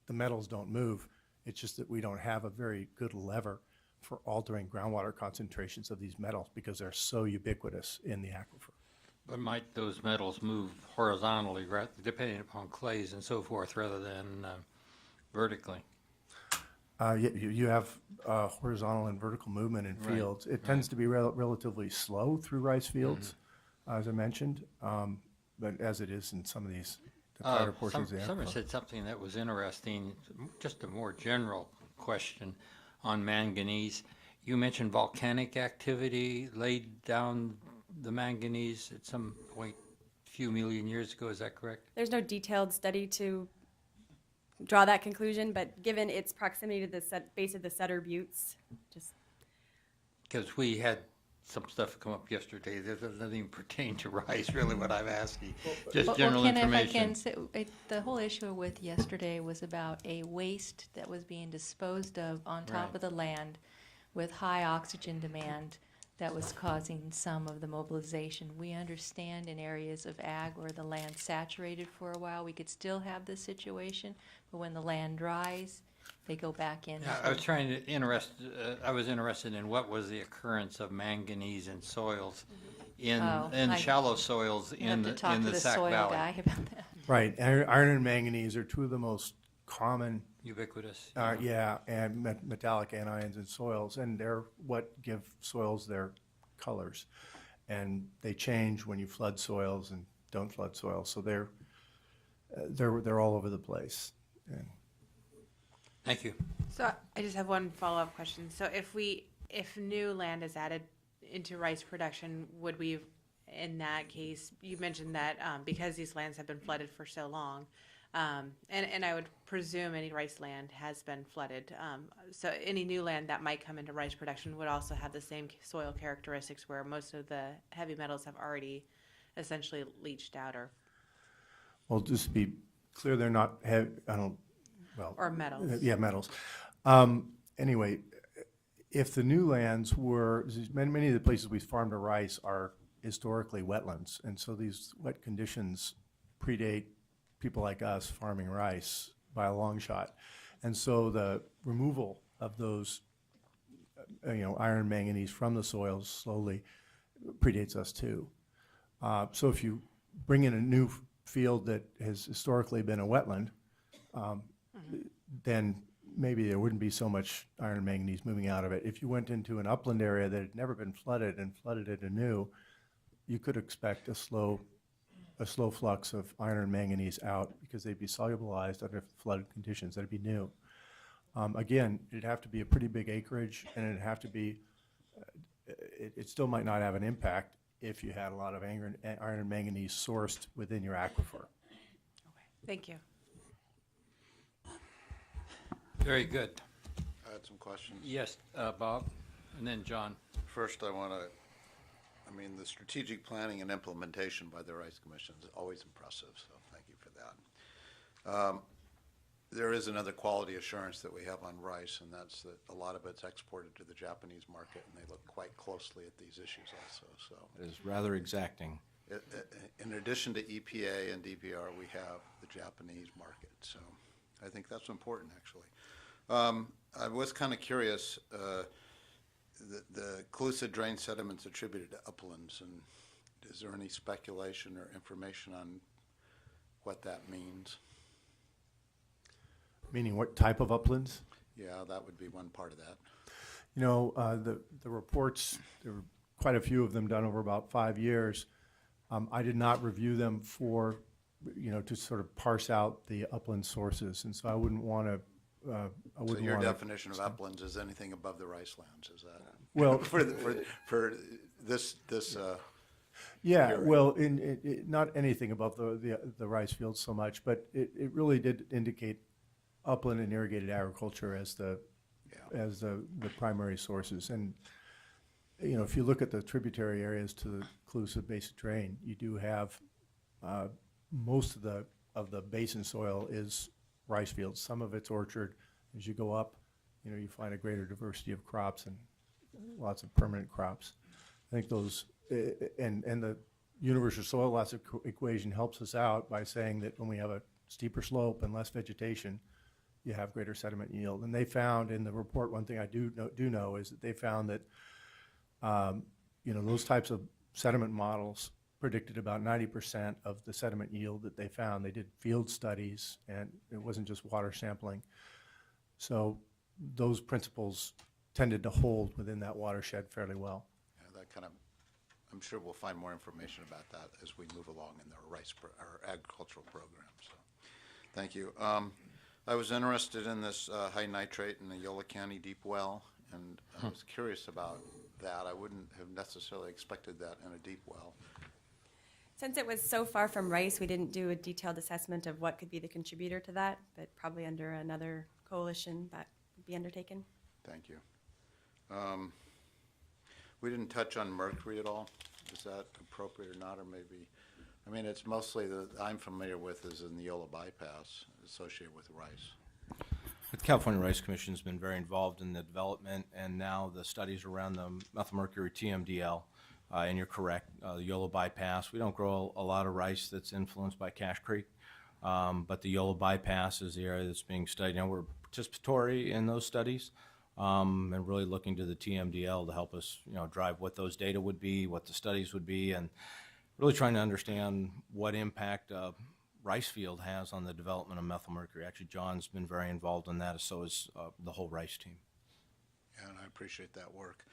the metals don't move, it's just that we don't have a very good lever for altering groundwater concentrations of these metals because they're so ubiquitous in the aquifer. But might those metals move horizontally, depending upon clays and so forth, rather than vertically? You have horizontal and vertical movement in fields. It tends to be relatively slow through rice fields, as I mentioned, but as it is in some of these tighter portions of the aquifer. Summer said something that was interesting, just a more general question on manganese. You mentioned volcanic activity laid down the manganese at some point a few million years ago. Is that correct? There's no detailed study to draw that conclusion, but given its proximity to the base of the Sutter Buttes, just because we had some stuff come up yesterday that doesn't even pertain to rice, really, what I'm asking. Just general information. If I can say, the whole issue with yesterday was about a waste that was being disposed of on top of the land with high oxygen demand that was causing some of the mobilization. We understand in areas of ag where the land's saturated for a while, we could still have this situation, but when the land dries, they go back in. Yeah, I was interested in what was the occurrence of manganese in soils, in shallow soils in the Sac Valley. Have to talk to the soil guy about that. Right. Iron and manganese are two of the most common, Ubiquitous. and metallic anions in soils, and they're what give soils their colors. And they change when you flood soils and don't flood soils. So they're all over the place. And Thank you. So I just have one follow-up question. So if new land is added into rice production, would we, in that case, you mentioned that because these lands have been flooded for so long, and I would presume any rice land has been flooded. So any new land that might come into rice production would also have the same soil characteristics where most of the heavy metals have already essentially leached out well, just to be clear, they're not heavy, or metals. Yeah, metals. Anyway, if the new lands were, many of the places we farm to rice are historically wetlands, and so these wet conditions predate people like us farming rice by a long shot. And so the removal of those, iron, manganese from the soils slowly predates us too. So if you bring in a new field that has historically been a wetland, then maybe there wouldn't be so much iron and manganese moving out of it. If you went into an upland area that had never been flooded and flooded it anew, you could expect a slow flux of iron and manganese out because they'd be solubilized under flooded conditions. That'd be new. Again, it'd have to be a pretty big acreage, and it'd have to be, it still might not have an impact if you had a lot of iron and manganese sourced within your aquifer. Thank you. Very good. I had some questions. Yes, Bob, and then John. First, the strategic planning and implementation by the Rice Commission is always impressive, so thank you for that. There is another quality assurance that we have on rice, and that's that a lot of it's exported to the Japanese market, and they look quite closely at these issues also. So It is rather exacting. in addition to EPA and DPR, we have the Japanese market, so I think that's important, actually. I was kind of curious, the Calusa drain sediments attributed to uplands, and is there any speculation or information on what that means? Meaning what type of uplands? Yeah, that would be one part of that. The reports, there were quite a few of them done over about 5 years. I did not review them for, to sort of parse out the upland sources, and so I wouldn't want to. So your definition of uplands is anything above the rice lands, is that? Well, for this. Yeah, area. well, not anything above the rice fields so much, but it really did indicate upland and irrigated agriculture as the primary sources. And if you look at the tributary areas to the Calusa Basin drain, you do have most of the basin soil is rice fields. Some of it's orchard. As you go up, you find a greater diversity of crops and lots of permanent crops. I think those and the universal soil loss equation helps us out by saying that when we have a steeper slope and less vegetation, you have greater sediment yield. And they found in the report, one thing I do know is that they found that those types of sediment models predicted about 90% of the sediment yield that they found. They did field studies, and it wasn't just water sampling. So those principles tended to hold within that watershed fairly well. Yeah, I'm sure we'll find more information about that as we move along in our agricultural program. So, thank you. I was interested in this high nitrate in the Yola County deep well, and I was curious about that. I wouldn't have necessarily expected that in a deep well. Since it was so far from rice, we didn't do a detailed assessment of what could be the contributor to that, but probably under another coalition that would be undertaken. Thank you. We didn't touch on mercury at all. Is that appropriate or not, or maybe? It's mostly I'm familiar with is in the Yola bypass associated with rice. The California Rice Commission has been very involved in the development and now the studies around the methylmercury TMDL. And you're correct, the Yolo bypass. We don't grow a lot of rice that's influenced by Cache Creek, but the Yolo bypass is the area that's being studied. Now we're participatory in those studies and really looking to the TMDL to help us, drive what those data would be, what the studies would be, and really trying to understand what impact rice field has on the development of methylmercury. Actually, John's been very involved in that, so is the whole rice team. Yeah, and I appreciate that work.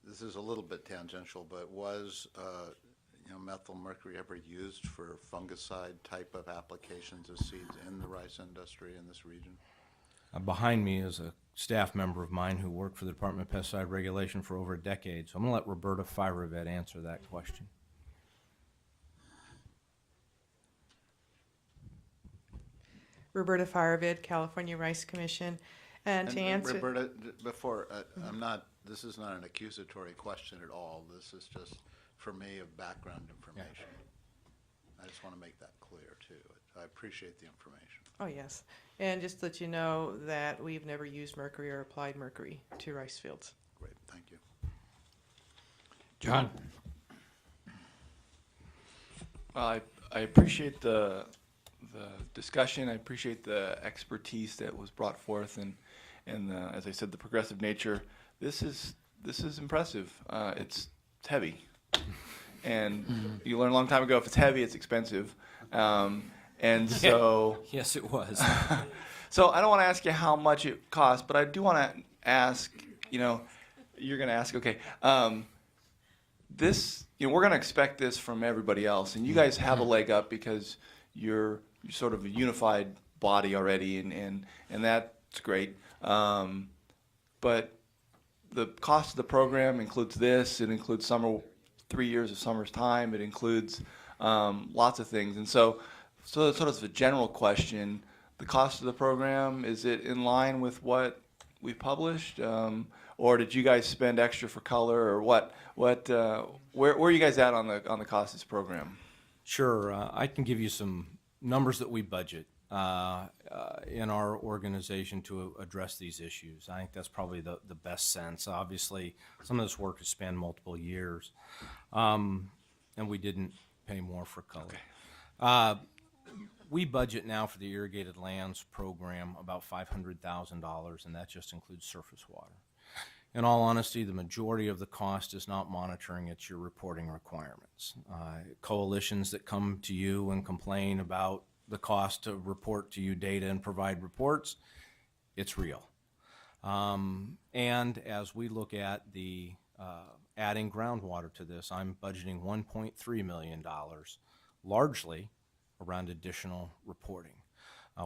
This is a little bit tangential, but was methylmercury ever used for fungicide type of applications of seeds in the rice industry in this region? Behind me is a staff member of mine who worked for the Department of Pesticide Regulation for over a decade, so I'm going to let Roberta Firevet answer that question. Roberta Firevid, California Rice Commission. And to answer, Roberta, before, this is not an accusatory question at all. This is just, for me, of background information. I just want to make that clear, too. I appreciate the information. oh yes, and just to let you know that we've never used mercury or applied mercury to rice fields. Great, thank you. John? Well, I appreciate the discussion. I appreciate the expertise that was brought forth, and as I said, the progressive nature. This is impressive. It's heavy, and you learned a long time ago if it's heavy, it's expensive, and so yes, it was. So I don't want to ask you how much it costs, but I do want to ask. You're going to ask, okay. We're going to expect this from everybody else, and you guys have a leg up because you're sort of a unified body already, and that's great. But the cost of the program includes this. It includes 3 years of summer's time. It includes lots of things, and so sort of a general question: the cost of the program, is it in line with what we published? Or did you guys spend extra for color, or what? Where are you guys at on the cost of this program? Sure, I can give you some numbers that we budget in our organization to address these issues. I think that's probably the best sense. Obviously, some of this work has spanned multiple years, and we didn't pay more for color. Okay. We budget now for the irrigated lands program about $500,000, and that just includes surface water. In all honesty, the majority of the cost is not monitoring, it's your reporting requirements. Coalitions that come to you and complain about the cost to report to you data and provide reports, it's real. And as we look at the adding groundwater to this, I'm budgeting $1.3 million, largely around additional reporting.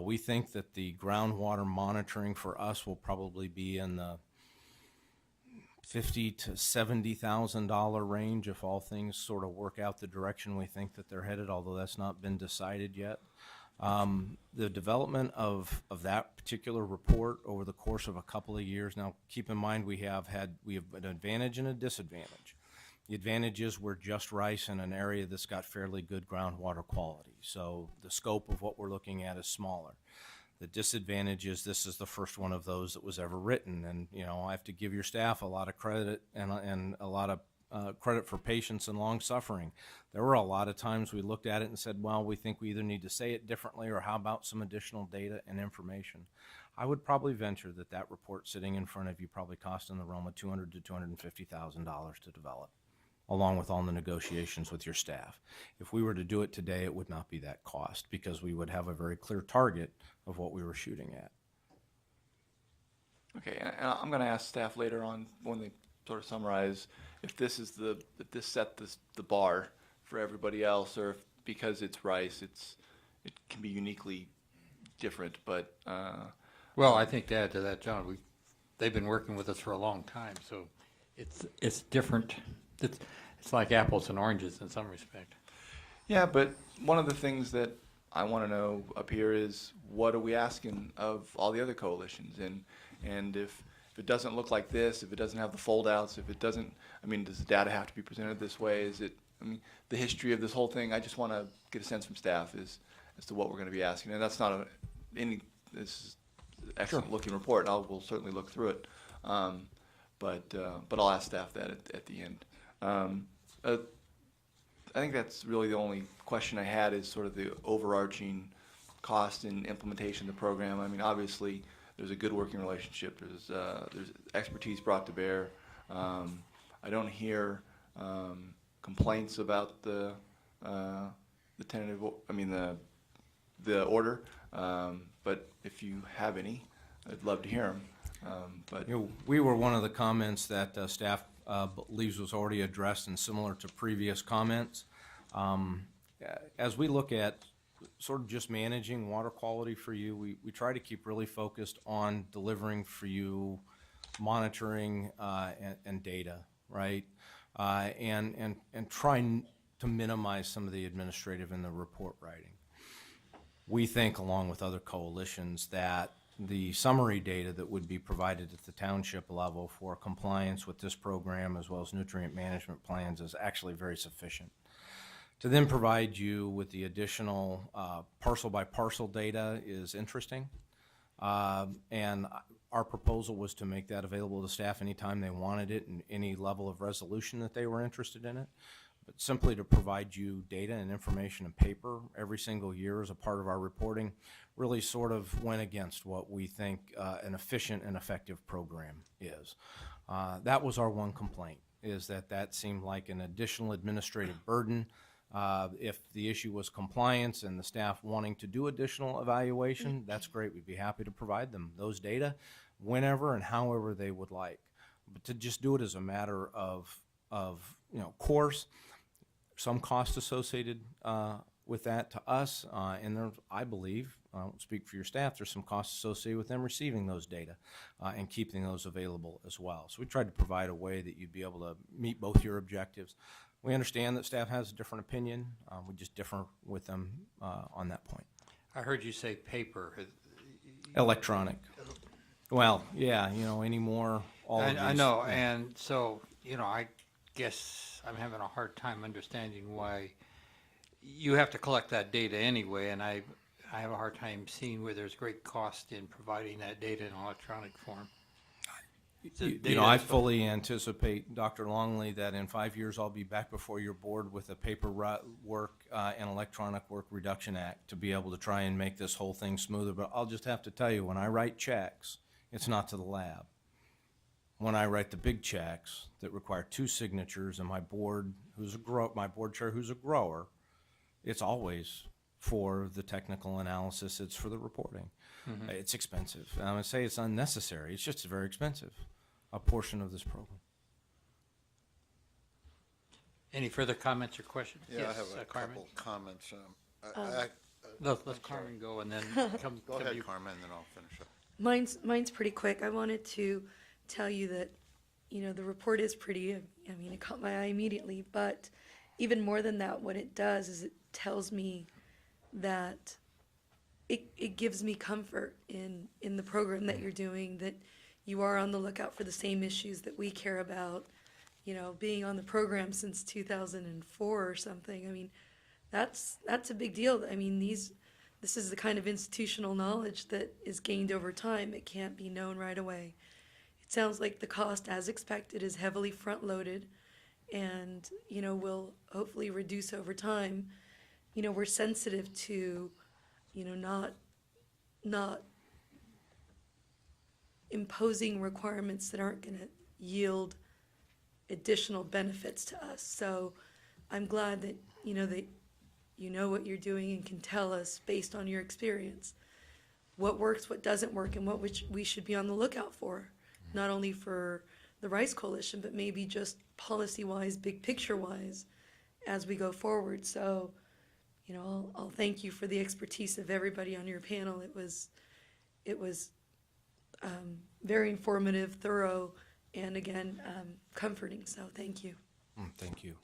We think that the groundwater monitoring for us will probably be in the $50,000 to $70,000 range if all things sort of work out the direction we think that they're headed, although that's not been decided yet. The development of that particular report over the course of a couple of years, now keep in mind we have an advantage and a disadvantage. The advantage is we're just rice in an area that's got fairly good groundwater quality, so the scope of what we're looking at is smaller. The disadvantage is this is the first one of those that was ever written, and I have to give your staff a lot of credit and a lot of credit for patience and long suffering. There were a lot of times we looked at it and said, well, we think we either need to say it differently or how about some additional data and information. I would probably venture that report sitting in front of you probably cost in the realm of $200,000 to $250,000 to develop, along with all the negotiations with your staff. If we were to do it today, it would not be that cost because we would have a very clear target of what we were shooting at. Okay, and I'm going to ask staff later on when they sort of summarize if this set the bar for everybody else, or if because it's rice, it can be uniquely different. But well, I think to add to that, John, they've been working with us for a long time, so it's different. It's like apples and oranges in some respect. Yeah, but one of the things that I want to know up here is what are we asking of all the other coalitions, and if it doesn't look like this, if it doesn't have the fold outs, if it doesn't, does the data have to be presented this way? Is it I mean, the history of this whole thing, I just want to get a sense from staff as to what we're going to be asking. And that's not this is an excellent looking report. We'll certainly look through it. But I'll ask staff that at the end. I think that's really the only question I had, is sort of the overarching cost and implementation of the program. I mean, obviously, there's a good working relationship. There's expertise brought to bear. I don't hear complaints about the tentative. The order. But if you have any, I'd love to hear them. But we were one of the comments that staff believes was already addressed and similar to previous comments. As we look at sort of just managing water quality for you, we try to keep really focused on delivering for you monitoring and data, right? And trying to minimize some of the administrative in the report writing. We think, along with other coalitions, that the summary data that would be provided at the township level for compliance with this program, as well as nutrient management plans, is actually very sufficient. To then provide you with the additional parcel by parcel data is interesting. And our proposal was to make that available to staff anytime they wanted it and any level of resolution that they were interested in it. But simply to provide you data and information in paper every single year as a part of our reporting really sort of went against what we think an efficient and effective program is. That was our one complaint, is that seemed like an additional administrative burden. If the issue was compliance and the staff wanting to do additional evaluation, that's great. We'd be happy to provide them those data whenever and however they would like. But to just do it as a matter of course, some cost associated with that to us, and there's, I believe, I won't speak for your staff, there's some costs associated with them receiving those data and keeping those available as well. So we tried to provide a way that you'd be able to meet both your objectives. We understand that staff has a different opinion. We just differ with them on that point. I heard you say paper. Electronic. Well, yeah, anymore, all of these. I know, and so, I guess I'm having a hard time understanding why you have to collect that data anyway, and I have a hard time seeing where there's great cost in providing that data in electronic form. I fully anticipate, Dr. Longley, that in 5 years I'll be back before your board with a paper work and electronic work reduction act to be able to try and make this whole thing smoother. But I'll just have to tell you, when I write checks, it's not to the lab. When I write the big checks that require 2 signatures and my board, my board chair who's a grower, it's always for the technical analysis. It's for the reporting. Mm-hmm. It's expensive. And I'm going to say it's unnecessary. It's just very expensive, a portion of this program. Any further comments or questions? Yeah, yes, I have a Carmen. couple comments. Let Carmen go, and then go ahead, you. Carmen, and then I'll finish up. Mine's pretty quick. I wanted to tell you that, the report is pretty. I mean, it caught my eye immediately. But even more than that, what it does is it tells me that it gives me comfort in the program that you're doing, that you are on the lookout for the same issues that we care about. Being on the program since 2004 or something. I mean, that's a big deal. I mean, this is the kind of institutional knowledge that is gained over time. It can't be known right away. It sounds like the cost, as expected, is heavily front-loaded and, will hopefully reduce over time. We're sensitive to, not imposing requirements that aren't going to yield additional benefits to us. So I'm glad that, that you know what you're doing and can tell us based on your experience what works, what doesn't work, and what we should be on the lookout for, not only for the Rice Coalition, but maybe just policy-wise, big picture-wise as we go forward. So, I'll thank you for the expertise of everybody on your panel. It was very informative, thorough, and again, comforting. So thank you. Thank you.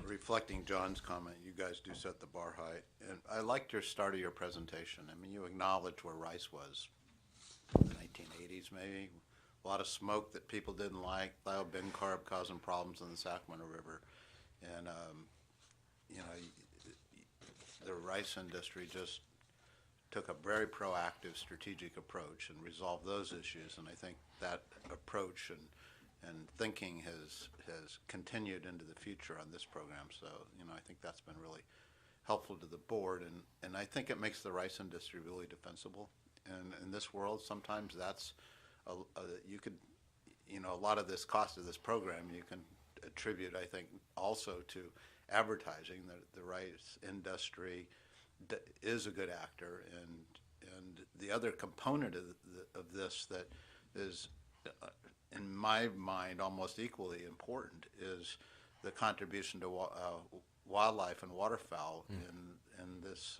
Reflecting John's comment, you guys do set the bar high. And I liked your start of your presentation. I mean, you acknowledged where Rice was in the 1980s, maybe. a lot of smoke that people didn't like, thiobencarb causing problems in the Sacramento River. And, you know, the rice industry just took a very proactive strategic approach and resolved those issues. And I think that approach and thinking has continued into the future on this program. So, you know, I think that's been really helpful to the board. And I think it makes the rice industry really defensible. And in this world, sometimes that's, you could, you know, a lot of this cost of this program you can attribute, I think, also to advertising. The rice industry is a good actor, and the other component of this that is, in my mind, almost equally important is the contribution to wildlife and waterfowl in this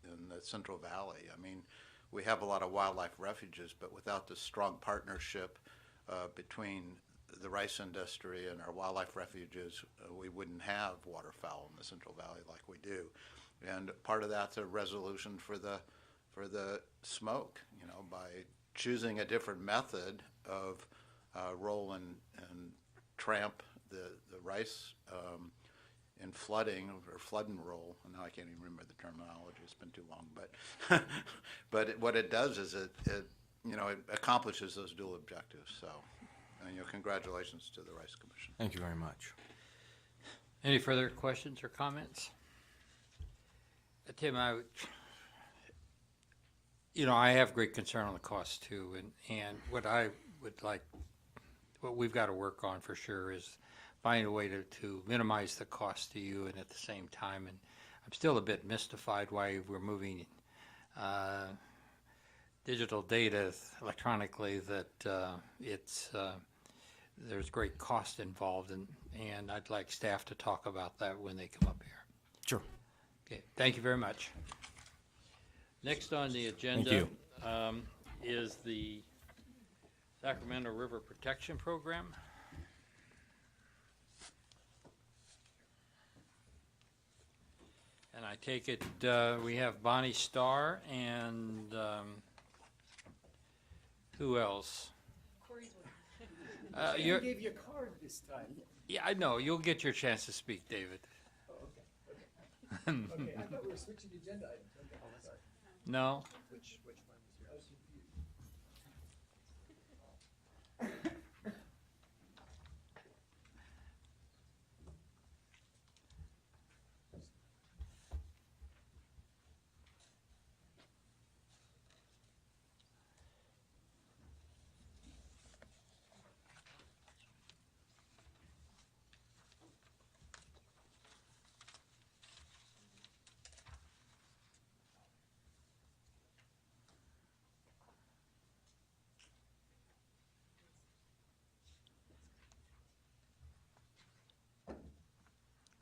in the Central Valley. I mean, we have a lot of wildlife refuges, but without the strong partnership between the rice industry and our wildlife refuges, we wouldn't have waterfowl in the Central Valley like we do. And part of that's a resolution for the smoke, you know, by choosing a different method of roll and tramp the rice in flooding or flood and roll. Now I can't even remember the terminology; it's been too long. But what it does is it you know, it accomplishes those dual objectives. So, you know, congratulations to the Rice Commission. Thank you very much. Any further questions or comments? Tim, you know, I have great concern on the cost too, and what I would like, what we've got to work on for sure is finding a way to minimize the cost to you, and at the same time, and I'm still a bit mystified why we're moving digital data electronically, that there's great cost involved, and I'd like staff to talk about that when they come up here. Sure. Okay, thank you very much. Next on the agenda is the Sacramento River Protection Program. And I take it we have Bonnie Starr and who else? I gave you a card this time. Yeah, I know. You'll get your chance to speak, David. Oh, okay. Okay, I thought we were switching agenda items. Okay, sorry. No? Which one was yours? I was confused.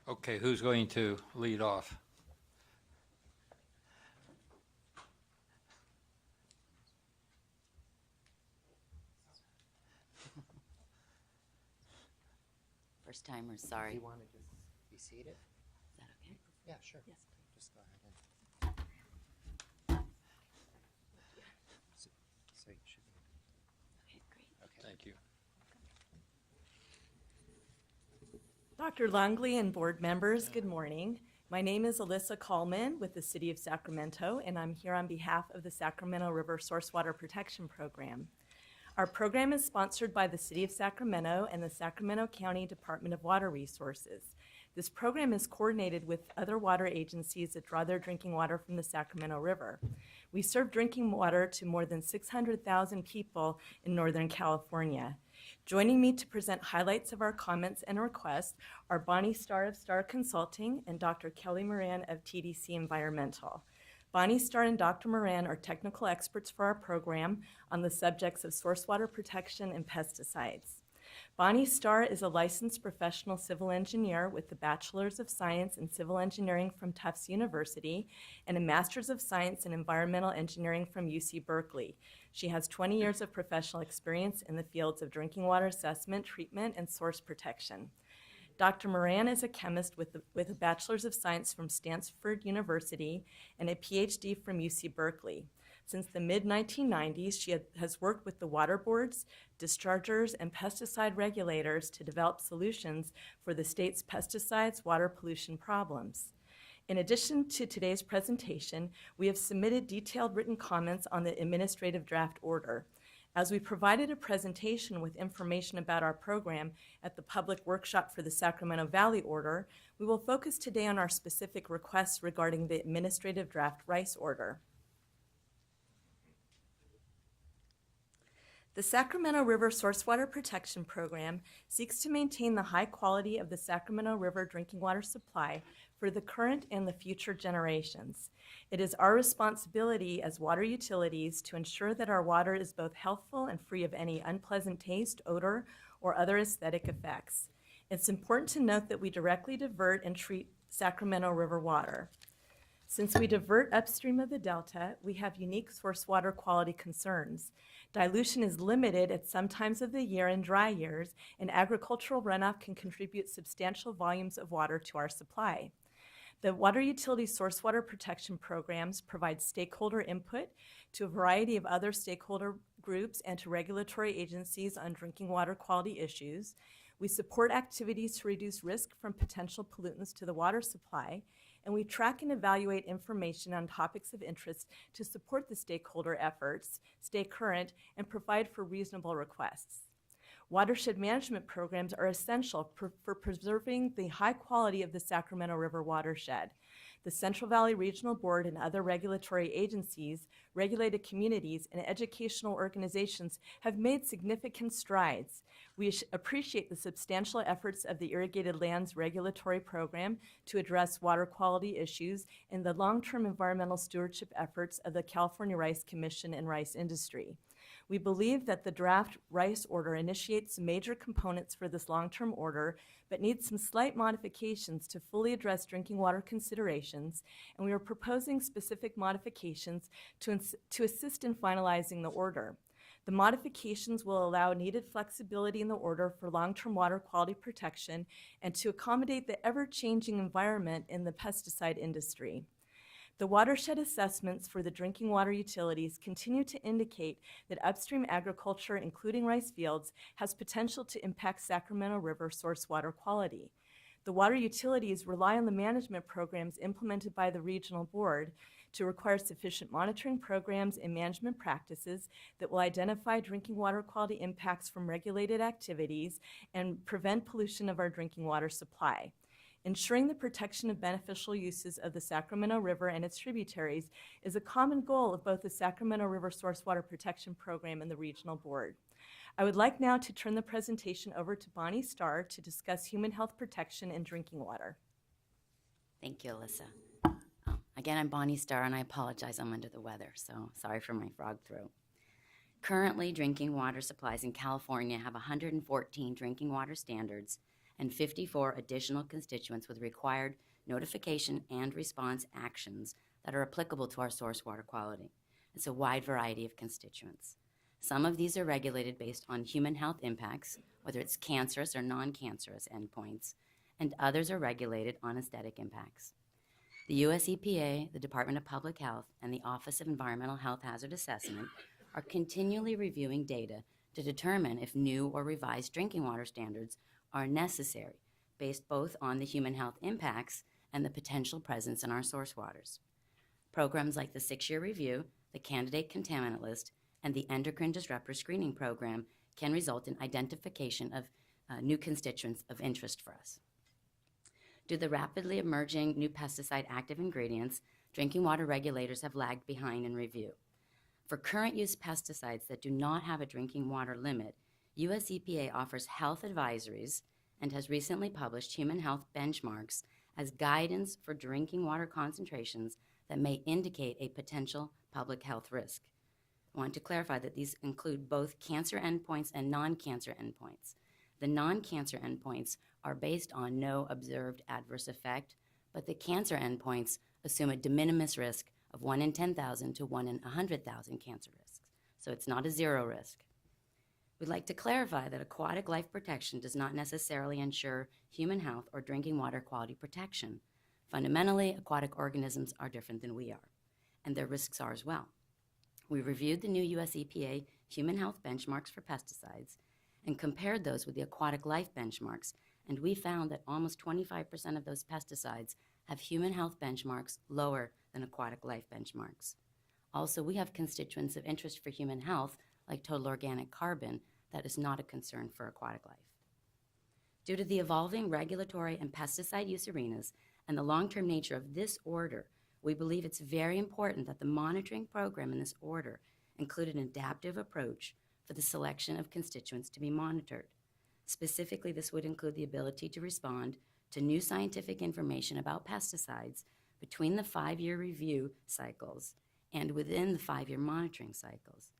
Okay, who's going to lead off? First timers, sorry. You want to just be seated? Is that okay? Yeah, sure. Yes, please. Just go ahead and. So you should be. Okay, great. Okay. Thank you. Dr. Longley and board members, good morning. My name is Alyssa Coleman with the City of Sacramento, and I'm here on behalf of the Sacramento River Source Water Protection Program. Our program is sponsored by the City of Sacramento and the Sacramento County Department of Water Resources. This program is coordinated with other water agencies that draw their drinking water from the Sacramento River. We serve drinking water to more than 600,000 people in Northern California. Joining me to present highlights of our comments and requests are Bonnie Starr of Starr Consulting and Dr. Kelly Moran of TDC Environmental. Bonnie Starr and Dr. Moran are technical experts for our program on the subjects of source water protection and pesticides. Bonnie Starr is a licensed professional civil engineer with a Bachelor's of Science in Civil Engineering from Tufts University and a Master's of Science in Environmental Engineering from UC Berkeley. She has 20 years of professional experience in the fields of drinking water assessment, treatment, and source protection. Dr. Moran is a chemist with a Bachelor's of Science from Stanford University and a PhD from UC Berkeley. Since the mid-1990s, she has worked with the water boards, dischargers, and pesticide regulators to develop solutions for the state's pesticides water pollution problems. In addition to today's presentation, we have submitted detailed written comments on the administrative draft order. As we provided a presentation with information about our program at the public workshop for the Sacramento Valley Order, we will focus today on our specific requests regarding the administrative draft rice order. The Sacramento River Source Water Protection Program seeks to maintain the high quality of the Sacramento River drinking water supply for the current and the future generations. It is our responsibility as water utilities to ensure that our water is both healthful and free of any unpleasant taste, odor, or other aesthetic effects. It's important to note that we directly divert and treat Sacramento River water. Since we divert upstream of the delta, we have unique source water quality concerns. Dilution is limited at some times of the year in dry years, and agricultural runoff can contribute substantial volumes of water to our supply. The Water Utility Source Water Protection Programs provide stakeholder input to a variety of other stakeholder groups and to regulatory agencies on drinking water quality issues. We support activities to reduce risk from potential pollutants to the water supply, and we track and evaluate information on topics of interest to support the stakeholder efforts, stay current, and provide for reasonable requests. Watershed management programs are essential for preserving the high quality of the Sacramento River watershed. The Central Valley Regional Board and other regulatory agencies, regulated communities, and educational organizations have made significant strides. We appreciate the substantial efforts of the Irrigated Lands Regulatory Program to address water quality issues and the long-term environmental stewardship efforts of the California Rice Commission and rice industry. We believe that the draft rice order initiates major components for this long-term order, but needs some slight modifications to fully address drinking water considerations, and we are proposing specific modifications to assist in finalizing the order. The modifications will allow needed flexibility in the order for long-term water quality protection and to accommodate the ever-changing environment in the pesticide industry. The watershed assessments for the drinking water utilities continue to indicate that upstream agriculture, including rice fields, has potential to impact Sacramento River source water quality. The water utilities rely on the management programs implemented by the regional board to require sufficient monitoring programs and management practices that will identify drinking water quality impacts from regulated activities and prevent pollution of our drinking water supply. Ensuring the protection of beneficial uses of the Sacramento River and its tributaries is a common goal of both the Sacramento River Source Water Protection Program and the Regional Board. I would like now to turn the presentation over to Bonnie Starr to discuss human health protection and drinking water. Thank you, Alyssa. Again, I'm Bonnie Starr, and I apologize, I'm under the weather, so sorry for my frog throat. Currently, drinking water supplies in California have 114 drinking water standards and 54 additional constituents with required notification and response actions that are applicable to our source water quality. It's a wide variety of constituents. Some of these are regulated based on human health impacts, whether it's cancerous or non-cancerous endpoints, and others are regulated on aesthetic impacts. The US EPA, the Department of Public Health, and the Office of Environmental Health Hazard Assessment are continually reviewing data to determine if new or revised drinking water standards are necessary, based both on the human health impacts and the potential presence in our source waters. Programs like the 6-year review, the candidate contaminant list, and the endocrine disruptor screening program can result in identification of new constituents of interest for us. Due to the rapidly emerging new pesticide active ingredients, drinking water regulators have lagged behind in review. For current use pesticides that do not have a drinking water limit, US EPA offers health advisories and has recently published human health benchmarks as guidance for drinking water concentrations that may indicate a potential public health risk. I want to clarify that these include both cancer endpoints and non-cancer endpoints. The non-cancer endpoints are based on no observed adverse effect, but the cancer endpoints assume a de minimis risk of 1 in 10,000 to 1 in 100,000 cancer risks. So it's not a zero risk. We'd like to clarify that aquatic life protection does not necessarily ensure human health or drinking water quality protection. Fundamentally, aquatic organisms are different than we are, and their risks are as well. We reviewed the new US EPA human health benchmarks for pesticides and compared those with the aquatic life benchmarks, and we found that almost 25% of those pesticides have human health benchmarks lower than aquatic life benchmarks. Also, we have constituents of interest for human health, like total organic carbon, that is not a concern for aquatic life. Due to the evolving regulatory and pesticide use arenas and the long-term nature of this order, we believe it's very important that the monitoring program in this order include an adaptive approach for the selection of constituents to be monitored. Specifically, this would include the ability to respond to new scientific information about pesticides between the 5-year review cycles and within the 5-year monitoring cycles,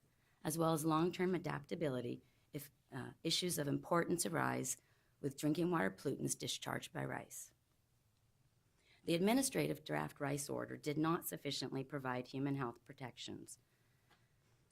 as well as long-term adaptability if issues of importance arise with drinking water pollutants discharged by rice. The administrative draft rice order did not sufficiently provide human health protections.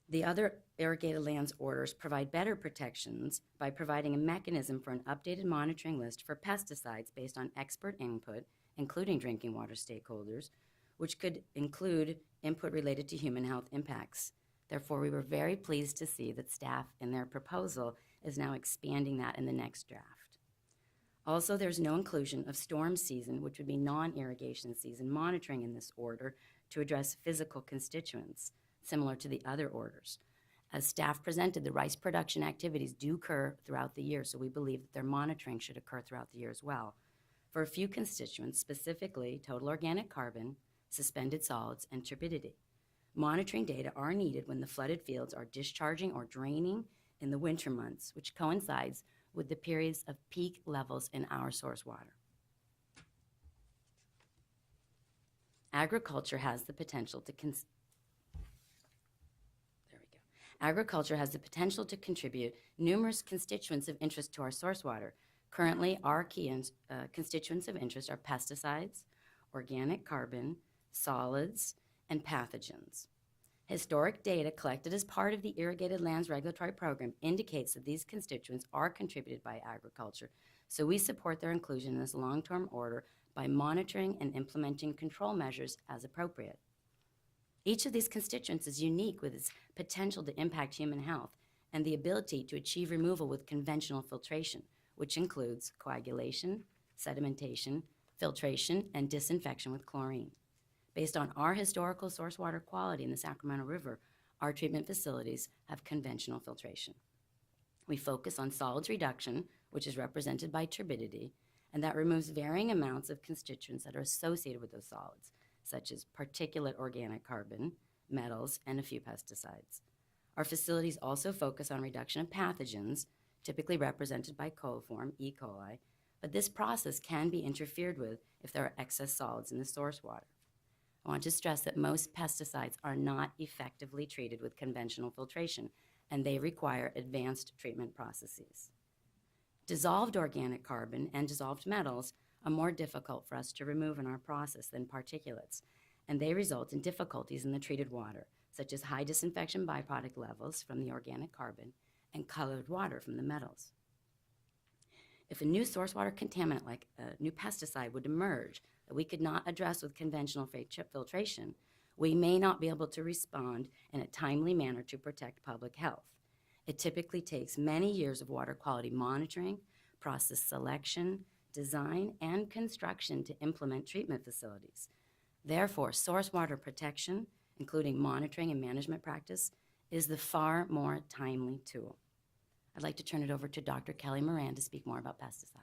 The other irrigated lands orders provide better protections by providing a mechanism for an updated monitoring list for pesticides based on expert input, including drinking water stakeholders, which could include input related to human health impacts. Therefore, we were very pleased to see that staff in their proposal is now expanding that in the next draft. Also, there's no inclusion of storm season, which would be non-irrigation season, monitoring in this order to address physical constituents, similar to the other orders. As staff presented, the rice production activities do occur throughout the year, so we believe that their monitoring should occur throughout the year as well. For a few constituents, specifically total organic carbon, suspended solids, and turbidity. Monitoring data are needed when the flooded fields are discharging or draining in the winter months, which coincides with the periods of peak levels in our source water. Agriculture has the potential to Agriculture has the potential to contribute numerous constituents of interest to our source water. Currently, our key constituents of interest are pesticides, organic carbon, solids, and pathogens. Historic data collected as part of the Irrigated Lands Regulatory Program indicates that these constituents are contributed by agriculture, so we support their inclusion in this long-term order by monitoring and implementing control measures as appropriate. Each of these constituents is unique with its potential to impact human health and the ability to achieve removal with conventional filtration, which includes coagulation, sedimentation, filtration, and disinfection with chlorine. Based on our historical source water quality in the Sacramento River, our treatment facilities have conventional filtration. We focus on solids reduction, which is represented by turbidity, and that removes varying amounts of constituents that are associated with those solids, such as particulate organic carbon, metals, and a few pesticides. Our facilities also focus on reduction of pathogens, typically represented by coliform, E. coli, but this process can be interfered with if there are excess solids in the source water. I want to stress that most pesticides are not effectively treated with conventional filtration, and they require advanced treatment processes. Dissolved organic carbon and dissolved metals are more difficult for us to remove in our process than particulates, and they result in difficulties in the treated water, such as high disinfection byproduct levels from the organic carbon and colored water from the metals. If a new source water contaminant like a new pesticide would emerge that we could not address with conventional filtration, we may not be able to respond in a timely manner to protect public health. It typically takes many years of water quality monitoring, process selection, design, and construction to implement treatment facilities. Therefore, source water protection, including monitoring and management practice, is the far more timely tool. I'd like to turn it over to Dr. Kelly Moran to speak more about pesticides.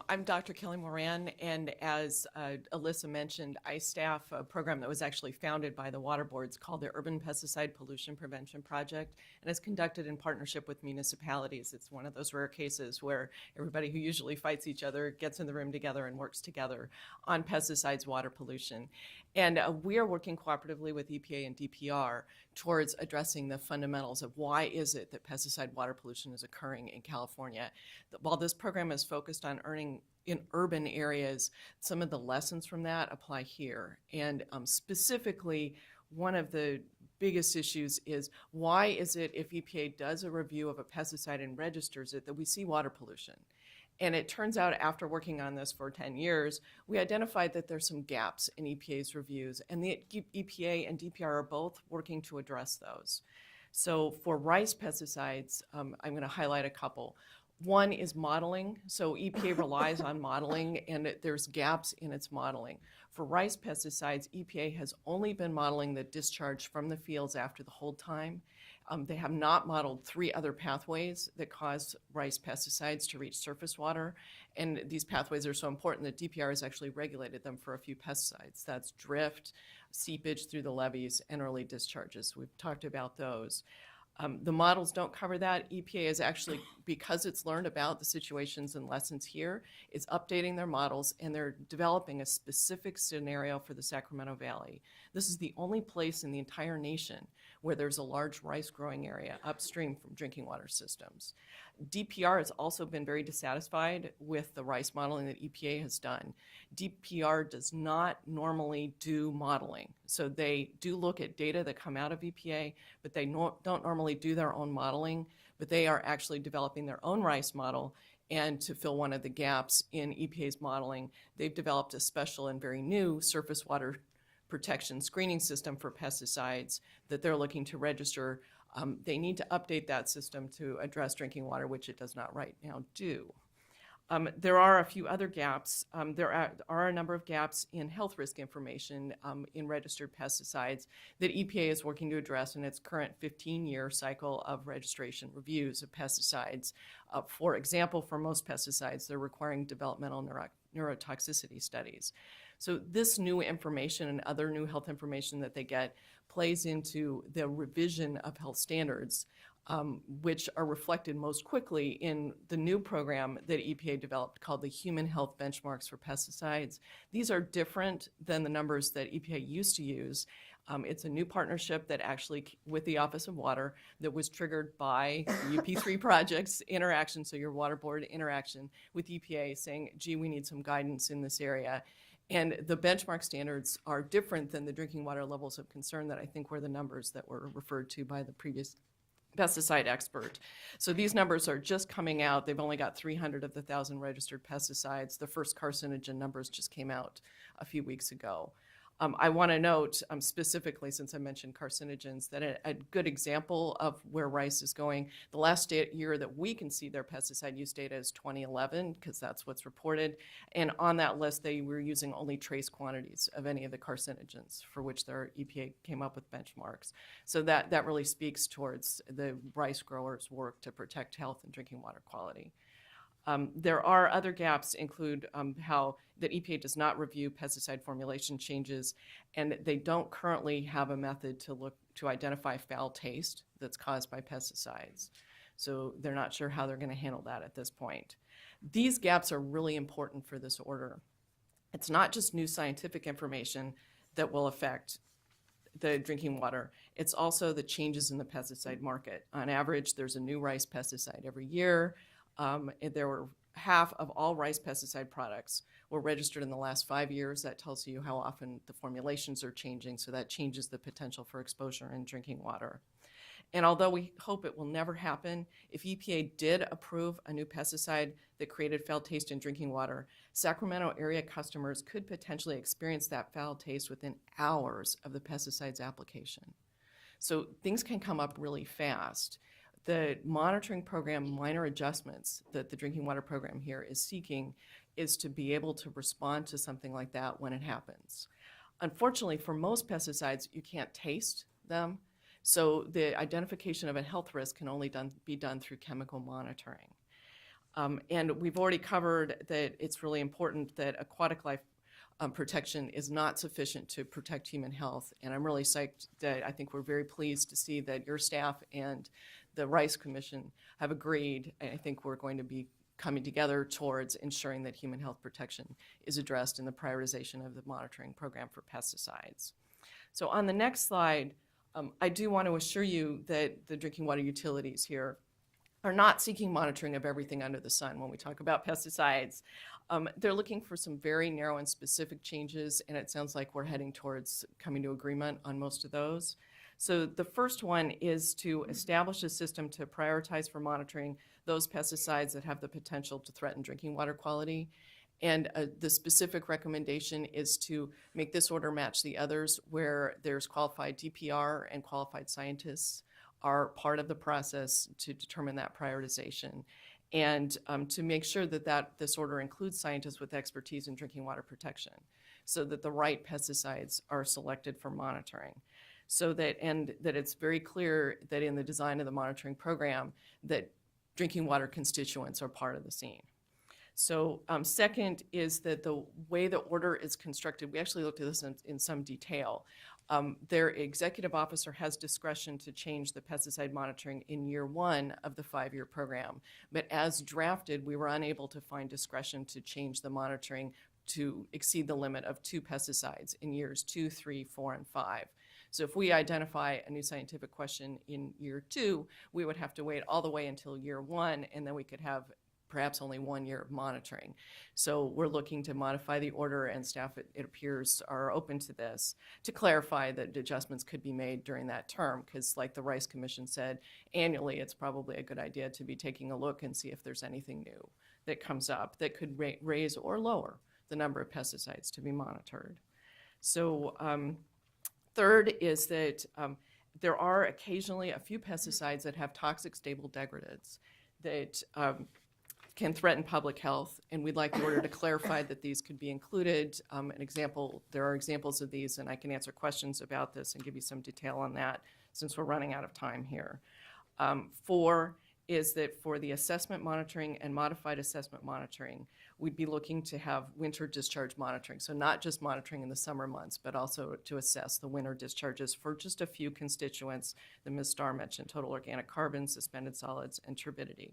I'm Dr. Kelly Moran, and as Alyssa mentioned, I staff a program that was actually founded by the water boards called the Urban Pesticide Pollution Prevention Project, and is conducted in partnership with municipalities. It's one of those rare cases where everybody who usually fights each other gets in the room together and works together on pesticides, water pollution. And we are working cooperatively with EPA and DPR towards addressing the fundamentals of why is it that pesticide water pollution is occurring in California. While this program is focused on earning in urban areas, some of the lessons from that apply here. And specifically, one of the biggest issues is why is it if EPA does a review of a pesticide and registers it that we see water pollution? And it turns out after working on this for 10 years, we identified that there's some gaps in EPA's reviews, and the EPA and DPR are both working to address those. So for rice pesticides, I'm going to highlight a couple. One is modeling. So EPA relies on modeling, and there's gaps in its modeling. For rice pesticides, EPA has only been modeling the discharge from the fields after the hold time. They have not modeled 3 other pathways that cause rice pesticides to reach surface water. And these pathways are so important that DPR has actually regulated them for a few pesticides. That's drift, seepage through the levees, and early discharges. We've talked about those. The models don't cover that. EPA is actually, because it's learned about the situations and lessons here, is updating their models, and they're developing a specific scenario for the Sacramento Valley. This is the only place in the entire nation where there's a large rice growing area upstream from drinking water systems. DPR has also been very dissatisfied with the rice modeling that EPA has done. DPR does not normally do modeling. So they do look at data that come out of EPA, but they don't normally do their own modeling, but they are actually developing their own rice model. And to fill one of the gaps in EPA's modeling, they've developed a special and very new surface water protection screening system for pesticides that they're looking to register. They need to update that system to address drinking water, which it does not right now do. There are a few other gaps. There are a number of gaps in health risk information in registered pesticides that EPA is working to address in its current 15-year cycle of registration reviews of pesticides. For example, for most pesticides, they're requiring developmental neurotoxicity studies. So this new information and other new health information that they get plays into the revision of health standards, which are reflected most quickly in the new program that EPA developed called the Human Health Benchmarks for Pesticides. These are different than the numbers that EPA used to use. It's a new partnership that actually, with the Office of Water, that was triggered by the UP3 project's interaction, so your water board interaction with EPA saying, gee, we need some guidance in this area. And the benchmark standards are different than the drinking water levels of concern that I think were the numbers that were referred to by the previous pesticide expert. So these numbers are just coming out. They've only got 300 of the 1,000 registered pesticides. The first carcinogen numbers just came out a few weeks ago. I want to note specifically, since I mentioned carcinogens, that a good example of where rice is going, the last year that we can see their pesticide use data is 2011, because that's what's reported. And on that list, they were using only trace quantities of any of the carcinogens for which their EPA came up with benchmarks. So that really speaks towards the rice growers' work to protect health and drinking water quality. There are other gaps, include how that EPA does not review pesticide formulation changes, and they don't currently have a method to identify foul taste that's caused by pesticides. So they're not sure how they're going to handle that at this point. These gaps are really important for this order. It's not just new scientific information that will affect the drinking water. It's also the changes in the pesticide market. On average, there's a new rice pesticide every year. There were half of all rice pesticide products were registered in the last 5 years. That tells you how often the formulations are changing, so that changes the potential for exposure in drinking water. And although we hope it will never happen, if EPA did approve a new pesticide that created foul taste in drinking water, Sacramento area customers could potentially experience that foul taste within hours of the pesticide's application. So things can come up really fast. The monitoring program minor adjustments that the drinking water program here is seeking is to be able to respond to something like that when it happens. Unfortunately, for most pesticides, you can't taste them, so the identification of a health risk can only be done through chemical monitoring. And we've already covered that it's really important that aquatic life protection is not sufficient to protect human health, and I'm really psyched that I think we're very pleased to see that your staff and the Rice Commission have agreed, and I think we're going to be coming together towards ensuring that human health protection is addressed in the prioritization of the monitoring program for pesticides. So on the next slide, I do want to assure you that the drinking water utilities here are not seeking monitoring of everything under the sun when we talk about pesticides. They're looking for some very narrow and specific changes, and it sounds like we're heading towards coming to agreement on most of those. So the first one is to establish a system to prioritize for monitoring those pesticides that have the potential to threaten drinking water quality. And the specific recommendation is to make this order match the others where there's qualified DPR and qualified scientists are part of the process to determine that prioritization. And to make sure that this order includes scientists with expertise in drinking water protection so that the right pesticides are selected for monitoring. So that it's very clear that in the design of the monitoring program that drinking water constituents are part of the scene. So second is that the way the order is constructed, we actually looked at this in some detail. Their executive officer has discretion to change the pesticide monitoring in year 1 of the 5-year program. But as drafted, we were unable to find discretion to change the monitoring to exceed the limit of 2 pesticides in years 2, 3, 4, and 5. So if we identify a new scientific question in year 2, we would have to wait all the way until year 1, and then we could have perhaps only 1 year of monitoring. So we're looking to modify the order, and staff, it appears, are open to this, to clarify that adjustments could be made during that term, because like the Rice Commission said, annually it's probably a good idea to be taking a look and see if there's anything new that comes up that could raise or lower the number of pesticides to be monitored. So third is that there are occasionally a few pesticides that have toxic stable degradants that can threaten public health, and we'd like the order to clarify that these could be included. There are examples of these, and I can answer questions about this and give you some detail on that since we're running out of time here. 4 is that for the assessment monitoring and modified assessment monitoring, we'd be looking to have winter discharge monitoring. So not just monitoring in the summer months, but also to assess the winter discharges for just a few constituents that Ms. Starr mentioned: total organic carbon, suspended solids, and turbidity.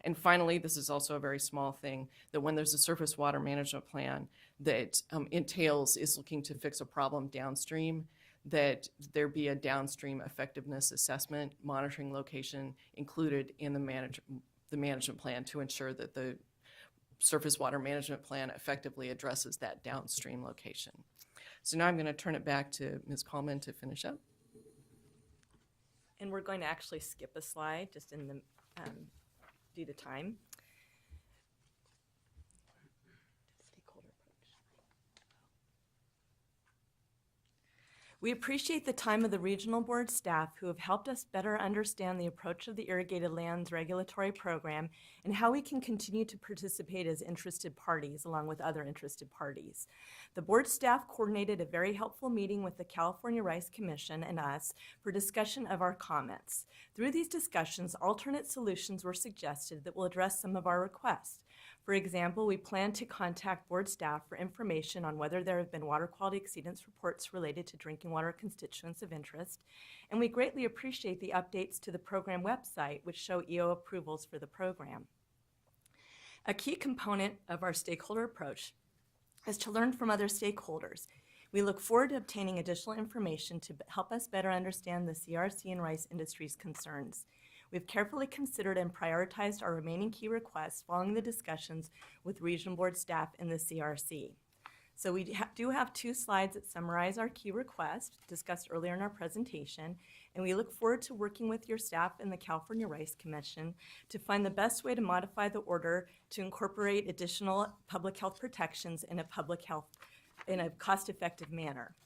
And finally, this is also a very small thing, that when there's a surface water management plan that is looking to fix a problem downstream, that there be a downstream effectiveness assessment monitoring location included in the management plan to ensure that the surface water management plan effectively addresses that downstream location. So now I'm going to turn it back to Ms. Coleman to finish up. And we're going to actually skip a slide just in the due to time. We appreciate the time of the regional board staff who have helped us better understand the approach of the Irrigated Lands Regulatory Program and how we can continue to participate as interested parties along with other interested parties. The board staff coordinated a very helpful meeting with the California Rice Commission and us for discussion of our comments. Through these discussions, alternate solutions were suggested that will address some of our requests. For example, we plan to contact board staff for information on whether there have been water quality exceedance reports related to drinking water constituents of interest, and we greatly appreciate the updates to the program website which show EO approvals for the program. A key component of our stakeholder approach is to learn from other stakeholders. We look forward to obtaining additional information to help us better understand the CRC and rice industry's concerns. We've carefully considered and prioritized our remaining key requests following the discussions with regional board staff and the CRC. So we do have 2 slides that summarize our key requests discussed earlier in our presentation, and we look forward to working with your staff and the California Rice Commission to find the best way to modify the order to incorporate additional public health protections in a cost-effective manner.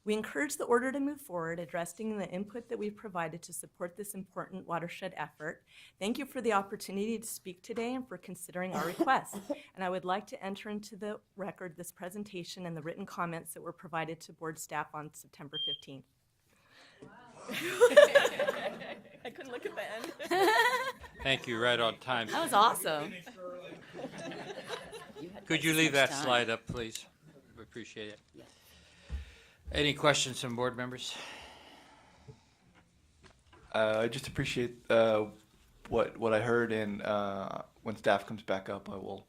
We encourage the order to move forward, addressing the input that we've provided to support this important watershed effort. Thank you for the opportunity to speak today and for considering our request. And I would like to enter into the record this presentation and the written comments that were provided to board staff on September 15th. Wow. I couldn't look at the end. Thank you, right on time. That was awesome. Could you leave that slide up, please? We appreciate it. Yes. Any questions from board members? I just appreciate what I heard, and when staff comes back up, I will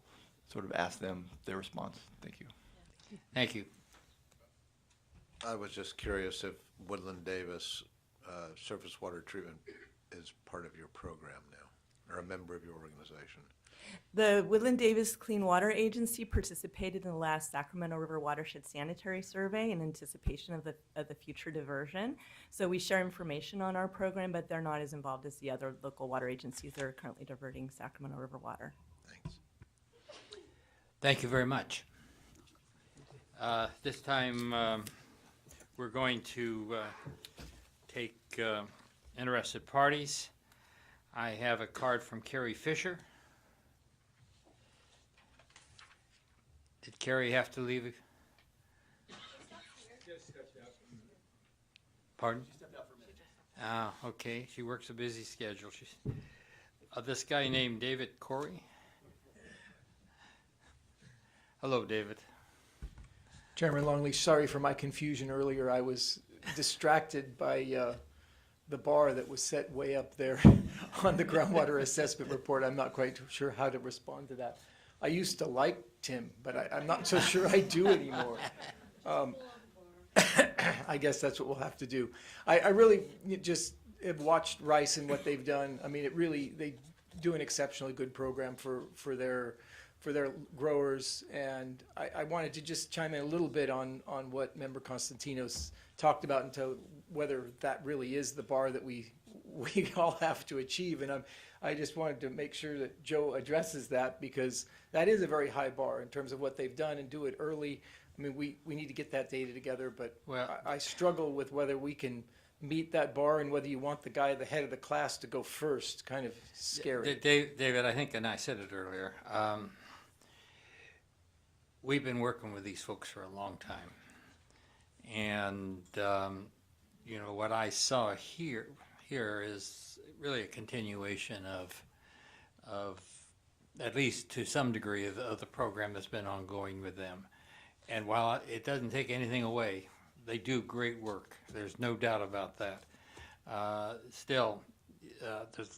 sort of ask them their response. Thank you. Thank you. I was just curious if Woodland Davis surface water treatment is part of your program now. or a member of your organization? The Woodland Davis Clean Water Agency participated in the last Sacramento River Watershed Sanitary Survey in anticipation of the future diversion. So we share information on our program, but they're not as involved as the other local water agencies that are currently diverting Sacramento River water. Thanks. Thank you very much. This time, we're going to take interested parties. I have a card from Carrie Fisher. Did Carrie have to leave? Pardon? She stepped out for a minute. Ah, okay. She works a busy schedule. She's this guy named David Corey. Hello, David. Chairman Longley, sorry for my confusion earlier. I was distracted by the bar that was set way up there on the groundwater assessment report. I'm not quite sure how to respond to that. I used to like Tim, but I'm not so sure I do anymore. I guess that's what we'll have to do. I really just have watched Rice and what they've done. I mean, they do an exceptionally good program for their growers, and I wanted to just chime in a little bit on what Member Constantinos talked about into whether that really is the bar that we all have to achieve. And I just wanted to make sure that Joe addresses that, because that is a very high bar in terms of what they've done, and do it early. I mean, we need to get that data together, but I struggle with whether we can meet that bar and whether you want the guy at the head of the class to go first. Kind of scary. David, I think, and I said it earlier, we've been working with these folks for a long time. And, you know, what I saw here is really a continuation of at least to some degree of the program that's been ongoing with them. And while it doesn't take anything away, they do great work. There's no doubt about that. Still,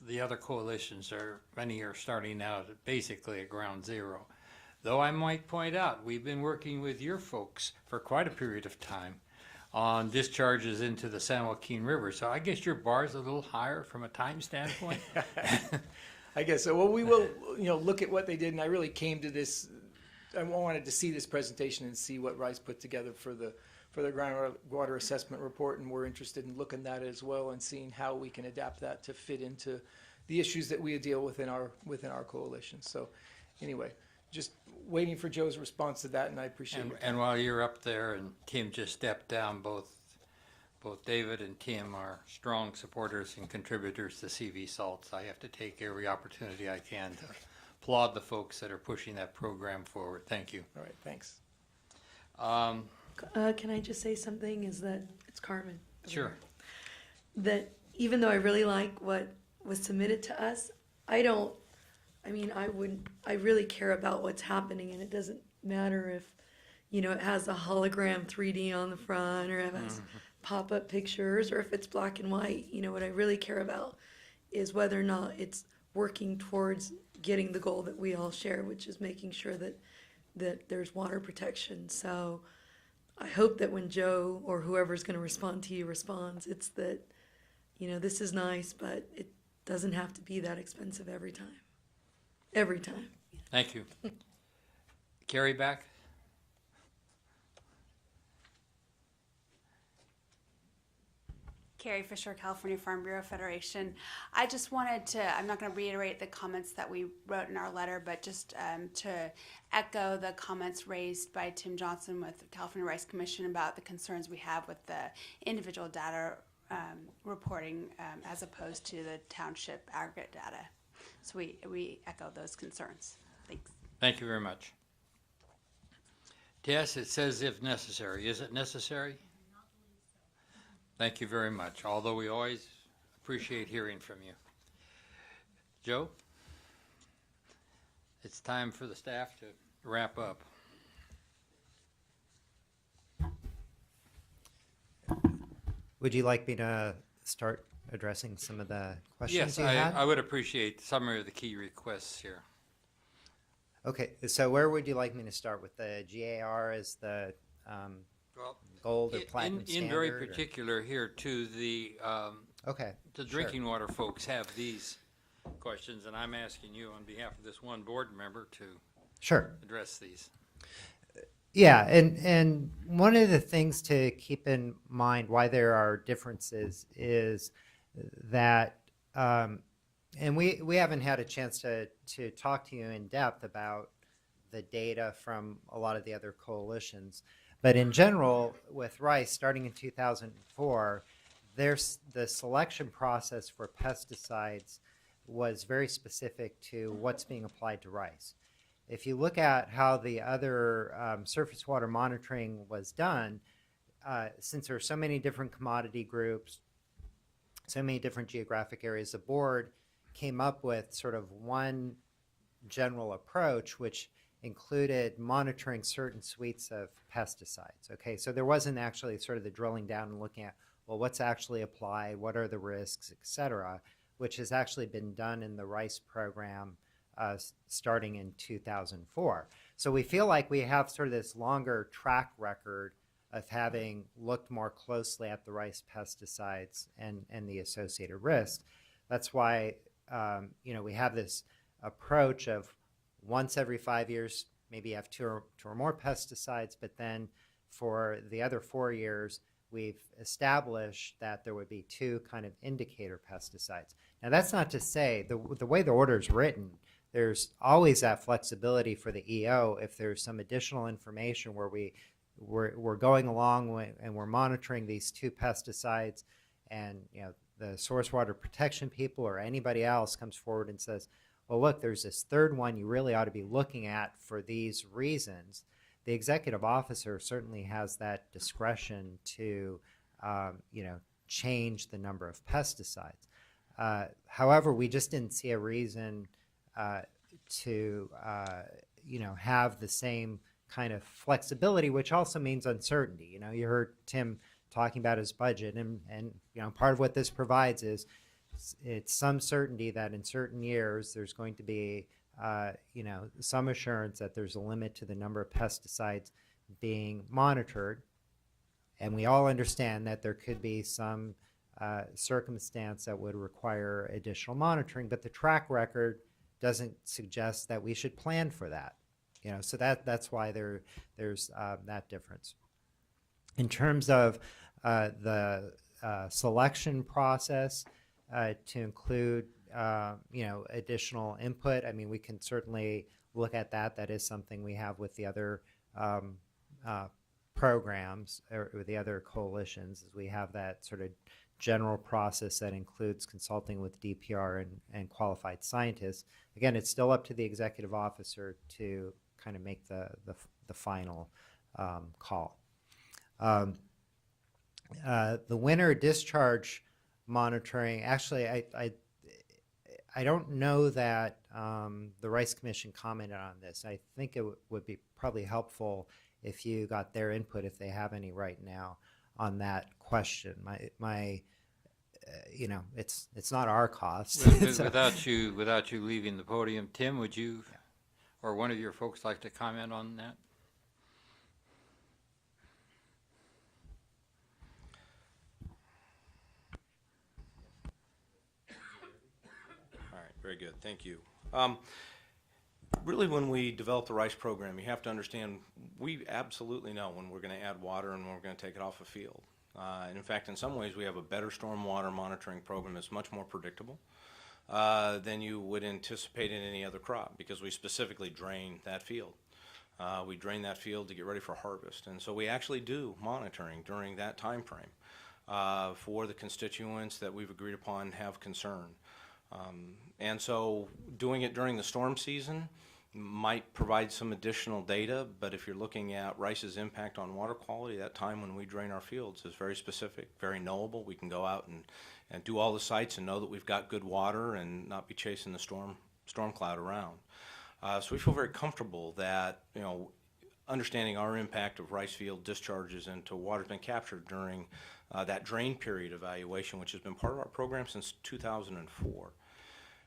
the other coalitions many are starting out basically at ground zero. Though I might point out, we've been working with your folks for quite a period of time on discharges into the San Joaquin River. So I guess your bar's a little higher from a time standpoint. I guess so. Well, we will, look at what they did, and I really came to this. I wanted to see this presentation and see what Rice put together for the groundwater assessment report, and we're interested in looking at that as well and seeing how we can adapt that to fit into the issues that we deal with within our coalition. So, anyway, just waiting for Joe's response to that, and I appreciate it. And while you're up there, and Tim just stepped down, both David and Tim are strong supporters and contributors to CV Salts. I have to take every opportunity I can to applaud the folks that are pushing that program forward. Thank you. All right, thanks. Can I just say something? Is that it's Carmen? Sure. That even though I really like what was submitted to us, I really care about what's happening, and it doesn't matter if, it has a hologram 3D on the front, or it has pop-up pictures, or if it's black and white. What I really care about is whether or not it's working towards getting the goal that we all share, which is making sure that there's water protection. So I hope that when Joe or whoever's going to respond to you responds, it's that, this is nice, but it doesn't have to be that expensive every time. Every time. Thank you. Carrie back. Carrie Fisher, California Farm Bureau Federation. I just wanted to, I'm not going to reiterate the comments that we wrote in our letter, but just to echo the comments raised by Tim Johnson with the California Rice Commission about the concerns we have with the individual data reporting as opposed to the township aggregate data. So we echo those concerns. Thanks. Thank you very much. Tess, it says if necessary. Is it necessary? Thank you very much, although we always appreciate hearing from you. Joe, it's time for the staff to wrap up. Would you like me to start addressing some of the questions you had? Yes, I would appreciate summary of the key requests here. Okay, so where would you like me to start? With the GAR as the gold or platinum standard? In very particular here too, the okay, the drinking water folks have these questions, and I'm asking you on behalf of this one board member to Sure. address these. Yeah, and one of the things to keep in mind why there are differences is that, and we haven't had a chance to talk to you in depth about the data from a lot of the other coalitions, but in general, with rice, starting in 2004, there's the selection process for pesticides was very specific to what's being applied to rice. If you look at how the other surface water monitoring was done, since there are so many different commodity groups, so many different geographic areas, the board came up with sort of one general approach, which included monitoring certain suites of pesticides. Okay, so there wasn't actually sort of the drilling down and looking at, well, what's actually applied, what are the risks, et cetera, which has actually been done in the rice program starting in 2004. So we feel like we have sort of this longer track record of having looked more closely at the rice pesticides and the associated risks. That's why we have this approach of once every 5 years, maybe you have two or more pesticides, but then for the other 4 years, we've established that there would be two kind of indicator pesticides. Now, that's not to say the way the order is written, there's always that flexibility for the EO if there's some additional information where we're going along and we're monitoring these two pesticides, and the source water protection people or anybody else comes forward and says, well, look, there's this third one you really ought to be looking at for these reasons. The executive officer certainly has that discretion to change the number of pesticides. However, we just didn't see a reason to have the same kind of flexibility, which also means uncertainty. You heard Tim talking about his budget, and part of what this provides is it's some certainty that in certain years there's going to be some assurance that there's a limit to the number of pesticides being monitored, and we all understand that there could be some circumstance that would require additional monitoring, but the track record doesn't suggest that we should plan for that. So that's why there's that difference. In terms of the selection process to include additional input, I mean, we can certainly look at that. That is something we have with the other programs or the other coalitions, is we have that sort of general process that includes consulting with DPR and qualified scientists. Again, it's still up to the executive officer to kind of make the final call. The winter discharge monitoring, actually, I don't know that the Rice Commission commented on this. I think it would be probably helpful if you got their input, if they have any right now, on that question. It's not our cost. Without you leaving the podium, Tim, would you or one of your folks like to comment on that? All right, very good. Thank you. Really, when we develop the rice program, you have to understand we absolutely know when we're going to add water and when we're going to take it off a field. And in fact, in some ways, we have a better stormwater monitoring program that's much more predictable than you would anticipate in any other crop, because we specifically drain that field. We drain that field to get ready for harvest. And so we actually do monitoring during that time frame for the constituents that we've agreed upon have concern. And so doing it during the storm season might provide some additional data, but if you're looking at rice's impact on water quality, that time when we drain our fields is very specific, very knowable. We can go out and do all the sites and know that we've got good water and not be chasing the storm cloud around. So we feel very comfortable that, understanding our impact of rice field discharges into water's been captured during that drain period evaluation, which has been part of our program since 2004.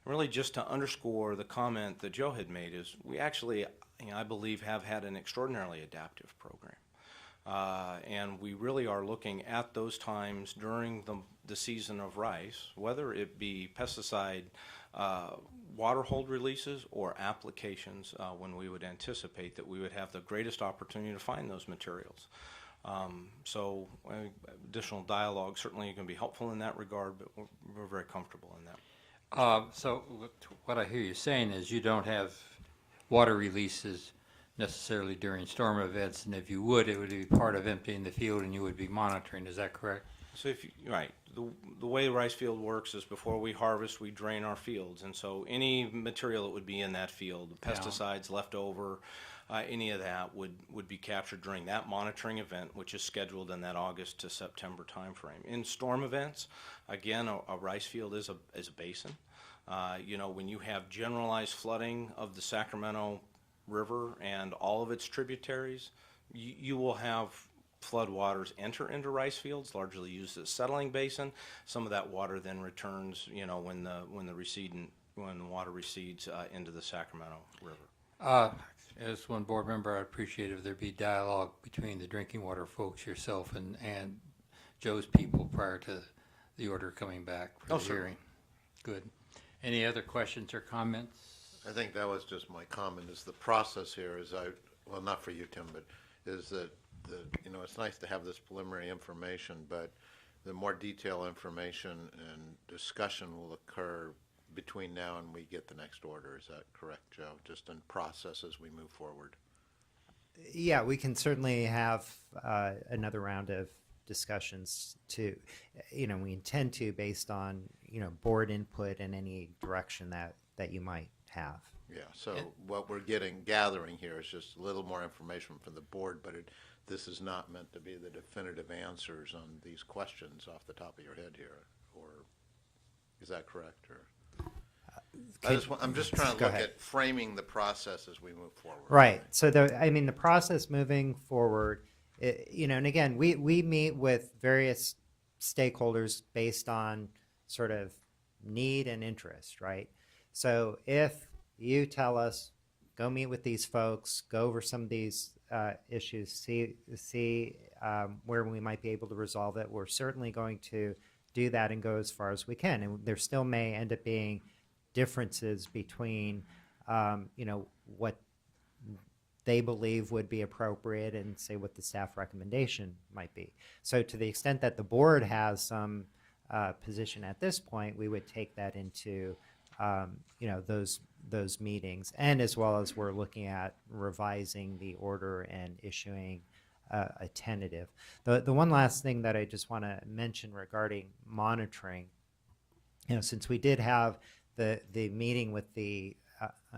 Really, just to underscore the comment that Joe had made, is we actually, I believe, have had an extraordinarily adaptive program. And we really are looking at those times during the season of rice, whether it be pesticide water hold releases or applications, when we would anticipate that we would have the greatest opportunity to find those materials. So additional dialogue certainly can be helpful in that regard, but we're very comfortable in that. So what I hear you saying is you don't have water releases necessarily during storm events, and if you would, it would be part of emptying the field and you would be monitoring. Is that correct? So if you, right, the way the rice field works is before we harvest, we drain our fields, and so any material that would be in that field, the pesticides left over, any of that would be captured during that monitoring event, which is scheduled in that August to September timeframe. In storm events, again, a rice field is a basin. You know, when you have generalized flooding of the Sacramento River and all of its tributaries, you will have flood waters enter into rice fields, largely used as settling basin. Some of that water then returns, you know, when the water recedes into the Sacramento River. As one board member, I'd appreciate if there be dialogue between the drinking water folks, yourself, and Joe's people prior to the order coming back for the hearing. Good. Any other questions or comments? I think that was just my comment, is the process here is well, not for you, Tim, but is that you know, it's nice to have this preliminary information, but the more detailed information and discussion will occur between now and we get the next order. Is that correct, Joe? Just in process as we move forward. Yeah, we can certainly have another round of discussions to, you know, we intend to based on, you know, board input and any direction that you might have. Yeah, so what we're gathering here is just a little more information from the board, but this is not meant to be the definitive answers on these questions off the top of your head here, or is that correct? Or I'm just trying to look at framing the process as we move forward. Right. So the process moving forward, you know, and again, we meet with various stakeholders based on sort of need and interest, right? So if you tell us, go meet with these folks, go over some of these issues, see where we might be able to resolve it, we're certainly going to do that and go as far as we can. And there still may end up being differences between, you know, what they believe would be appropriate and say what the staff recommendation might be. So to the extent that the board has some position at this point, we would take that into, you know, those meetings, and as well as we're looking at revising the order and issuing a tentative. The one last thing that I just want to mention regarding monitoring, you know, since we did have the meeting with the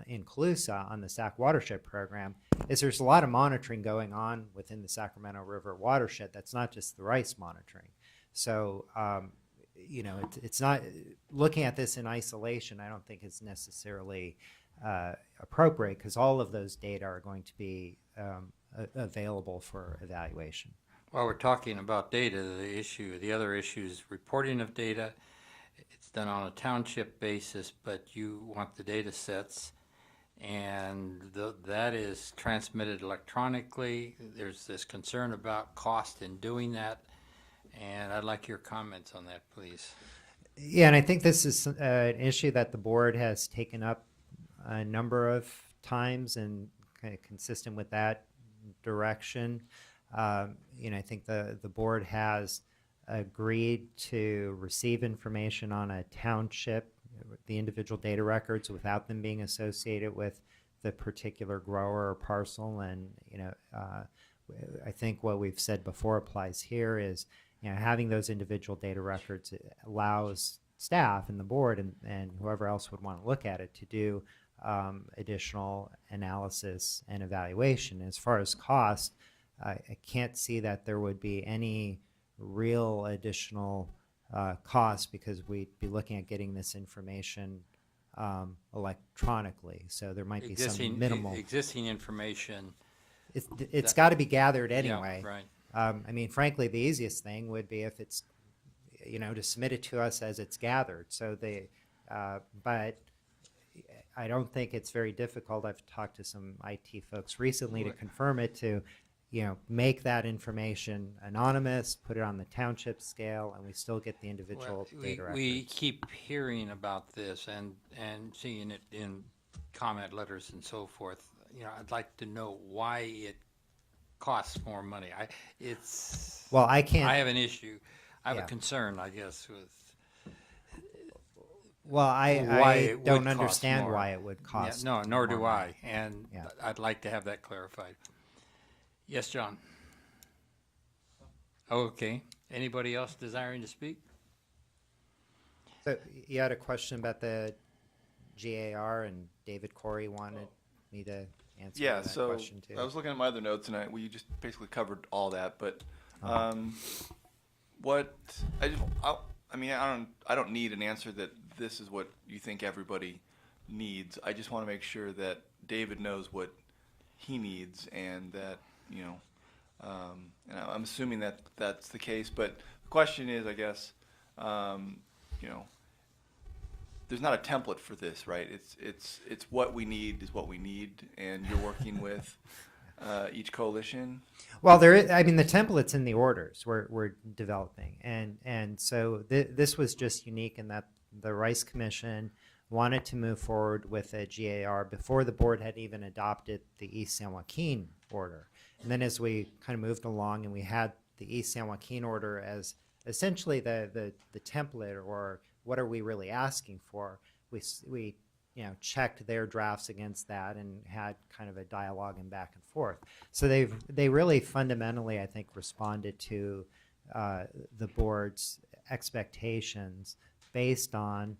in Colusa on the Sac watershed program, is there's a lot of monitoring going on within the Sacramento River watershed. That's not just the rice monitoring. So you know, it's not looking at this in isolation. I don't think it's necessarily appropriate, because all of those data are going to be available for evaluation. While we're talking about data, the other issue is reporting of data. It's done on a township basis, but you want the data sets, and that is transmitted electronically. There's this concern about cost in doing that, and I'd like your comments on that, please. Yeah, and I think this is an issue that the board has taken up a number of times, and kind of consistent with that direction. You know, I think the board has agreed to receive information on a township, the individual data records, without them being associated with the particular grower or parcel. And, you know, I think what we've said before applies here is, you know, having those individual data records allows staff and the board and whoever else would want to look at it to do additional analysis and evaluation. As far as cost, I can't see that there would be any real additional cost, because we'd be looking at getting this information electronically. So there might be some minimal existing information. It's got to be gathered anyway. Yeah, right. I mean, frankly, the easiest thing would be if it's, you know, to submit it to us as it's gathered. So but I don't think it's very difficult. I've talked to some IT folks recently to confirm it, to make that information anonymous, put it on the township scale, and we still get the individual data records. We keep hearing about this and seeing it in comment letters and so forth. I'd like to know why it costs more money. Well, I can't. I have an issue. I have Yeah. a concern, I guess, with. Well, why I it would don't cost understand more. why it would cost. No, nor do more I, money. and Yeah. I'd like to have that clarified. Yes, John. Okay. Anybody else desiring to speak? So you had a question about the GAR, and David Corey wanted me to answer Yeah, that so question too. I was looking at my other notes and we just basically covered all that, but I don't need an answer that this is what you think everybody needs. I just want to make sure that David knows what he needs, and that and I'm assuming that that's the case. But the question is, I guess, there's not a template for this, right? It's what we need is what we need, and you're working with each coalition. Well, there is. I mean, the template's in the orders we're developing, and so this was just unique in that the Rice Commission wanted to move forward with a GAR before the board had even adopted the East San Joaquin order. And then as we kind of moved along and we had the East San Joaquin order as essentially the template, or what are we really asking for, we checked their drafts against that and had kind of a dialogue and back and forth. So they really fundamentally, I think, responded to the board's expectations based on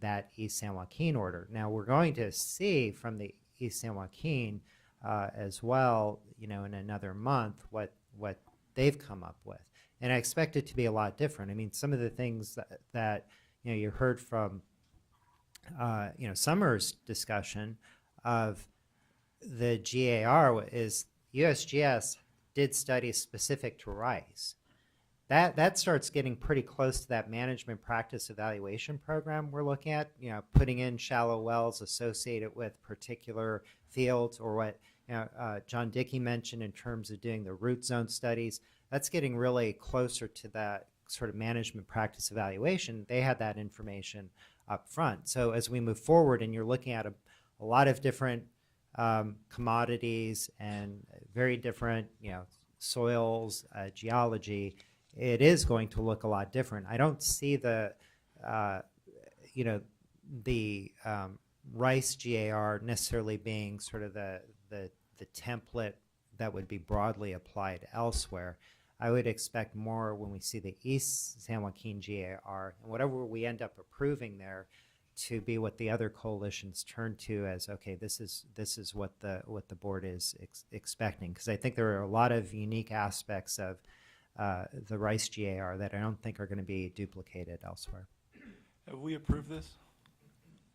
that East San Joaquin order. Now we're going to see from the East San Joaquin as well, in another month, what they've come up with. And I expect it to be a lot different. I mean, some of the things that you heard from Summer's discussion of the GAR is USGS did studies specific to rice. That starts getting pretty close to that management practice evaluation program we're looking at, putting in shallow wells associated with particular fields, or what John Dickey mentioned in terms of doing the root zone studies. That's getting really closer to that sort of management practice evaluation. They had that information up front. So as we move forward and you're looking at a lot of different commodities and very different, soils, geology, it is going to look a lot different. I don't see the rice GAR necessarily being sort of the template that would be broadly applied elsewhere. I would expect more when we see the East San Joaquin GAR, and whatever we end up approving there, to be what the other coalitions turn to as, okay, this is what the board is expecting. Because I think there are a lot of unique aspects of the rice GAR that I don't think are going to be duplicated elsewhere. Have we approved this?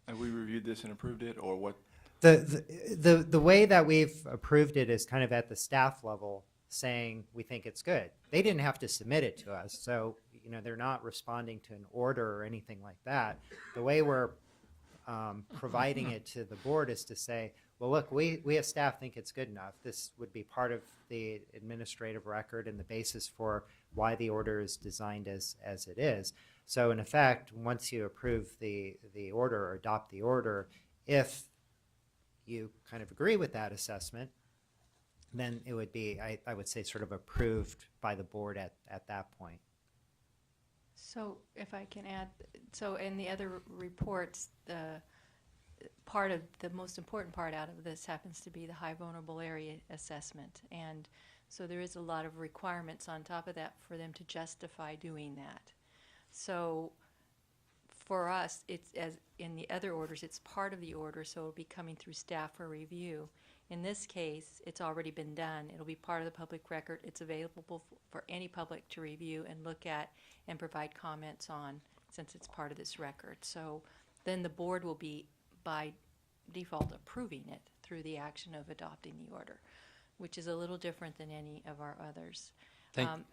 Have we reviewed this and approved it, or what? The way that we've approved it is kind of at the staff level, saying we think it's good. They didn't have to submit it to us, so they're not responding to an order or anything like that. The way we're providing it to the board is to say, well, look, we as staff think it's good enough. This would be part of the administrative record and the basis for why the order is designed as it is. So in effect, once you approve the order or adopt the order, if you kind of agree with that assessment, then it would be, I would say, sort of approved by the board at that point. So if I can add, so in the other reports, the most important part out of this happens to be the high vulnerable area assessment. And so there is a lot of requirements on top of that for them to justify doing that. So for us, it's, as in the other orders, it's part of the order, so it'll be coming through staff for review. In this case, it's already been done. It'll be part of the public record. It's available for any public to review and look at and provide comments on, since it's part of this record. So then the board will be, by default, approving it through the action of adopting the order, which is a little different than any of our others. And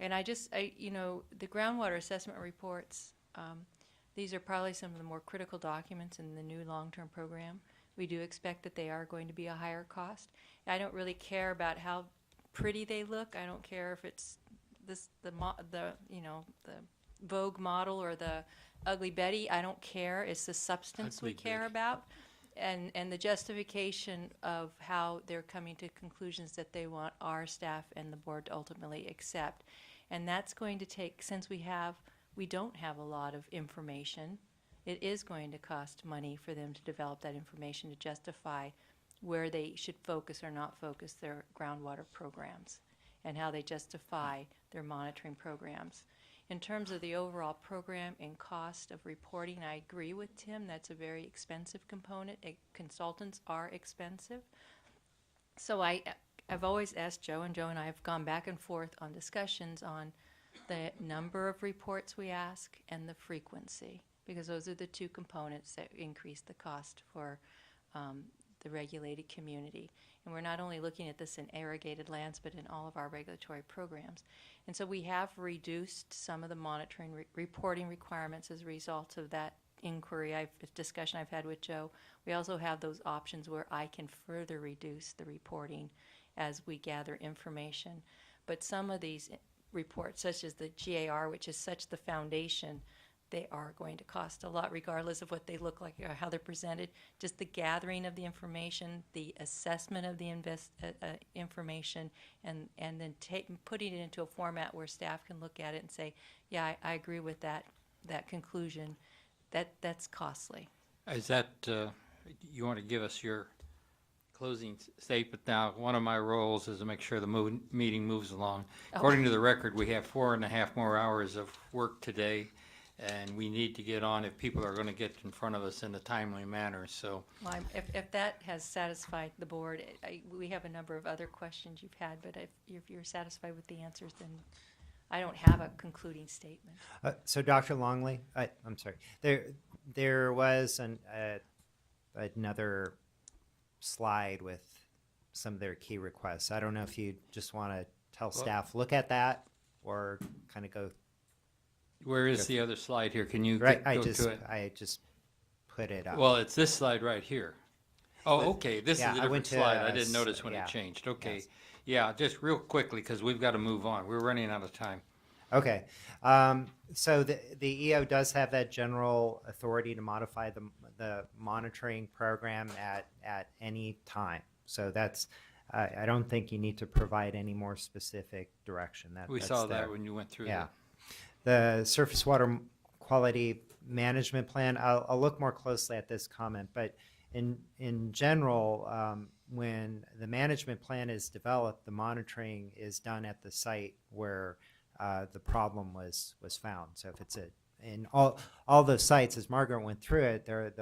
the groundwater assessment reports, these are probably some of the more critical documents in the new long-term program. We do expect that they are going to be a higher cost. I don't really care about how pretty they look. I don't care if it's the Vogue model or the Ugly Betty. I don't care. It's the substance we Ugly care Betty. about, and the justification of how they're coming to conclusions that they want our staff and the board to ultimately accept. And that's going to take, since we don't have a lot of information, it is going to cost money for them to develop that information to justify where they should focus or not focus their groundwater programs and how they justify their monitoring programs. In terms of the overall program and cost of reporting, I agree with Tim. That's a very expensive component. Consultants are expensive. So I've always asked Joe, and Joe and I have gone back and forth on discussions on the number of reports we ask and the frequency, because those are the two components that increase the cost for the regulated community. And we're not only looking at this in irrigated lands, but in all of our regulatory programs. And so we have reduced some of the monitoring reporting requirements as a result of that inquiry, discussion I've had with Joe. We also have those options where I can further reduce the reporting as we gather information. But some of these reports, such as the GAR, which is such the foundation, they are going to cost a lot regardless of what they look like or how they're presented. Just the gathering of the information, the assessment of the information, and then putting it into a format where staff can look at it and say, yeah, I agree with that conclusion. That's costly. Is that, you want to give us your closing statement now? One of my roles is to make sure the meeting moves along. According to the record, we have 4.5 more hours of work today, and we need to get on if people are going to get in front of us in a timely manner. So, Well, if that has satisfied the board, we have a number of other questions you've had, but if you're satisfied with the answers, then I don't have a concluding statement. So Dr. Longley, I'm sorry, there was another slide with some of their key requests. I don't know if you just want to tell staff, look at that, or kind of go. Where is the other slide here? Can you Right, go to it? I just put it up. Well, it's this slide right here. Oh, okay, this is a different slide. I didn't notice when yeah. it changed. Okay. Yes. Yeah, just real quickly, because we've got to move on. We're running out of time. Okay. So the EO does have that general authority to modify the monitoring program at any time. So that's, I don't think you need to provide any more specific direction. We that's saw there. that when you went through Yeah. The surface water quality management plan, I'll look more closely at this comment, but in general, when the management plan is developed, the monitoring is done at the site where the problem was found. So if it's in all those sites, as Margaret went through it, they're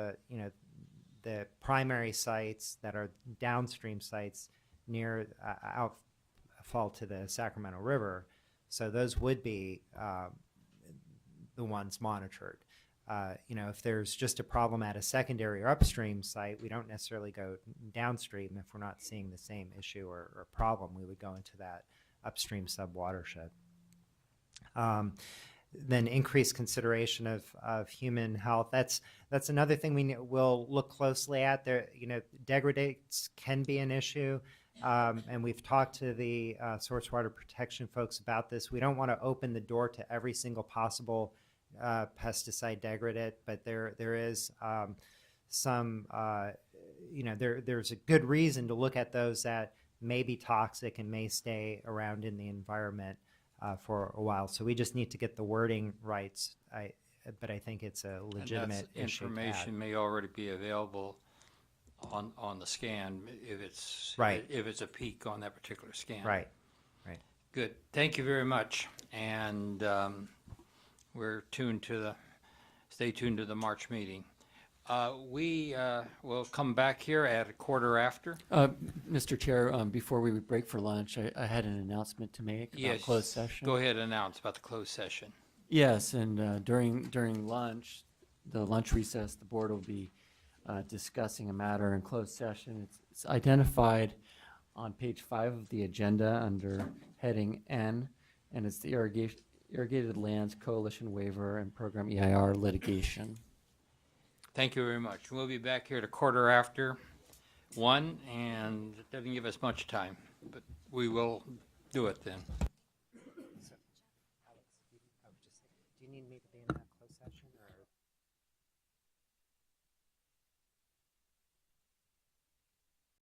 the primary sites that are downstream sites near outfall to the Sacramento River. So those would be the ones monitored. If there's just a problem at a secondary or upstream site, we don't necessarily go downstream. If we're not seeing the same issue or problem, we would go into that upstream sub-watershed. Then increased consideration of human health. That's another thing we'll look closely at. There, degradates can be an issue, and we've talked to the source water protection folks about this. We don't want to open the door to every single possible pesticide degradant, but there is some, there's a good reason to look at those that may be toxic and may stay around in the environment for a while. So we just need to get the wording right. But I think it's a legitimate issue. Information may already be available on the scan if it's right. If it's a peak on that particular scan. Right. Good. Thank you very much. And stay tuned to the March meeting. We will come back here at 1:15. Mr. Chair, before we break for lunch, I had an announcement to make about closed session. Go ahead and announce about the closed session. Yes, and during lunch, the lunch recess, the board will be discussing a matter in closed session. It's identified on page 5 of the agenda under heading N, and it's the Irrigated Lands Coalition Waiver and Program EIR litigation. Thank you very much. We'll be back here at 1:15, and it doesn't give us much time, but we will do it then.